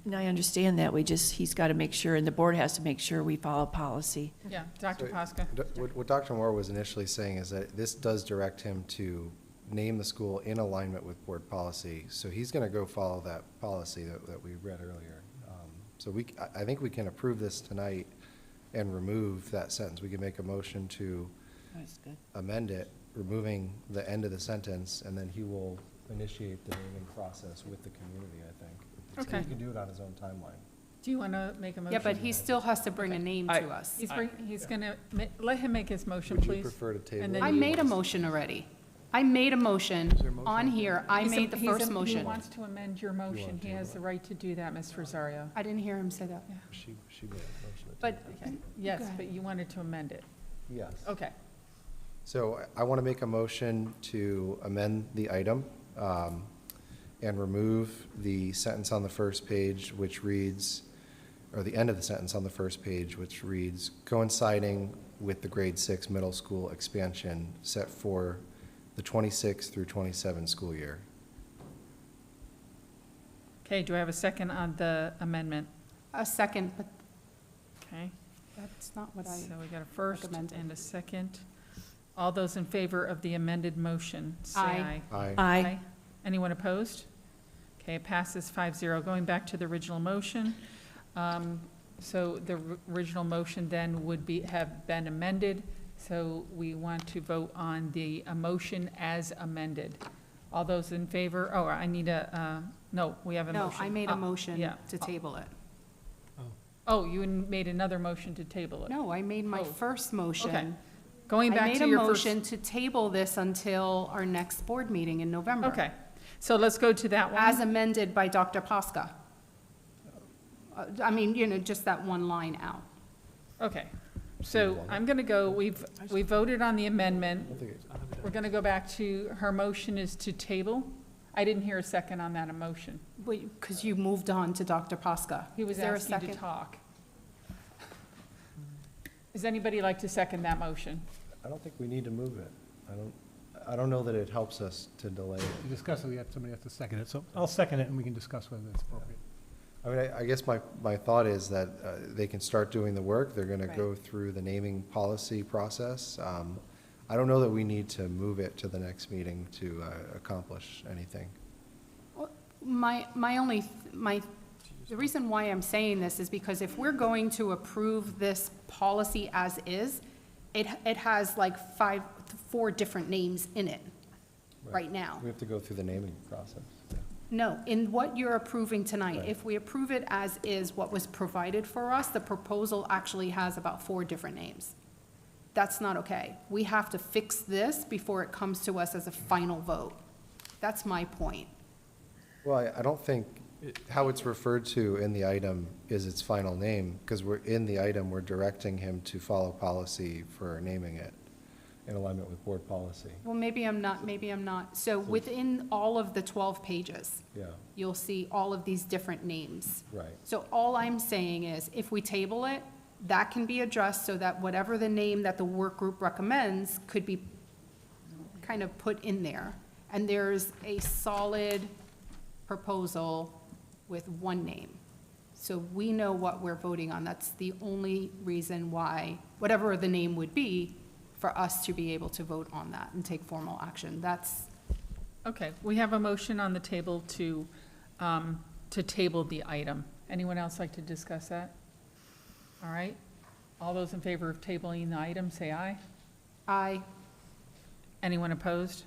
And I understand that, he's got to make sure, and the board has to make sure we follow policy. Yeah, Dr. So, Pasca. What Dr. Moore was initially saying is that this does direct him to name the school in alignment with board policy. So he's going to go follow that policy that we read earlier. So I think we can approve this tonight and remove that sentence. We can make a motion to That's good. amend it, removing the end of the sentence, and then he will initiate the naming process with the community, I think. Okay. He can do it on his own timeline. Do you want to make a motion? Yeah, but he still has to bring a name to us. He's going to, let him make his motion, Would you please. prefer to table And it? then I you- made a motion already. I made a motion on here. I He's a- made the he's first a- He motion. wants to amend your motion. He has the right to do that, Ms. Rosario. I didn't hear him say that. She made a motion. to But, table. Okay. Yes, Go ahead. but you wanted to amend it. Yes. Okay. So I want to make a motion to amend the item and remove the sentence on the first page, which reads, or the end of the sentence on the first page, which reads, coinciding with the grade 6 middle school expansion set for the 26 through 27 school year. Okay, do I have a second on the amendment? a second, but Okay. that's not what I, So we got a first recommended. and a second. All those in favor of the amended motion, say aye. Aye. Aye. Anyone opposed? Okay, it passes 5-0. Going back to the original motion, so the original motion then would have been amended, so we want to vote on the motion as amended. All those in favor, oh, I need no, we have a no, motion. I made a motion yeah. to table it. Oh, you made another motion to table it? No, I made my Oh, first motion. Okay. Going I back made to a your first. motion to table this until our next board meeting in November. Okay, so let's go to that one. As amended by Dr. Pasca. I mean, just that one line out. Okay, so I'm going to go, we voted on the amendment. We're going to go back to, her motion is to table. I didn't hear a second on that motion. Because you moved on to Dr. Pasca. He was Is there a asking to second? talk. Does anybody like to second that motion? I don't think we need to move it. I don't know that it helps us to delay it. To discuss it, somebody has to second it, so I'll second it and we can discuss whether it's appropriate. I mean, I guess my thought is that they can start doing the work. They're going to Right. go through the naming policy process. I don't know that we need to move it to the next meeting to accomplish anything. The reason why I'm saying this is because if we're going to approve this policy as is, it has like 4 different names in it right now. We have to go through the naming process. No, in what you're approving tonight, Right. if we approve it as is what was provided for us, the proposal actually has about 4 different names. That's not okay. We have to fix this before it comes to us as a final vote. That's my point. Well, I don't think how it's referred to in the item is its final name, because in the item, we're directing him to follow policy for naming it in alignment with board policy. Well, maybe I'm not. So within all of the 12 pages, Yeah, you'll see all of these different names. right. So all I'm saying is, if we table it, that can be addressed so that whatever the name that the work group recommends could be kind of put in there. And there's a solid proposal with one name. So we know what we're voting on. That's the only reason why, whatever the name would be, for us to be able to vote on that and take formal action. That's, Okay, we have a motion on the table to table the item. Anyone else like to discuss that? All right. All those in favor of tabling the item, say aye. aye. Anyone opposed?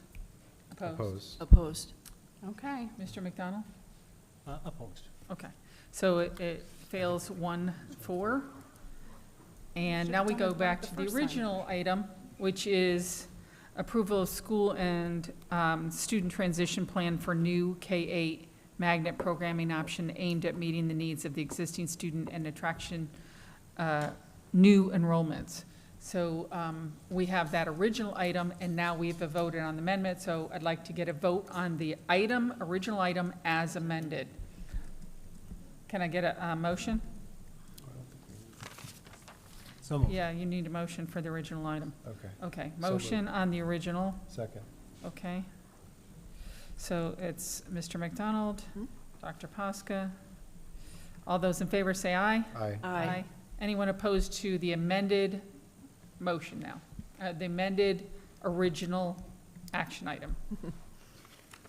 Opposed. Opposed. Okay. Mr. McDonald? Opposed. Okay, so it fails 1-4. And now we Should've go done it back the to the first time. original item, which is approval of school and student transition plan for new K-8 magnet programming option aimed at meeting the needs of the existing student and attraction new enrollments. So we have that original item, and now we've voted on the amendment, so I'd like to get a vote on the item, original item as amended. Can I get a motion? So moved. Yeah, you need a motion for the original item. Okay. Okay, So motion on the original, Second. okay. So it's Mr. McDonald, Dr. Posca. All those in favor say aye. Aye. Anyone opposed to the amended motion now? The amended original action item?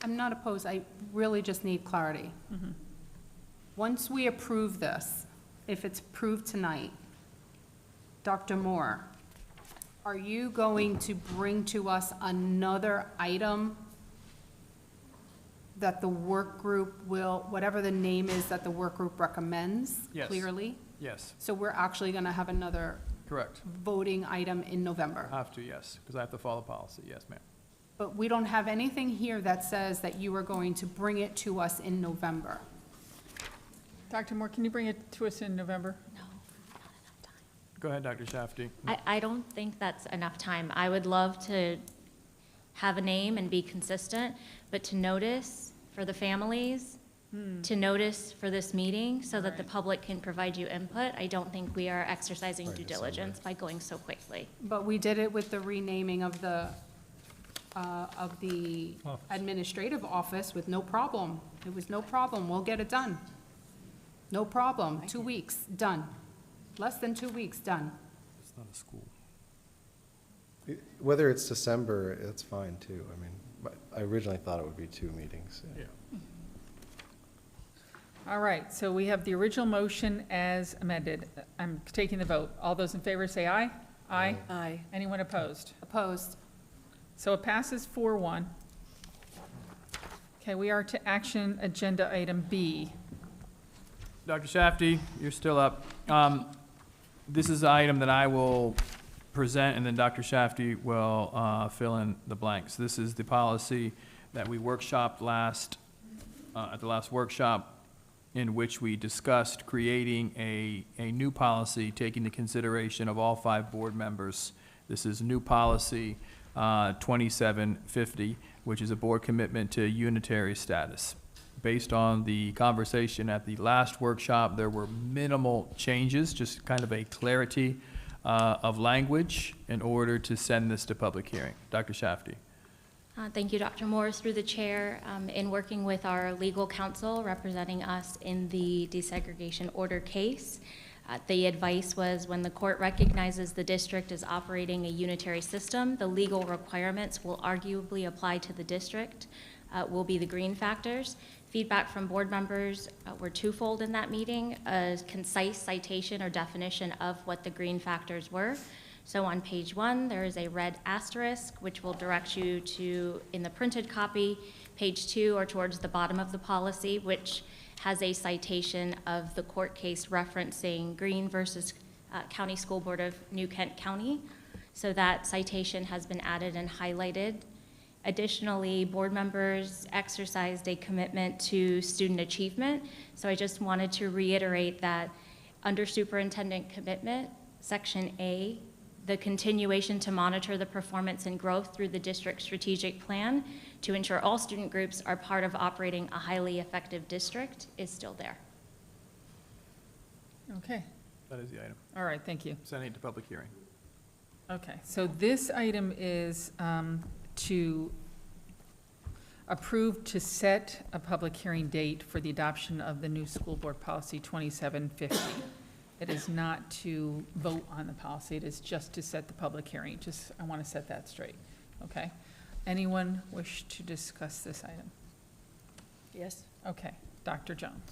I'm not opposed, I really just need clarity. Once we approve this, if it's approved tonight, Dr. Moore, are you going to bring to us another item that the work group will, whatever the name is that the work group recommends Yes. clearly? Yes, So we're actually going to have another correct. voting item in November? I have to, yes, because I have to follow policy. Yes, ma'am. But we don't have anything here that says that you are going to bring it to us in November. Dr. Moore, can you bring it to us in November? Go ahead, Dr. Shafty. I don't think that's enough time. I would love to have a name and be consistent, but to notice for the families, to notice for this meeting so that the public can provide you input, I don't think we are exercising due diligence by going so quickly. But we did it with the renaming of the Office. administrative office with no problem. It was no problem, we'll get it done. No problem, 2 weeks, done. Less than 2 weeks, done. It's not a school. Whether it's December, it's fine too. I mean, but I originally thought it would be 2 meetings. Yeah. All right, so we have the original motion as amended. I'm taking the vote. All those in favor say aye. Aye. Aye. Anyone opposed? Opposed? So it passes 4-1. Okay, we are to action agenda item B. Dr. Shafty, you're still up. This is the item that I will present, and then Dr. Shafty will fill in the blanks. This is the policy that we workshopped at the last workshop, in which we discussed creating a new policy, taking into consideration of all 5 board members. This is new policy 2750, which is a board commitment to unitary status. Based on the conversation at the last workshop, there were minimal changes, just kind of a clarity of language in order to send this to public hearing. Dr. Shafty. Thank you, Dr. Moore. Through the chair, in working with our legal counsel representing us in the desegregation order case, the advice was when the court recognizes the district is operating a unitary system, the legal requirements will arguably apply to the district, will be the green factors. Feedback from board members were twofold in that meeting: a concise citation or definition of what the green factors were. So on page 1, there is a red asterisk, which will direct you to, in the printed copy, page 2, or towards the bottom of the policy, which has a citation of the court case referencing Green versus County School Board of New Kent County. So that citation has been added and highlighted. Additionally, board members exercised a commitment to student achievement. So I just wanted to reiterate that under superintendent commitment, section A, the continuation to monitor the performance and growth through the district strategic plan to ensure all student groups are part of operating a highly effective district is still there. Okay, That is the item. all right, thank you. Sending it to public hearing. Okay, so this item is to approve to set a public hearing date for the adoption of the new school board policy 2750. It is not to vote on the policy, it is just to set the public hearing. Just, I want to set that straight, okay? Anyone wish to discuss this item? Yes. Okay, Dr. Jones.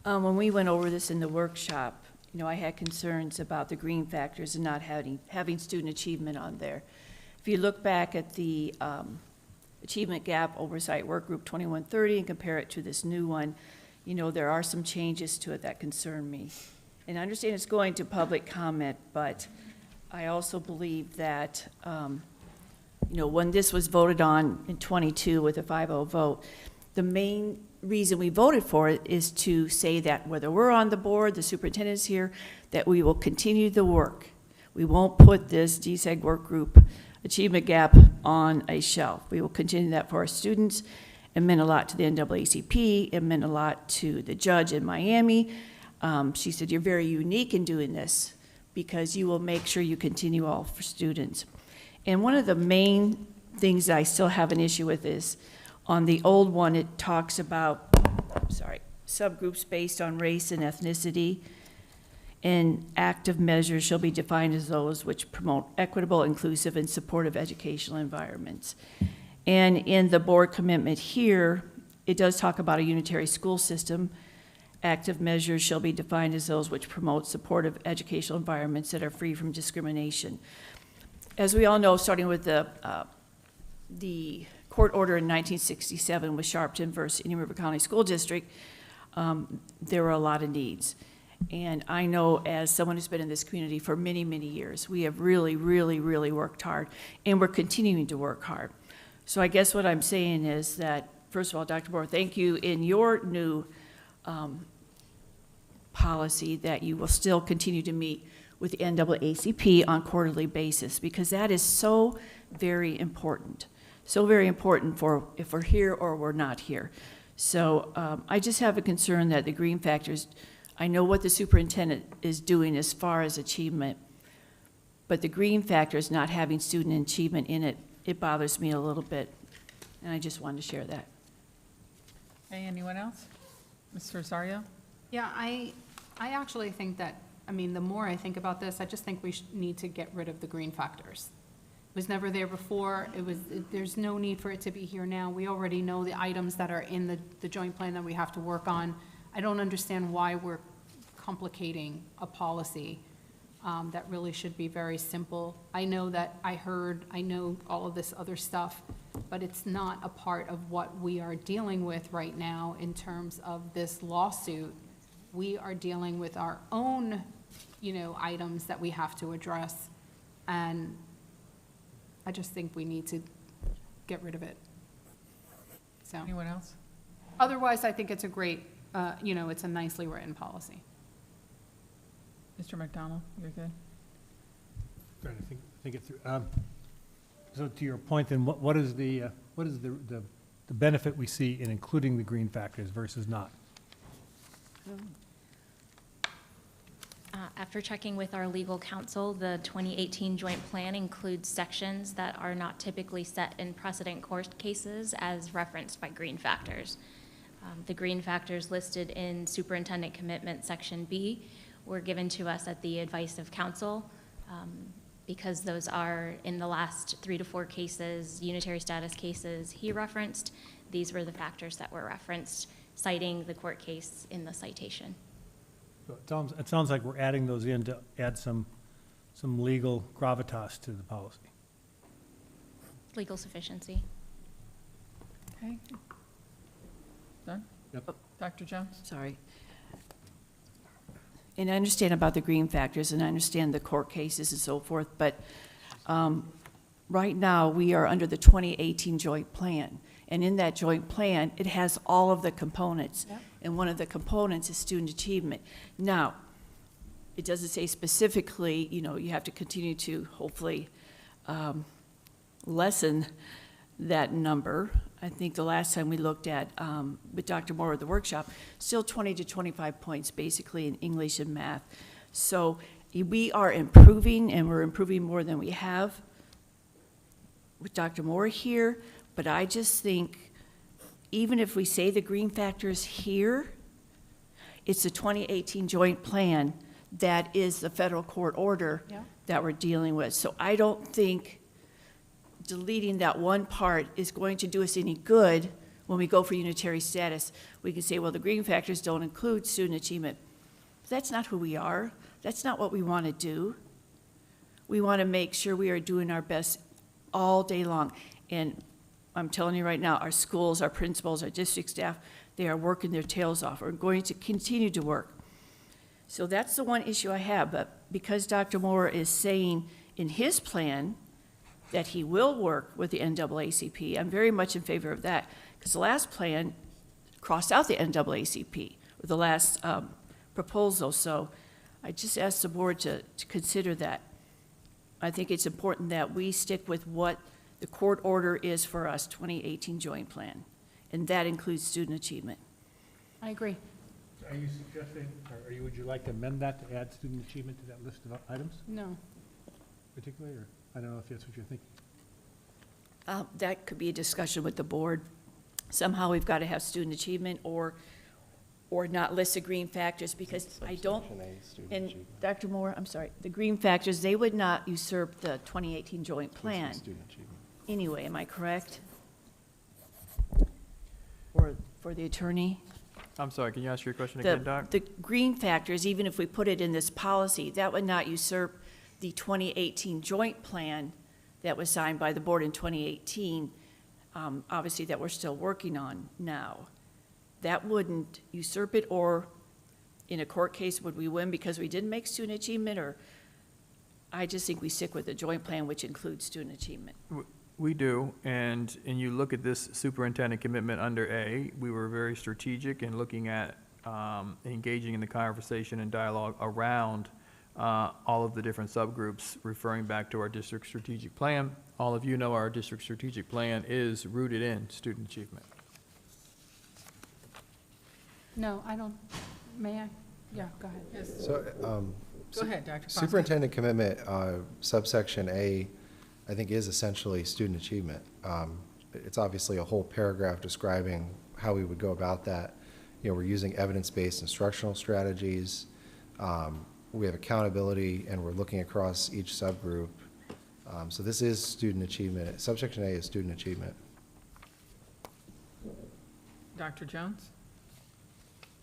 When we went over this in the workshop, you know, I had concerns about the green factors and not having student achievement on there. If you look back at the Achievement Gap Oversight Work Group 2130 and compare it to this new one, you know, there are some changes to it that concern me. And I understand it's going to public comment, but I also believe that, you know, when this was voted on in '22 with a 5-0 vote, the main reason we voted for it is to say that whether we're on the board, the superintendent's here, that we will continue the work. We won't put this DSEG work group achievement gap on a shelf. We will continue that for our students. It meant a lot to the NAACP. It meant a lot to the judge in Miami. She said, you're very unique in doing this because you will make sure you continue all for students. And one of the main things that I still have an issue with is on the old one, it talks about, subgroups based on race and ethnicity, and active measures shall be defined as those which promote equitable, inclusive, and supportive educational environments. And in the board commitment here, it does talk about a unitary school system. Active measures shall be defined as those which promote supportive educational environments that are free from discrimination. As we all know, starting with the court order in 1967 with Sharpton versus Indian River County School District, there were a lot of needs. And I know as someone who's been in this community for many, many years, we have really, really, really worked hard, and we're continuing to work hard. So I guess what I'm saying is that, first of all, Dr. Moore, thank you in your new policy that you will still continue to meet with the NAACP on quarterly basis, because that is so very important. So very important for if we're here or we're not here. So I just have a concern that the green factors, I know what the superintendent is doing as far as achievement, but the green factors not having student achievement in it, it bothers me a little bit. And I just wanted to share that. Okay, anyone else? Mr. Rosario? Yeah, I actually think that, I mean, the more I think about this, I just think we need to get rid of the green factors. It was never there before. There's no need for it to be here now. We already know the items that are in the joint plan that we have to work on. I don't understand why we're complicating a policy that really should be very simple. I know that I know all of this other stuff, but it's not a part of what we are dealing with right now in terms of this lawsuit. We are dealing with our own, you know, items that we have to address, and I just think we need to get rid of it. So. Anyone else? Otherwise, I think it's a great, you know, it's a nicely written policy. Mr. McDonald, you're good? Trying to think it through. So to your point, then, what is the benefit we see in including the green factors versus not? After checking with our legal counsel, the 2018 joint plan includes sections that are not typically set in precedent court cases as referenced by green factors. The green factors listed in Superintendent Commitment Section B were given to us at the advice of counsel because those are in the last 3 to 4 cases, unitary status cases he referenced. These were the factors that were referenced, citing the court case in the citation. So it sounds like we're adding those in to add some legal gravitas to the policy. Legal sufficiency. Okay. Done? Yep. Dr. Jones? Sorry. And I understand about the green factors, and I understand the court cases and so forth, but right now we are under the 2018 joint plan. And in that joint plan, it has all of the components. Yep. And one of the components is student achievement. Now, it doesn't say specifically, you know, you have to continue to hopefully lessen that number. I think the last time we looked at, with Dr. Moore at the workshop, still 20 to 25 points basically in English and math. So we are improving, and we're improving more than we have with Dr. Moore here. But I just think, even if we say the green factors here, it's the 2018 joint plan that is the federal court order that we're dealing with. So I don't think deleting that one part is going to do us any good when we go for unitary status. We can say, well, the green factors don't include student achievement. But that's not who we are. That's not what we want to do. We want to make sure we are doing our best all day long. And I'm telling you right now, our schools, our principals, our district staff, They are working their tails off, or going to continue to work. So that's the one issue I have, but because Dr. Moore is saying in his plan that he will work with the NAACP, I'm very much in favor of that, because the last plan crossed out the NAACP, or the last proposal, so I just asked the board to consider that. I think it's important that we stick with what the court order is for us, 2018 joint plan, and that includes student achievement. I agree. Are you suggesting, or would you like to amend that to add student achievement to that list of items No. particularly, or I don't know if that's what you're thinking? That could be a discussion with the board. Somehow we've got to have student achievement or not list the green factors, because I don't, and Dr. Moore, I'm sorry, the green factors, they would not usurp the 2018 joint plan. Anyway, am I correct? For the attorney? I'm sorry, can you ask your question again, Doc? The green factors, even if we put it in this policy, that would not usurp the 2018 joint plan that was signed by the board in 2018, obviously that we're still working on now. That wouldn't usurp it, or in a court case, would we win because we didn't make student achievement, or I just think we stick with the joint plan, which includes student achievement. We do, and you look at this superintendent commitment under A, we were very strategic in looking at engaging in the conversation and dialogue around all of the different subgroups, referring back to our district strategic plan. All of you know our district strategic plan is rooted in student achievement. No, I don't. May I? Yeah, go ahead. So, Go ahead, Dr. Foster. Superintendent commitment, subsection A, I think is essentially student achievement. It's obviously a whole paragraph describing how we would go about that. You know, we're using evidence-based instructional strategies. We have accountability, and we're looking across each subgroup. So this is student achievement. Subsection A is student achievement. Dr. Jones?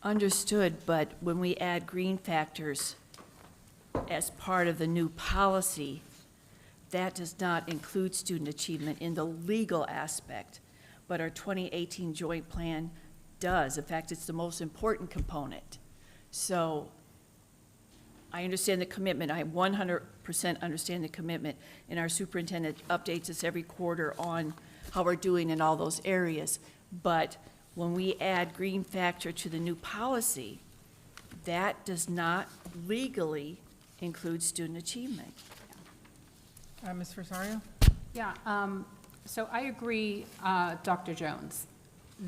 Understood, but when we add green factors as part of the new policy, that does not include student achievement in the legal aspect, but our 2018 joint plan does. In fact, it's the most important component. So I understand the commitment. I 100% understand the commitment, and our superintendent updates us every quarter on how we're doing in all those areas. But when we add green factor to the new policy, that does not legally include student achievement. Ms. Rosario? Yeah, so I agree, Dr. Jones.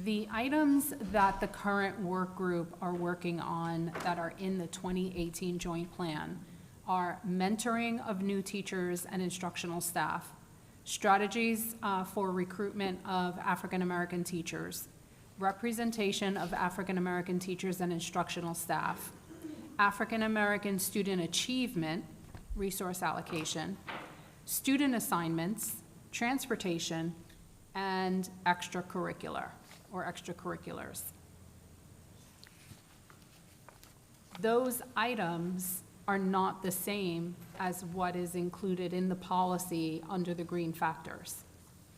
The items that the current work group are working on that are in the 2018 joint plan are mentoring of new teachers and instructional staff, strategies for recruitment of African-American teachers, representation of African-American teachers and instructional staff, African-American student achievement, resource allocation, student assignments, transportation, and extracurricular or extracurriculars. Those items are not the same as what is included in the policy under the green factors.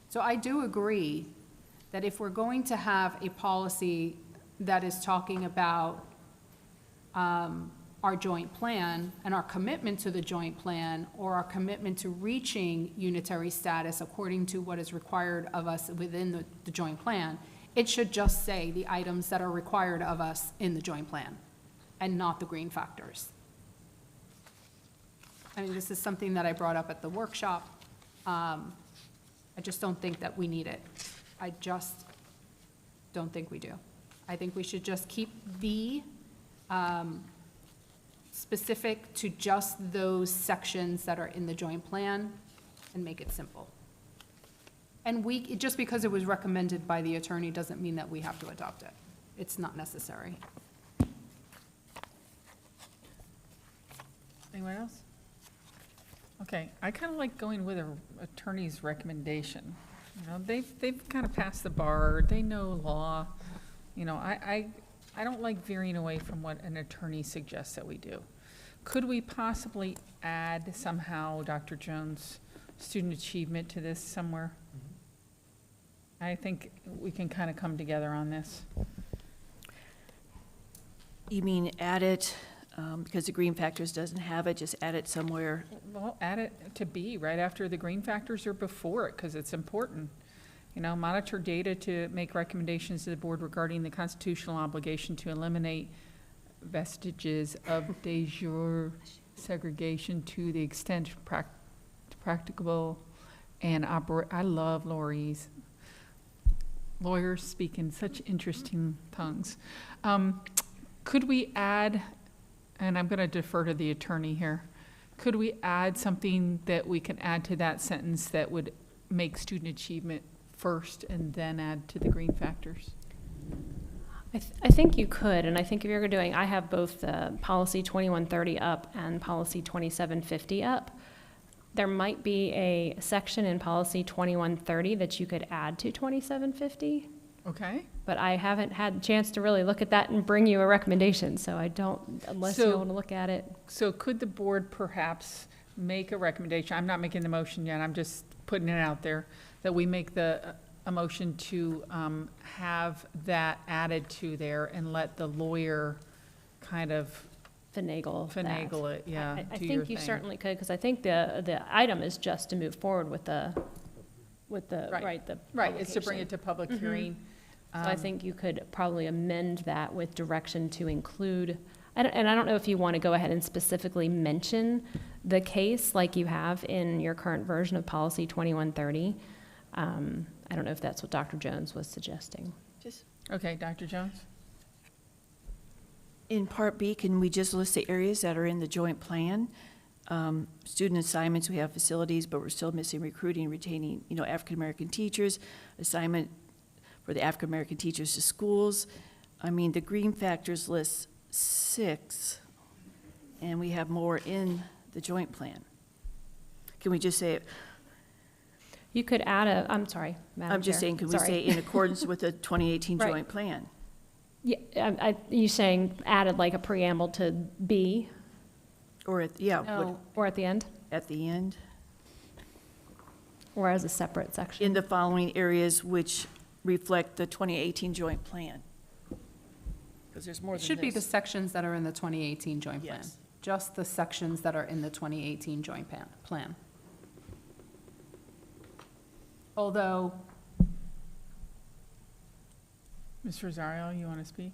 So I do agree that if we're going to have a policy that is talking about our joint plan and our commitment to the joint plan, or our commitment to reaching unitary status according to what is required of us within the joint plan, it should just say the items that are required of us in the joint plan and not the green factors. I mean, this is something that I brought up at the workshop. I just don't think that we need it. I just don't think we do. I think we should just keep the specific to just those sections that are in the joint plan and make it simple. And just because it was recommended by the attorney doesn't mean that we have to adopt it. It's not necessary. Anyone else? Okay, I kind of like going with an attorney's recommendation. You know, they've kind of passed the bar, they know law. You know, I don't like veering away from what an attorney suggests that we do. Could we possibly add somehow, Dr. Jones, student achievement to this somewhere? I think we can kind of come together on this. You mean add it, because the green factors doesn't have it, just add it somewhere? Well, add it to B, right after the green factors or before it, because it's important. You know, monitor data to make recommendations to the board regarding the constitutional obligation to eliminate vestiges of de jure segregation to the extent practicable and I love Lori's. Lawyers speak in such interesting tongues. Could we add, and I'm going to defer to the attorney here, could we add something that we can add to that sentence that would make student achievement first and then add to the green factors? I think you could, and I think if you're doing, I have both the policy 2130 up and policy 2750 up. There might be a section in policy 2130 that you could add to 2750. Okay. But I haven't had a chance to really look at that and bring you a recommendation, so I don't, unless you want to look at it. So could the board perhaps make a recommendation? I'm not making the motion yet, I'm just putting it out there, that we make a motion to have that added to there and let the lawyer kind of finagle it, yeah. I do your think you thing. certainly could, because I think the item is just to move forward with the Right, the it's to bring it to public Mhm. hearing. So I think you could probably amend that with direction to include, and I don't know if you want to go ahead and specifically mention the case like you have in your current version of policy 2130. I don't know if that's what Dr. Jones was suggesting. Okay, Dr. Jones? In Part B, can we just list the areas that are in the joint plan? Student assignments, we have facilities, but we're still missing recruiting, retaining, African-American teachers, assignment for the African-American teachers to schools. I mean, the green factors list 6, and we have more in the joint plan. Can we just say it? You could add I'm sorry, Madam I'm just Chair. saying, can we Sorry. say in accordance with the 2018 Right. joint plan? Yeah, you saying added like a preamble to B? Or at, Or at the end? At the end? Or as a separate section? In the following areas which reflect the 2018 joint plan? Because there's more It than should be the this. sections that are in the 2018 joint plan. Yes. Just the sections that are in the 2018 joint plan. Although, Ms. Rosario, you want to speak?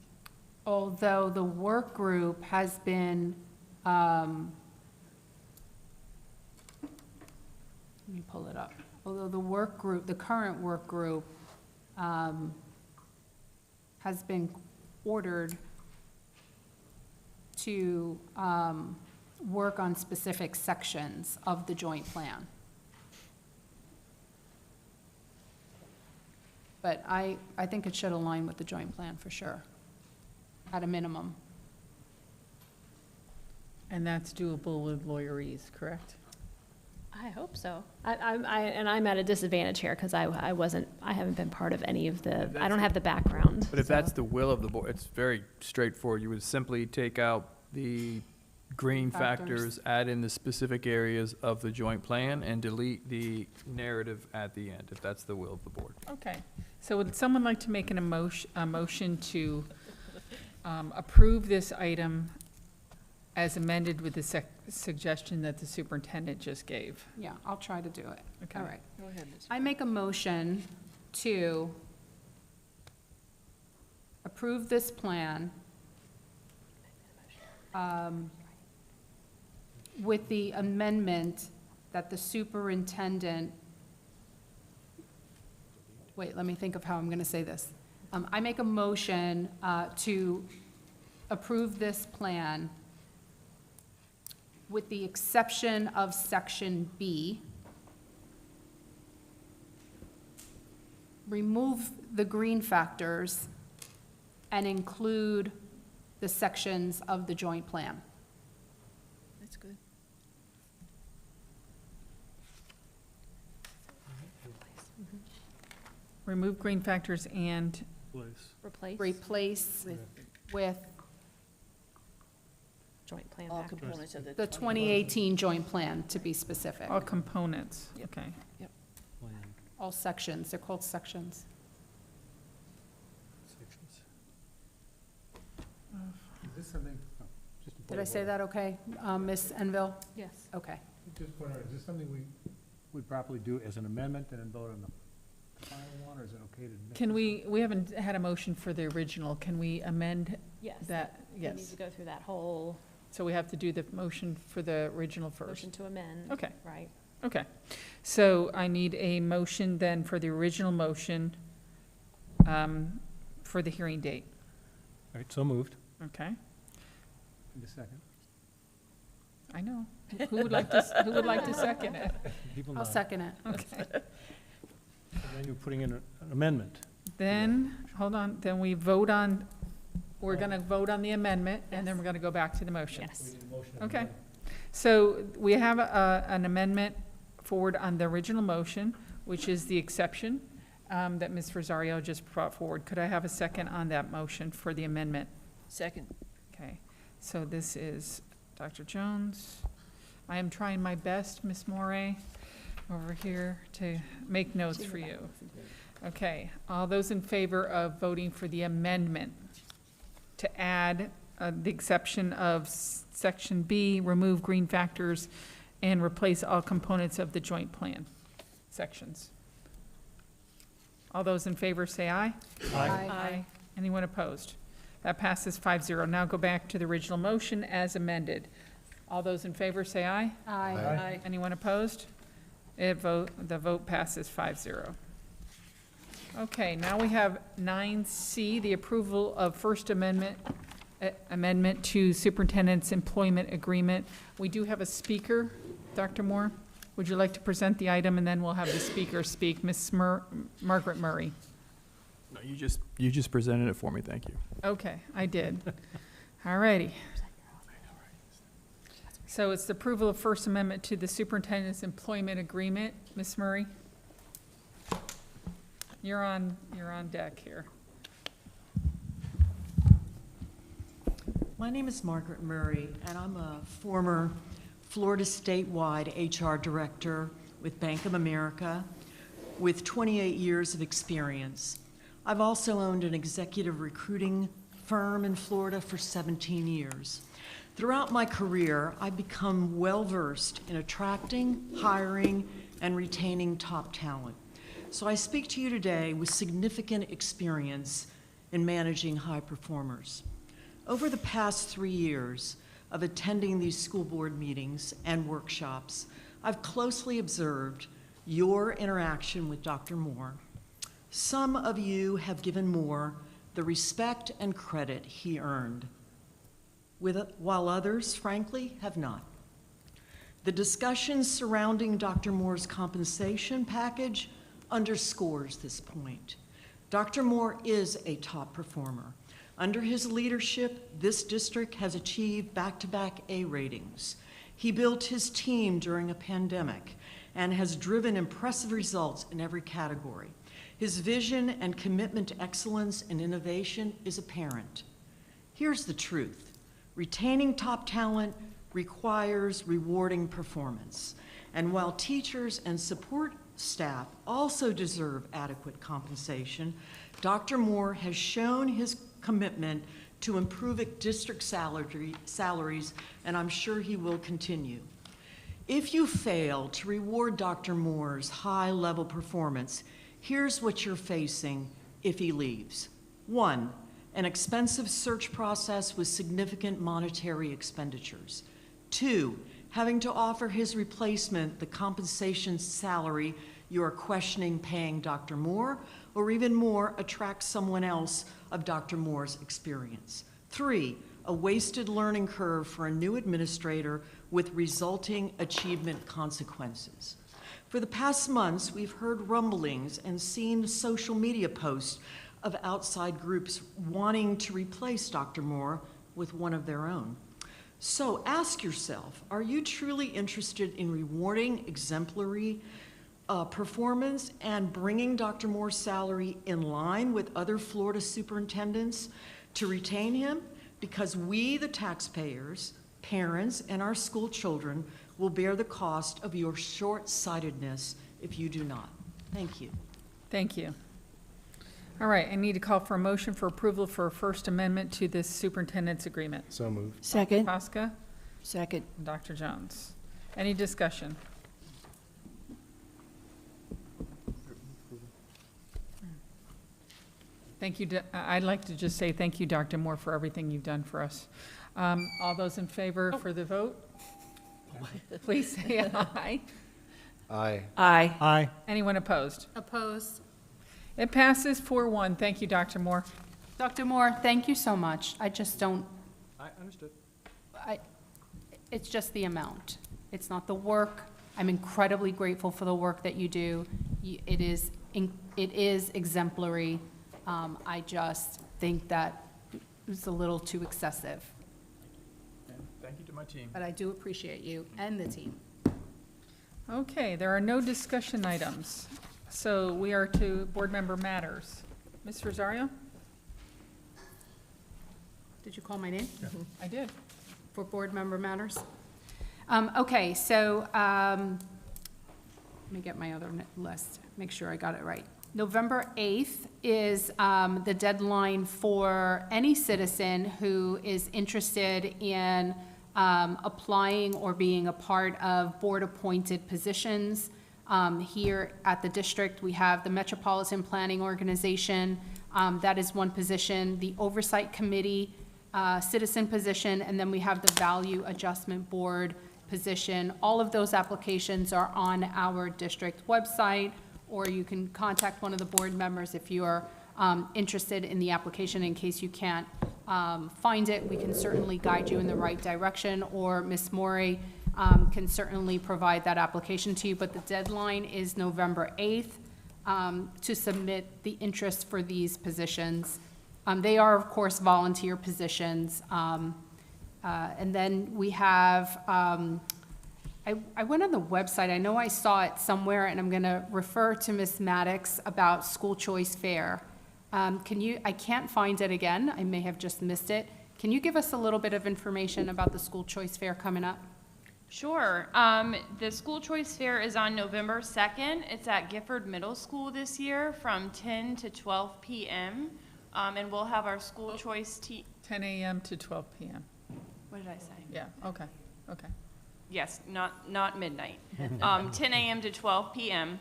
although the work group has been, let me pull it up. Although the work group, the current work group, has been ordered to work on specific sections of the joint plan. But I think it should align with the joint plan for sure, at a minimum. And that's doable with lawyerese, correct? I hope so. I'm at a disadvantage here because I haven't been part of any of the, I don't have the background. But if that's the will of the board, it's very straightforward. You would simply take out the green factors, add in the specific areas of the joint plan, and delete the narrative at the end, if that's the will of the board. Okay, so would someone like to make a motion to approve this item as amended with the suggestion that the superintendent just gave? Yeah, I'll try to do it. Okay. All right. Go ahead, Ms. I make a motion to approve this plan with the amendment that the superintendent, wait, let me think of how I'm going to say this. I make a motion to approve this plan with the exception of section B. Remove the green factors and include the sections of the joint plan. That's good. Remove green factors and Replace with Joint plan All factors. components of the 2018 joint plan, to be specific. all components, okay. All sections, they're called sections. this something, oh, just a point Did I of say order. that okay, Ms. Enville? Yes. Okay. Just a point of order, is this something we would properly do as an amendment and then vote on the final one, or is it okay to mix? Can this we haven't had a motion for the original. Can we amend Yes. that? We need Yes. to go through that whole So we have to do the motion for the original first. motion to amend. Okay. Right. Okay. So I need a motion then for the original motion for the hearing date. All right, so moved. Okay? Need a second. I know. Who would like to second it? People I'll nod. second it. Okay. And then you're putting in an amendment. Then, hold on, then we vote on, we're going to vote on the amendment, and then we're going to go back to the motion. Yes. Okay. So we have an amendment forward on the original motion, which is the exception that Ms. Rosario just brought forward. Could I have a second on that motion for the amendment? Second. Okay, so this is Dr. Jones. I am trying my best, Ms. Morey, over here to make notes for you. Okay, all those in favor of voting for the amendment to add the exception of Section B, remove green factors, and replace all components of the joint plan sections. All those in favor say aye. Aye. Anyone opposed? That passes 5-0. Now go back to the original motion as amended. All those in favor say aye. Aye. Anyone opposed? The vote passes 5-0. Okay, now we have 9C, the approval of First Amendment, amendment to Superintendent's Employment Agreement. We do have a speaker. Dr. Moore, would you like to present the item, and then we'll have the speaker speak? Ms. Margaret Murray. No, you just presented it for me, thank you. Okay, I did. All righty. So it's the approval of First Amendment to the Superintendent's Employment Agreement. Ms. Murray? You're on deck here. My name is Margaret Murray, and I'm a former Florida statewide HR director with Bank of America with 28 years of experience. I've also owned an executive recruiting firm in Florida for 17 years. Throughout my career, I've become well-versed in attracting, hiring, and retaining top talent. So I speak to you today with significant experience in managing high performers. Over the past 3 years of attending these school board meetings and workshops, I've closely observed your interaction with Dr. Moore. Some of you have given Moore the respect and credit he earned, while others, frankly, have not. The discussions surrounding Dr. Moore's compensation package underscores this point. Dr. Moore is a top performer. Under his leadership, this district has achieved back-to-back A ratings. He built his team during a pandemic and has driven impressive results in every category. His vision and commitment to excellence and innovation is apparent. Here's the truth. Retaining top talent requires rewarding performance. And while teachers and support staff also deserve adequate compensation, Dr. Moore has shown his commitment to improving district salaries, and I'm sure he will continue. If you fail to reward Dr. Moore's high-level performance, here's what you're facing if he leaves. 1, an expensive search process with significant monetary expenditures. 2, having to offer his replacement the compensation salary you are questioning paying Dr. Moore, or even more, attract someone else of Dr. Moore's experience. 3, a wasted learning curve for a new administrator with resulting achievement consequences. For the past months, we've heard rumblings and seen social media posts of outside groups wanting to replace Dr. Moore with one of their own. So ask yourself, are you truly interested in rewarding exemplary performance and bringing Dr. Moore's salary in line with other Florida superintendents to retain him? Because we, the taxpayers, parents, and our school children will bear the cost of your short-sightedness if you do not. Thank you. Thank you. All right, I need to call for a motion for approval for a First Amendment to this superintendent's agreement. So moved. Second. Pasca, Second. and Dr. Jones. Any discussion? Thank you. I'd like to just say thank you, Dr. Moore, for everything you've done for us. All those in favor for the vote? Please say aye. Aye. Aye. Aye. Anyone opposed? Opposed? It passes 4-1. Thank you, Dr. Moore. Dr. Moore, thank you so much. I just don't, I understood. it's just the amount. It's not the work. I'm incredibly grateful for the work that you do. It is exemplary. I just think that it's a little too excessive, And thank you to my team. but I do appreciate you and the team. Okay, there are no discussion items. So we are to board member matters. Ms. Rosario? Did you call my name? I did. For board member matters? Okay, so, let me get my other list, make sure I got it right. November 8th is the deadline for any citizen who is interested in applying or being a part of board-appointed positions. Here at the district, we have the Metropolitan Planning Organization. That is one position. The Oversight Committee, citizen position, and then we have the Value Adjustment Board position. All of those applications are on our district website, or you can contact one of the board members if you are interested in the application. In case you can't find it, we can certainly guide you in the right direction, or Ms. Morey can certainly provide that application to you. But the deadline is November 8th to submit the interest for these positions. They are, of course, volunteer positions. And then we have, I went on the website, I know I saw it somewhere, and I'm going to refer to Ms. Maddox about school choice fair. I can't find it again, I may have just missed it. Can you give us a little bit of information about the school choice fair coming up? Sure. The school choice fair is on November 2nd. It's at Gifford Middle School this year from 10 to 12 p.m. And we'll have our school choice 10 a.m. to 12 p.m. What did I say? Yeah, okay, okay. Yes, not midnight. 10 a.m. to 12 p.m.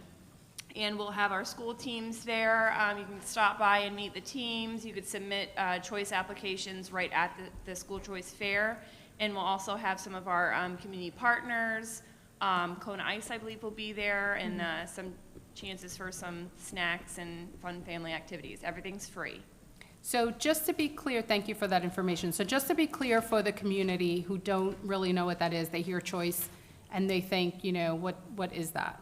And we'll have our school teams there. You can stop by and meet the teams. You could submit choice applications right at the school choice fair. And we'll also have some of our community partners. Kona Ice, I believe, will be there, and some chances for some snacks and fun family activities. Everything's free. So just to be clear, thank you for that information. So just to be clear for the community who don't really know what that is, they hear choice and they think, what is that?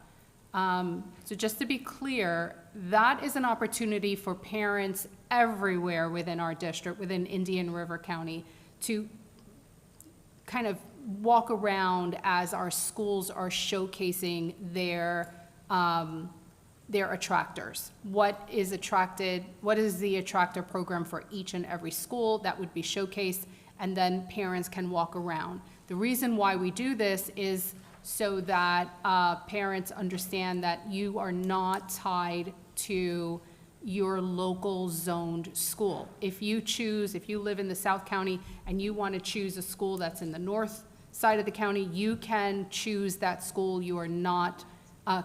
So just to be clear, that is an opportunity for parents everywhere within our district, within Indian River County, to kind of walk around as our schools are showcasing their attractors. What is the attractor program for each and every school that would be showcased, and then parents can walk around. The reason why we do this is so that parents understand that you are not tied to your local zoned school. If you live in the South County and you want to choose a school that's in the north side of the county, you can choose that school. You are not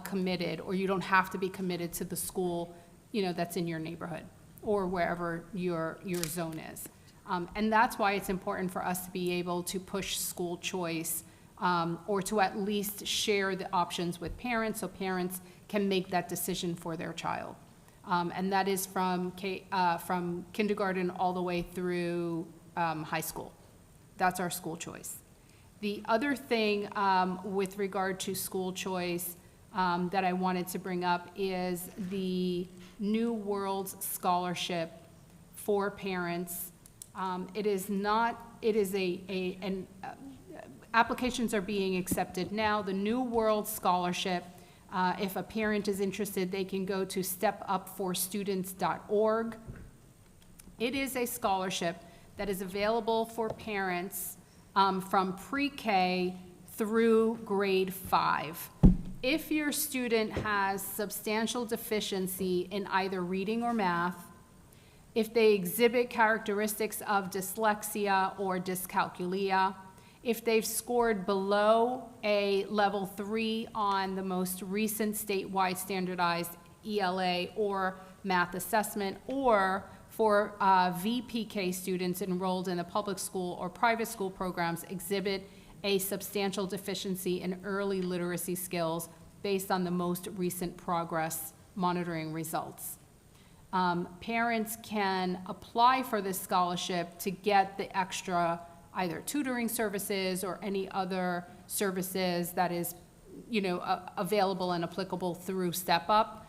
committed, or you don't have to be committed to the school, that's in your neighborhood or wherever your zone is. And that's why it's important for us to be able to push school choice, or to at least share the options with parents so parents can make that decision for their child. And that is from kindergarten all the way through high school. That's our school choice. The other thing with regard to school choice that I wanted to bring up is the New Worlds Scholarship for parents. Applications are being accepted now. The New World Scholarship, if a parent is interested, they can go to stepupforstudents.org. It is a scholarship that is available for parents from pre-K through grade 5. If your student has substantial deficiency in either reading or math, if they exhibit characteristics of dyslexia or dyscalculia, if they've scored below a level 3 on the most recent statewide standardized ELA or math assessment, or for VPK students enrolled in the public school or private school programs exhibit a substantial deficiency in early literacy skills based on the most recent progress monitoring results. Parents can apply for this scholarship to get the extra either tutoring services or any other services that is, available and applicable through Step Up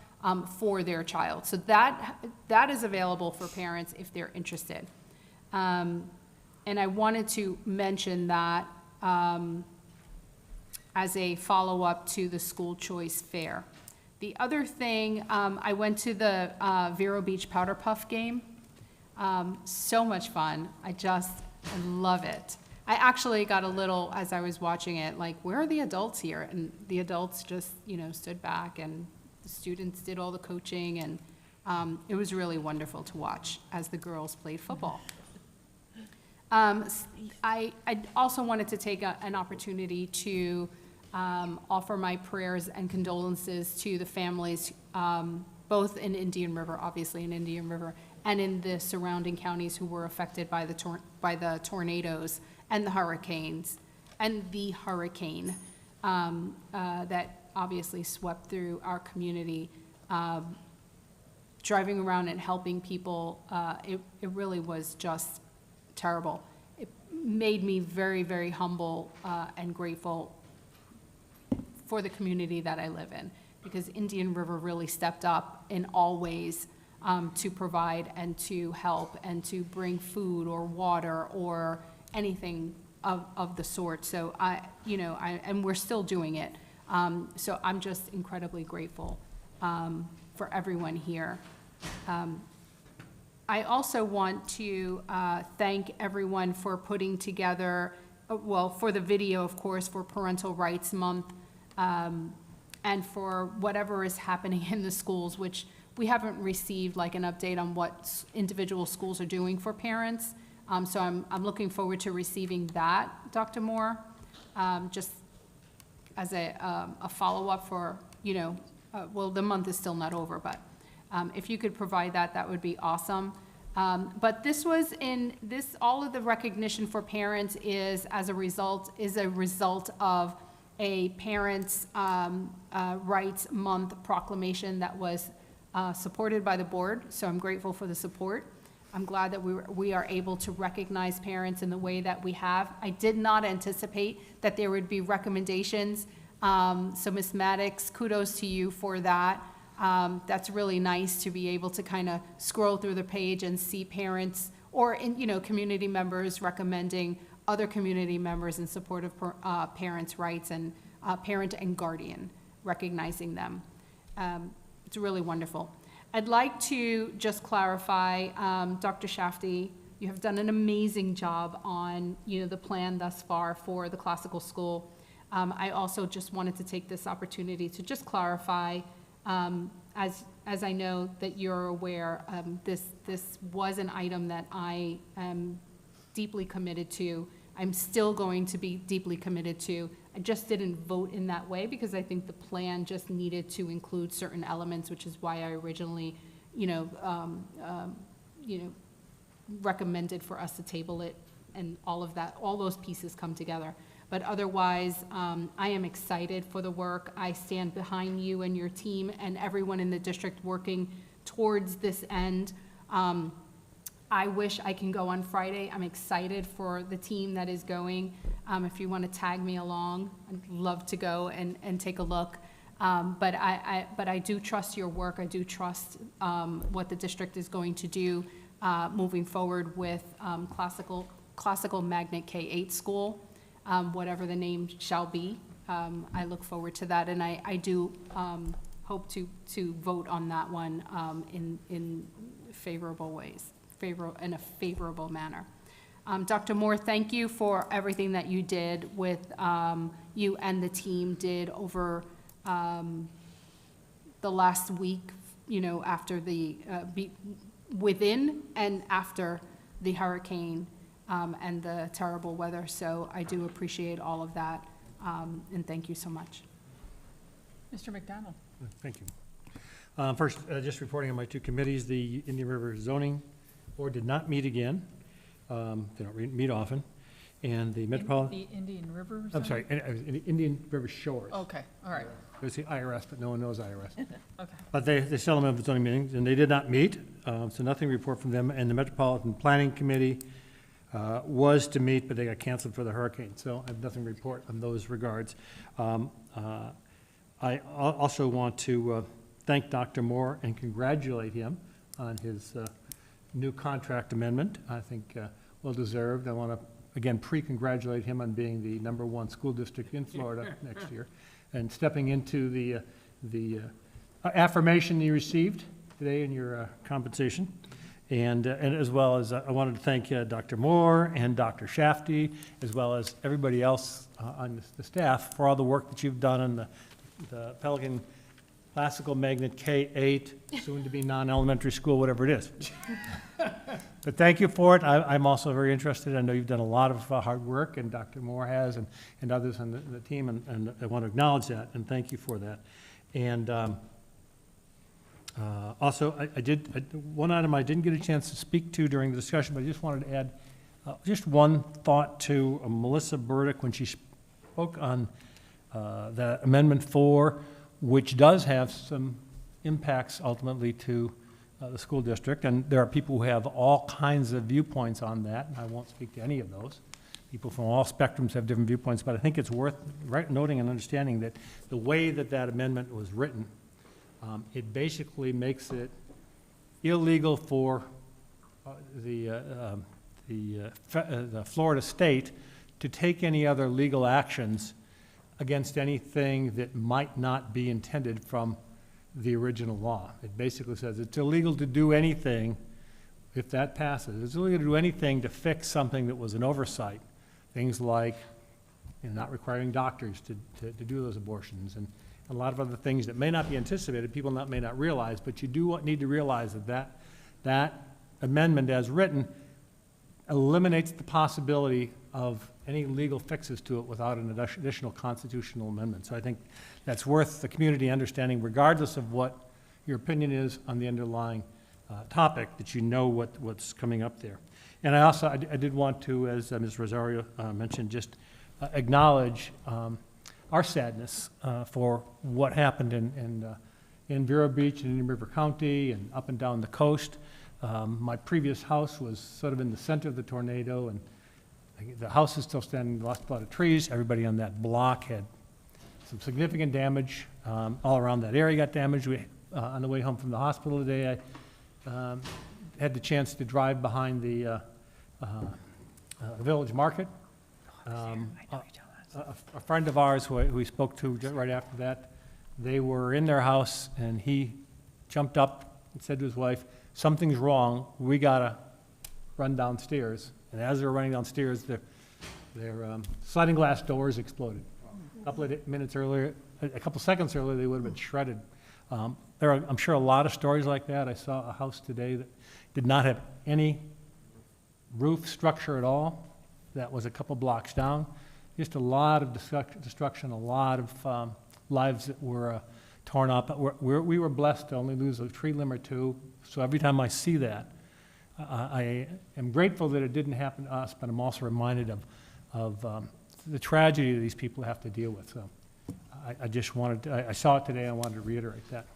for their child. So that is available for parents if they're interested. And I wanted to mention that as a follow-up to the school choice fair. The other thing, I went to the Vero Beach Powder Puff game. So much fun. I love it. I actually got a little, as I was watching it, like, where are the adults here? And the adults just, stood back, and the students did all the coaching, and it was really wonderful to watch as the girls played football. I also wanted to take an opportunity to offer my prayers and condolences to the families, both in Indian River, obviously in Indian River, and in the surrounding counties who were affected by the tornadoes and the hurricanes, and the hurricane that obviously swept through our community. Driving around and helping people, it really was just terrible. It made me very, very humble and grateful for the community that I live in, because Indian River really stepped up in all ways to provide and to help and to bring food or water or anything of the sort. So and we're still doing it. So I'm just incredibly grateful for everyone here. I also want to thank everyone for putting together, for the video, of course, for Parental Rights Month, and for whatever is happening in the schools, which we haven't received like an update on what individual schools are doing for parents. So I'm looking forward to receiving that, Dr. Moore, just as a follow-up for, the month is still not over, but if you could provide that, that would be awesome. But all of the recognition for parents is a result of a Parents' Rights Month proclamation that was supported by the board, so I'm grateful for the support. I'm glad that we are able to recognize parents in the way that we have. I did not anticipate that there would be recommendations, so Ms. Maddox, kudos to you for that. That's really nice to be able to kind of scroll through the page and see parents or community members recommending other community members in support of parents' rights and parent and guardian, recognizing them. It's really wonderful. I'd like to just clarify, Dr. Shafty, you have done an amazing job on the plan thus far for the classical school. I also just wanted to take this opportunity to just clarify, as I know that you're aware, this was an item that I am deeply committed to. I'm still going to be deeply committed to. I just didn't vote in that way because I think the plan just needed to include certain elements, which is why I originally, recommended for us to table it, and all of that, all those pieces come together. But otherwise, I am excited for the work. I stand behind you and your team and everyone in the district working towards this end. I wish I can go on Friday. I'm excited for the team that is going. If you want to tag me along, I'd love to go and take a look. But I do trust your work. I do trust what the district is going to do moving forward with classical magnet K-8 school, whatever the name shall be. I look forward to that, and I do hope to vote on that one in favorable ways. In a favorable manner. Dr. Moore, thank you for everything that you did with, you and the team did over the last week, after within and after the hurricane and the terrible weather. So I do appreciate all of that, and thank you so much. Mr. McDonald. Thank you. First, just reporting on my two committees. The Indian River Zoning Board did not meet again. They don't meet often. And the Metropolitan... The Indian River? I'm sorry, Indian River Shores. Okay, all right. There's the IRS, but no one knows IRS. Okay. But they seldom have zoning meetings, and they did not meet, so nothing to report from them. And the Metropolitan Planning Committee was to meet, but they got canceled for the hurricane, so I have nothing to report in those regards. I also want to thank Dr. Moore and congratulate him on his new contract amendment. I think well-deserved. I want to, again, pre-congratulate him on being the #1 school district in Florida next year and stepping into the affirmation you received today in your compensation. And as well as I wanted to thank Dr. Moore and Dr. Shafty, as well as everybody else on the staff for all the work that you've done on the Pelican Classical Magnet K-8, soon to be non-elementary school, whatever it is. But thank you for it. I'm also very interested. I know you've done a lot of hard work, and Dr. Moore has, and others on the team, and I want to acknowledge that and thank you for that. And also, one item I didn't get a chance to speak to during the discussion, but I just wanted to add just one thought to Melissa Burdick when she spoke on the Amendment 4, which does have some impacts ultimately to the school district. And there are people who have all kinds of viewpoints on that, and I won't speak to any of those. People from all spectrums have different viewpoints, but I think it's worth noting and understanding that the way that that amendment was written, it basically makes it illegal for the Florida state to take any other legal actions against anything that might not be intended from the original law. It basically says it's illegal to do anything, if that passes, it's illegal to do anything to fix something that was an oversight. Things like not requiring doctors to do those abortions, and a lot of other things that may not be anticipated, people may not realize, but you do need to realize that amendment as written eliminates the possibility of any legal fixes to it without an additional constitutional amendment. So I think that's worth the community understanding, regardless of what your opinion is on the underlying topic, that you know what's coming up there. And I did want to, as Ms. Rosario mentioned, just acknowledge our sadness for what happened in Vero Beach and in River County and up and down the coast. My previous house was sort of in the center of the tornado, and the house is still standing, lost a lot of trees. Everybody on that block had some significant damage. All around that area got damaged. On the way home from the hospital today, I had the chance to drive behind the village market. A friend of ours who we spoke to right after that, they were in their house, and he jumped up and said to his wife, "Something's wrong. We gotta run downstairs." And as they were running downstairs, their sliding glass doors exploded. A couple of minutes earlier, a couple seconds earlier, they would have been shredded. There are, I'm sure, a lot of stories like that. I saw a house today that did not have any roof structure at all. That was a couple blocks down. Just a lot of destruction, a lot of lives that were torn up. We were blessed to only lose a tree limb or two. So every time I see that, I am grateful that it didn't happen to us, but I'm also reminded of the tragedy that these people have to deal with. So I just wanted to, I saw it today, I wanted to reiterate that.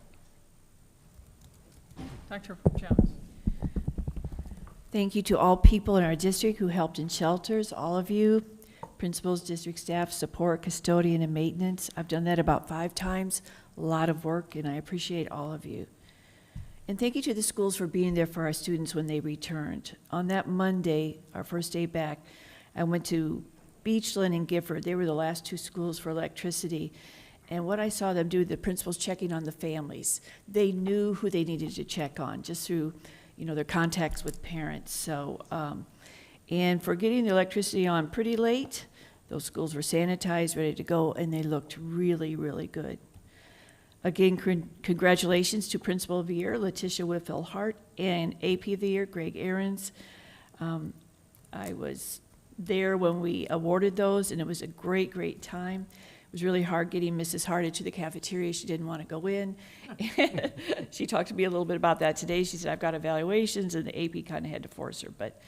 Dr. Jones. Thank you to all people in our district who helped in shelters, all of you, principals, district staff, support, custodian, and maintenance. I've done that about 5 times, a lot of work, and I appreciate all of you. And thank you to the schools for being there for our students when they returned. On that Monday, our first day back, I went to Beachland and Gifford. They were the last 2 schools for electricity. And what I saw them do, the principals checking on the families. They knew who they needed to check on just through, their contacts with parents. So, and for getting the electricity on pretty late, those schools were sanitized, ready to go, and they looked really, really good. Again, congratulations to Principal of the Year, Letitia Whitfield-Hart, and AP of the Year, Greg Ahrens. I was there when we awarded those, and it was a great, great time. It was really hard getting Mrs. Hart into the cafeteria. She didn't want to go in. She talked to me a little bit about that today. She said, I've got evaluations, and the AP kind of had to force her. But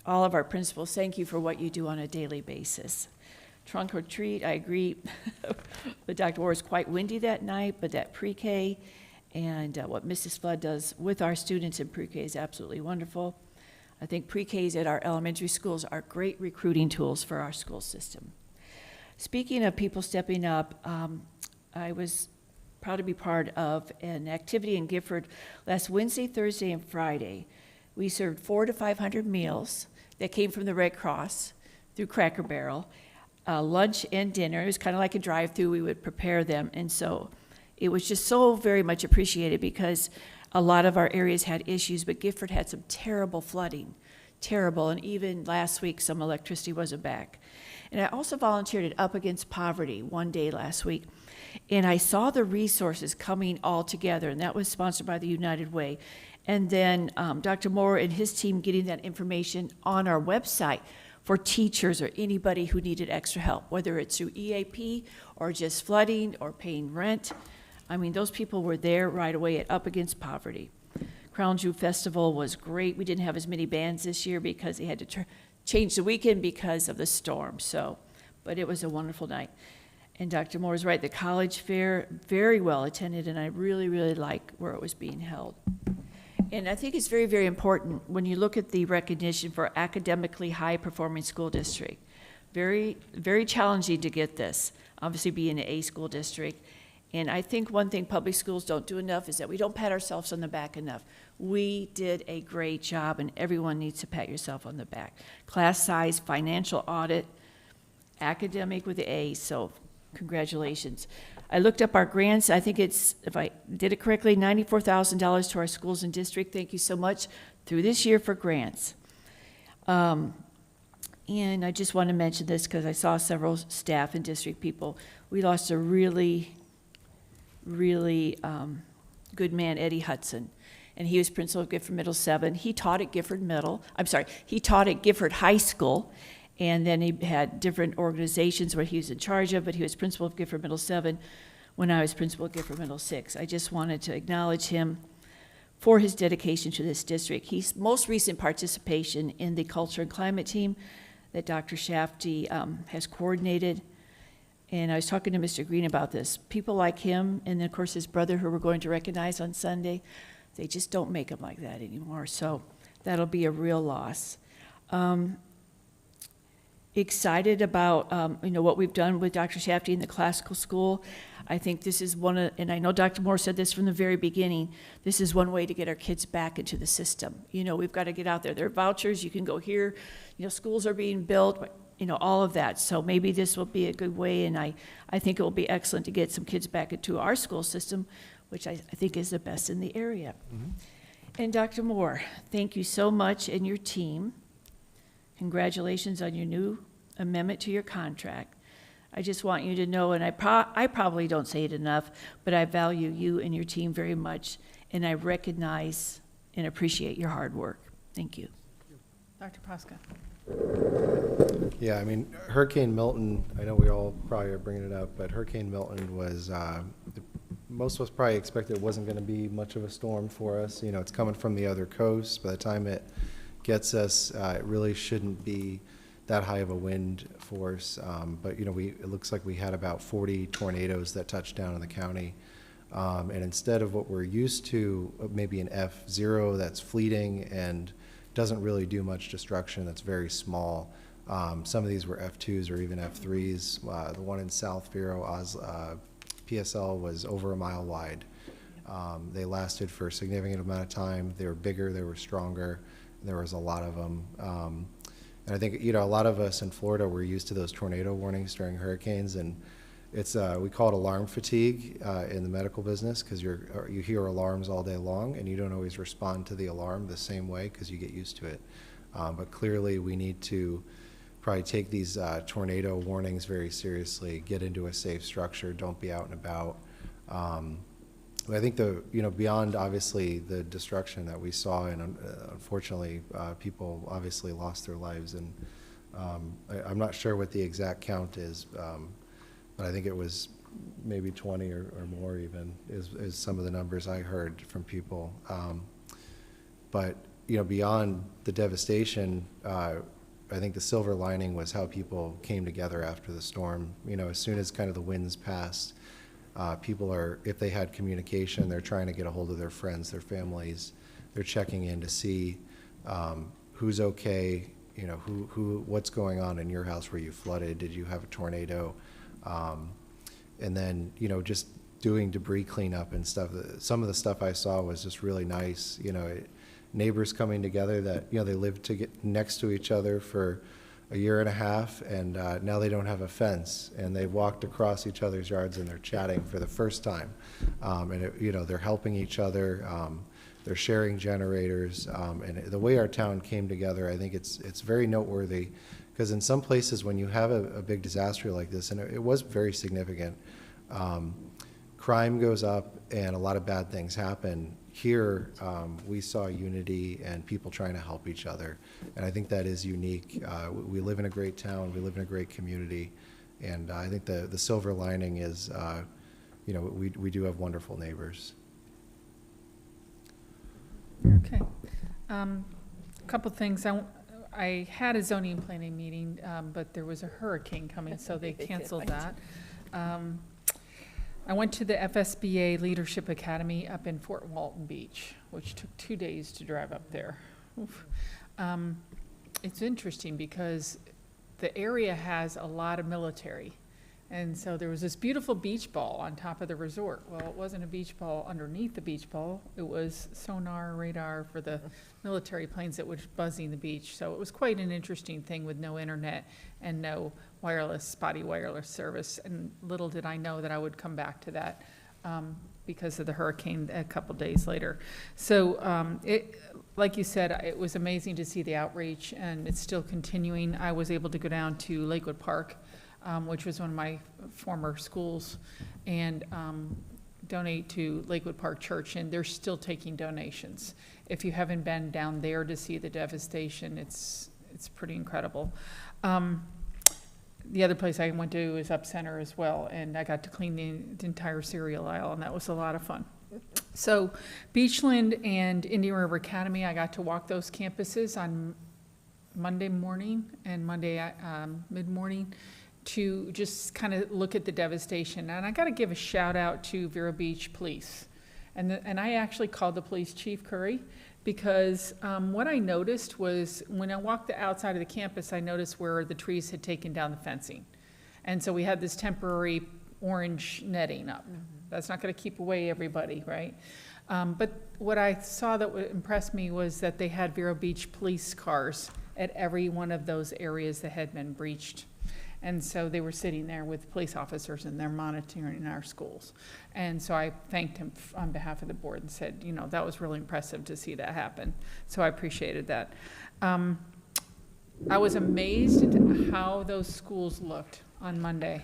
all of our principals, thank you for what you do on a daily basis. Trunk or treat, I agree. But Dr. Moore was quite windy that night, but that pre-K and what Mrs. Flood does with our students in pre-K is absolutely wonderful. I think pre-Ks at our elementary schools are great recruiting tools for our school system. Speaking of people stepping up, I was proud to be part of an activity in Gifford last Wednesday, Thursday, and Friday. We served 400 to 500 meals that came from the Red Cross through Cracker Barrel. Lunch and dinner. It was kind of like a drive-through. We would prepare them, and so it was just so very much appreciated because a lot of our areas had issues, but Gifford had some terrible flooding, terrible, and even last week some electricity wasn't back. And I also volunteered at Up Against Poverty one day last week, and I saw the resources coming all together, and that was sponsored by the United Way. And then Dr. Moore and his team getting that information on our website for teachers or anybody who needed extra help, whether it's through EAP or just flooding or paying rent. I mean, those people were there right away at Up Against Poverty. Crown Jewel Festival was great. We didn't have as many bands this year because they had to change the weekend because of the storm. So, but it was a wonderful night. And Dr. Moore is right, the college fair, very well attended, and I really, really like where it was being held. And I think it's very, very important when you look at the recognition for academically high-performing school district. Very, very challenging to get this, obviously being an A school district. And I think one thing public schools don't do enough is that we don't pat ourselves on the back enough. We did a great job, and everyone needs to pat yourself on the back. Class size, financial audit, academic with the A, so congratulations. I looked up our grants. I think it's, if I did it correctly, $94,000 to our schools and district. Thank you so much through this year for grants. And I just want to mention this because I saw several staff and district people. We lost a really, really good man, Eddie Hudson, and he was principal of Gifford Middle 7. He taught at Gifford he taught at Gifford High School. And then he had different organizations where he was in charge of, but he was principal of Gifford Middle 7 when I was principal of Gifford Middle 6. I just wanted to acknowledge him for his dedication to this district. His most recent participation in the culture and climate team that Dr. Shafty has coordinated. And I was talking to Mr. Green about this. People like him, and then of course his brother who we're going to recognize on Sunday, they just don't make them like that anymore. So that'll be a real loss. Excited about what we've done with Dr. Shafty in the classical school. I think this is and I know Dr. Moore said this from the very beginning, this is one way to get our kids back into the system. We've got to get out there. There are vouchers, you can go here, schools are being built, all of that. So maybe this will be a good way, and I think it will be excellent to get some kids back into our school system, which I think is the best in the area. Mm-hmm. And Dr. Moore, thank you so much, and your team. Congratulations on your new amendment to your contract. I just want you to know, and I probably don't say it enough, but I value you and your team very much, and I recognize and appreciate your hard work. Thank you. Dr. Posca. Yeah, I mean, Hurricane Milton, I know we all probably are bringing it up, but Hurricane Milton was, most of us probably expected it wasn't going to be much of a storm for us. It's coming from the other coast. By the time it gets us, it really shouldn't be that high of a wind force, but it looks like we had about 40 tornadoes that touched down in the county, and instead of what we're used to, maybe an F0 that's fleeting and doesn't really do much destruction, that's very small. Some of these were F2s or even F3s. The one in South Vero, PSL, was over a mile wide. They lasted for a significant amount of time. They were bigger, they were stronger. There was a lot of them. And I think, a lot of us in Florida were used to those tornado warnings during hurricanes, and it's, we call it alarm fatigue in the medical business, because you hear alarms all day long and you don't always respond to the alarm the same way because you get used to it. But clearly we need to probably take these tornado warnings very seriously, get into a safe structure, don't be out and about. I think beyond obviously the destruction that we saw, and unfortunately, people obviously lost their lives, and I'm not sure what the exact count is, but I think it was maybe 20 or more even, is some of the numbers I heard from people. But beyond the devastation, I think the silver lining was how people came together after the storm. As soon as kind of the winds passed, people are, if they had communication, they're trying to get a hold of their friends, their families. They're checking in to see who's okay, what's going on in your house. Were you flooded? Did you have a tornado? And then, just doing debris cleanup and stuff. Some of the stuff I saw was just really nice. Neighbors coming together that, they lived to get next to each other for a year and a half, and now they don't have a fence, and they walked across each other's yards and they're chatting for the first time. And they're helping each other. They're sharing generators, and the way our town came together, I think it's very noteworthy, because in some places when you have a big disaster like this, and it was very significant, crime goes up and a lot of bad things happen. Here, we saw unity and people trying to help each other, and I think that is unique. We live in a great town, we live in a great community, and I think the silver lining is, we do have wonderful neighbors. Okay. A couple things. I had a zoning and planning meeting, but there was a hurricane coming, so they canceled that. I went to the FSBA Leadership Academy up in Fort Walton Beach, which took 2 days to drive up there. It's interesting because the area has a lot of military. And so there was this beautiful beach ball on top of the resort. Well, it wasn't a beach ball underneath the beach ball. It was sonar radar for the military planes that were buzzing the beach. So it was quite an interesting thing with no internet and no spotty wireless service. And little did I know that I would come back to that because of the hurricane a couple days later. So like you said, it was amazing to see the outreach, and it's still continuing. I was able to go down to Lakewood Park, which was one of my former schools, and donate to Lakewood Park Church, and they're still taking donations. If you haven't been down there to see the devastation, it's pretty incredible. The other place I went to is Up Center as well, and I got to clean the entire cereal aisle, and that was a lot of fun. So Beachland and Indian River Academy, I got to walk those campuses on Monday morning and Monday mid-morning to just kind of look at the devastation. And I got to give a shout out to Vero Beach Police. And I actually called the police chief, Curry, because what I noticed was when I walked the outside of the campus, I noticed where the trees had taken down the fencing. And so we had this temporary orange netting up. Mm-hmm. That's not going to keep away everybody, right? But what I saw that impressed me was that they had Vero Beach police cars at every one of those areas that had been breached. And so they were sitting there with police officers, and they're monitoring our schools. And so I thanked him on behalf of the board and said, that was really impressive to see that happen. So I appreciated that. I was amazed at how those schools looked on Monday.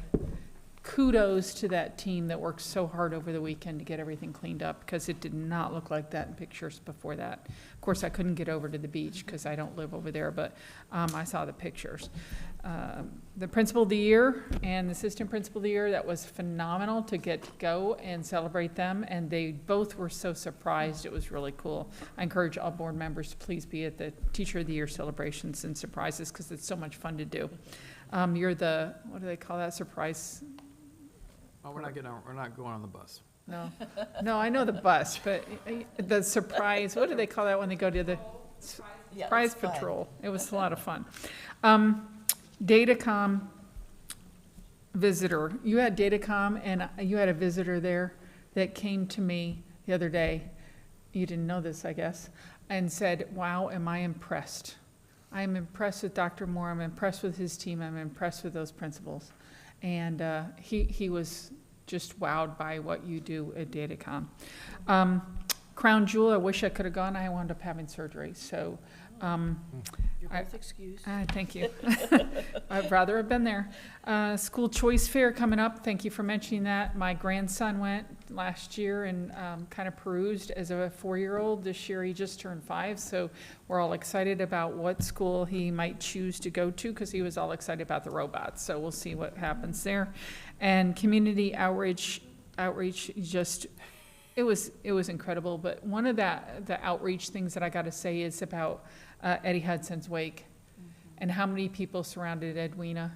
Kudos to that team that worked so hard over the weekend to get everything cleaned up, because it did not look like that in pictures before that. Of course, I couldn't get over to the beach because I don't live over there, but I saw the pictures. The principal of the year and the assistant principal of the year, that was phenomenal to get to go and celebrate them, and they both were so surprised. It was really cool. I encourage all board members to please be at the teacher of the year celebrations and surprises, because it's so much fun to do. You're the, what do they call that, surprise? Oh, we're not going on the bus. No, I know the bus, but the surprise, what do they call that when they go to the surprise patrol? It was a lot of fun. Datacom visitor. You had Datacom, and you had a visitor there that came to me the other day. You didn't know this, I guess, and said, wow, am I impressed. I'm impressed with Dr. Moore. I'm impressed with his team. I'm impressed with those principals. And he was just wowed by what you do at Datacom. Crown Jewel, I wish I could have gone. I wound up having surgery, so. You're both excused. Thank you. I'd rather have been there. School Choice Fair coming up. Thank you for mentioning that. My grandson went last year and kind of perused as a 4-year-old. This year he just turned 5, so we're all excited about what school he might choose to go to because he was all excited about the robots. So we'll see what happens there. And community outreach just, it was incredible. But one of the outreach things that I got to say is about Eddie Hudson's wake and how many people surrounded Edwina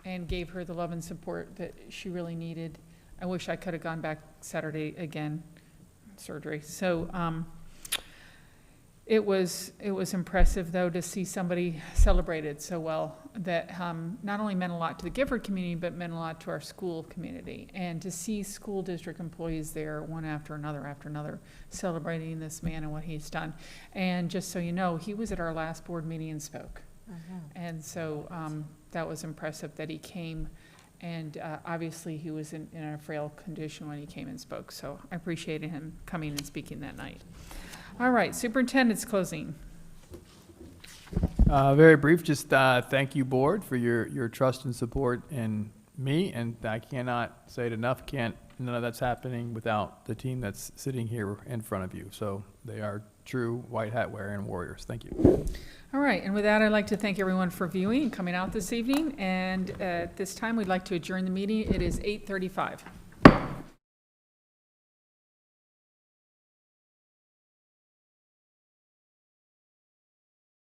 and gave her the love and support that she really needed. I wish I could have gone back Saturday again, surgery. So it was impressive though to see somebody celebrated so well that not only meant a lot to the Gifford community, but meant a lot to our school community. And to see school district employees there one after another, celebrating this man and what he's done. And just so you know, he was at our last board meeting and spoke. And so that was impressive that he came, and obviously he was in a frail condition when he came and spoke, so I appreciated him coming and speaking that night. All right, superintendent's closing. Very brief, just thank you, board, for your trust and support in me, and I cannot say it enough, none of that's happening without the team that's sitting here in front of you. So they are true white hat wearing warriors. Thank you. All right, and with that, I'd like to thank everyone for viewing and coming out this evening, and at this time, we'd like to adjourn the meeting. It is 8:35.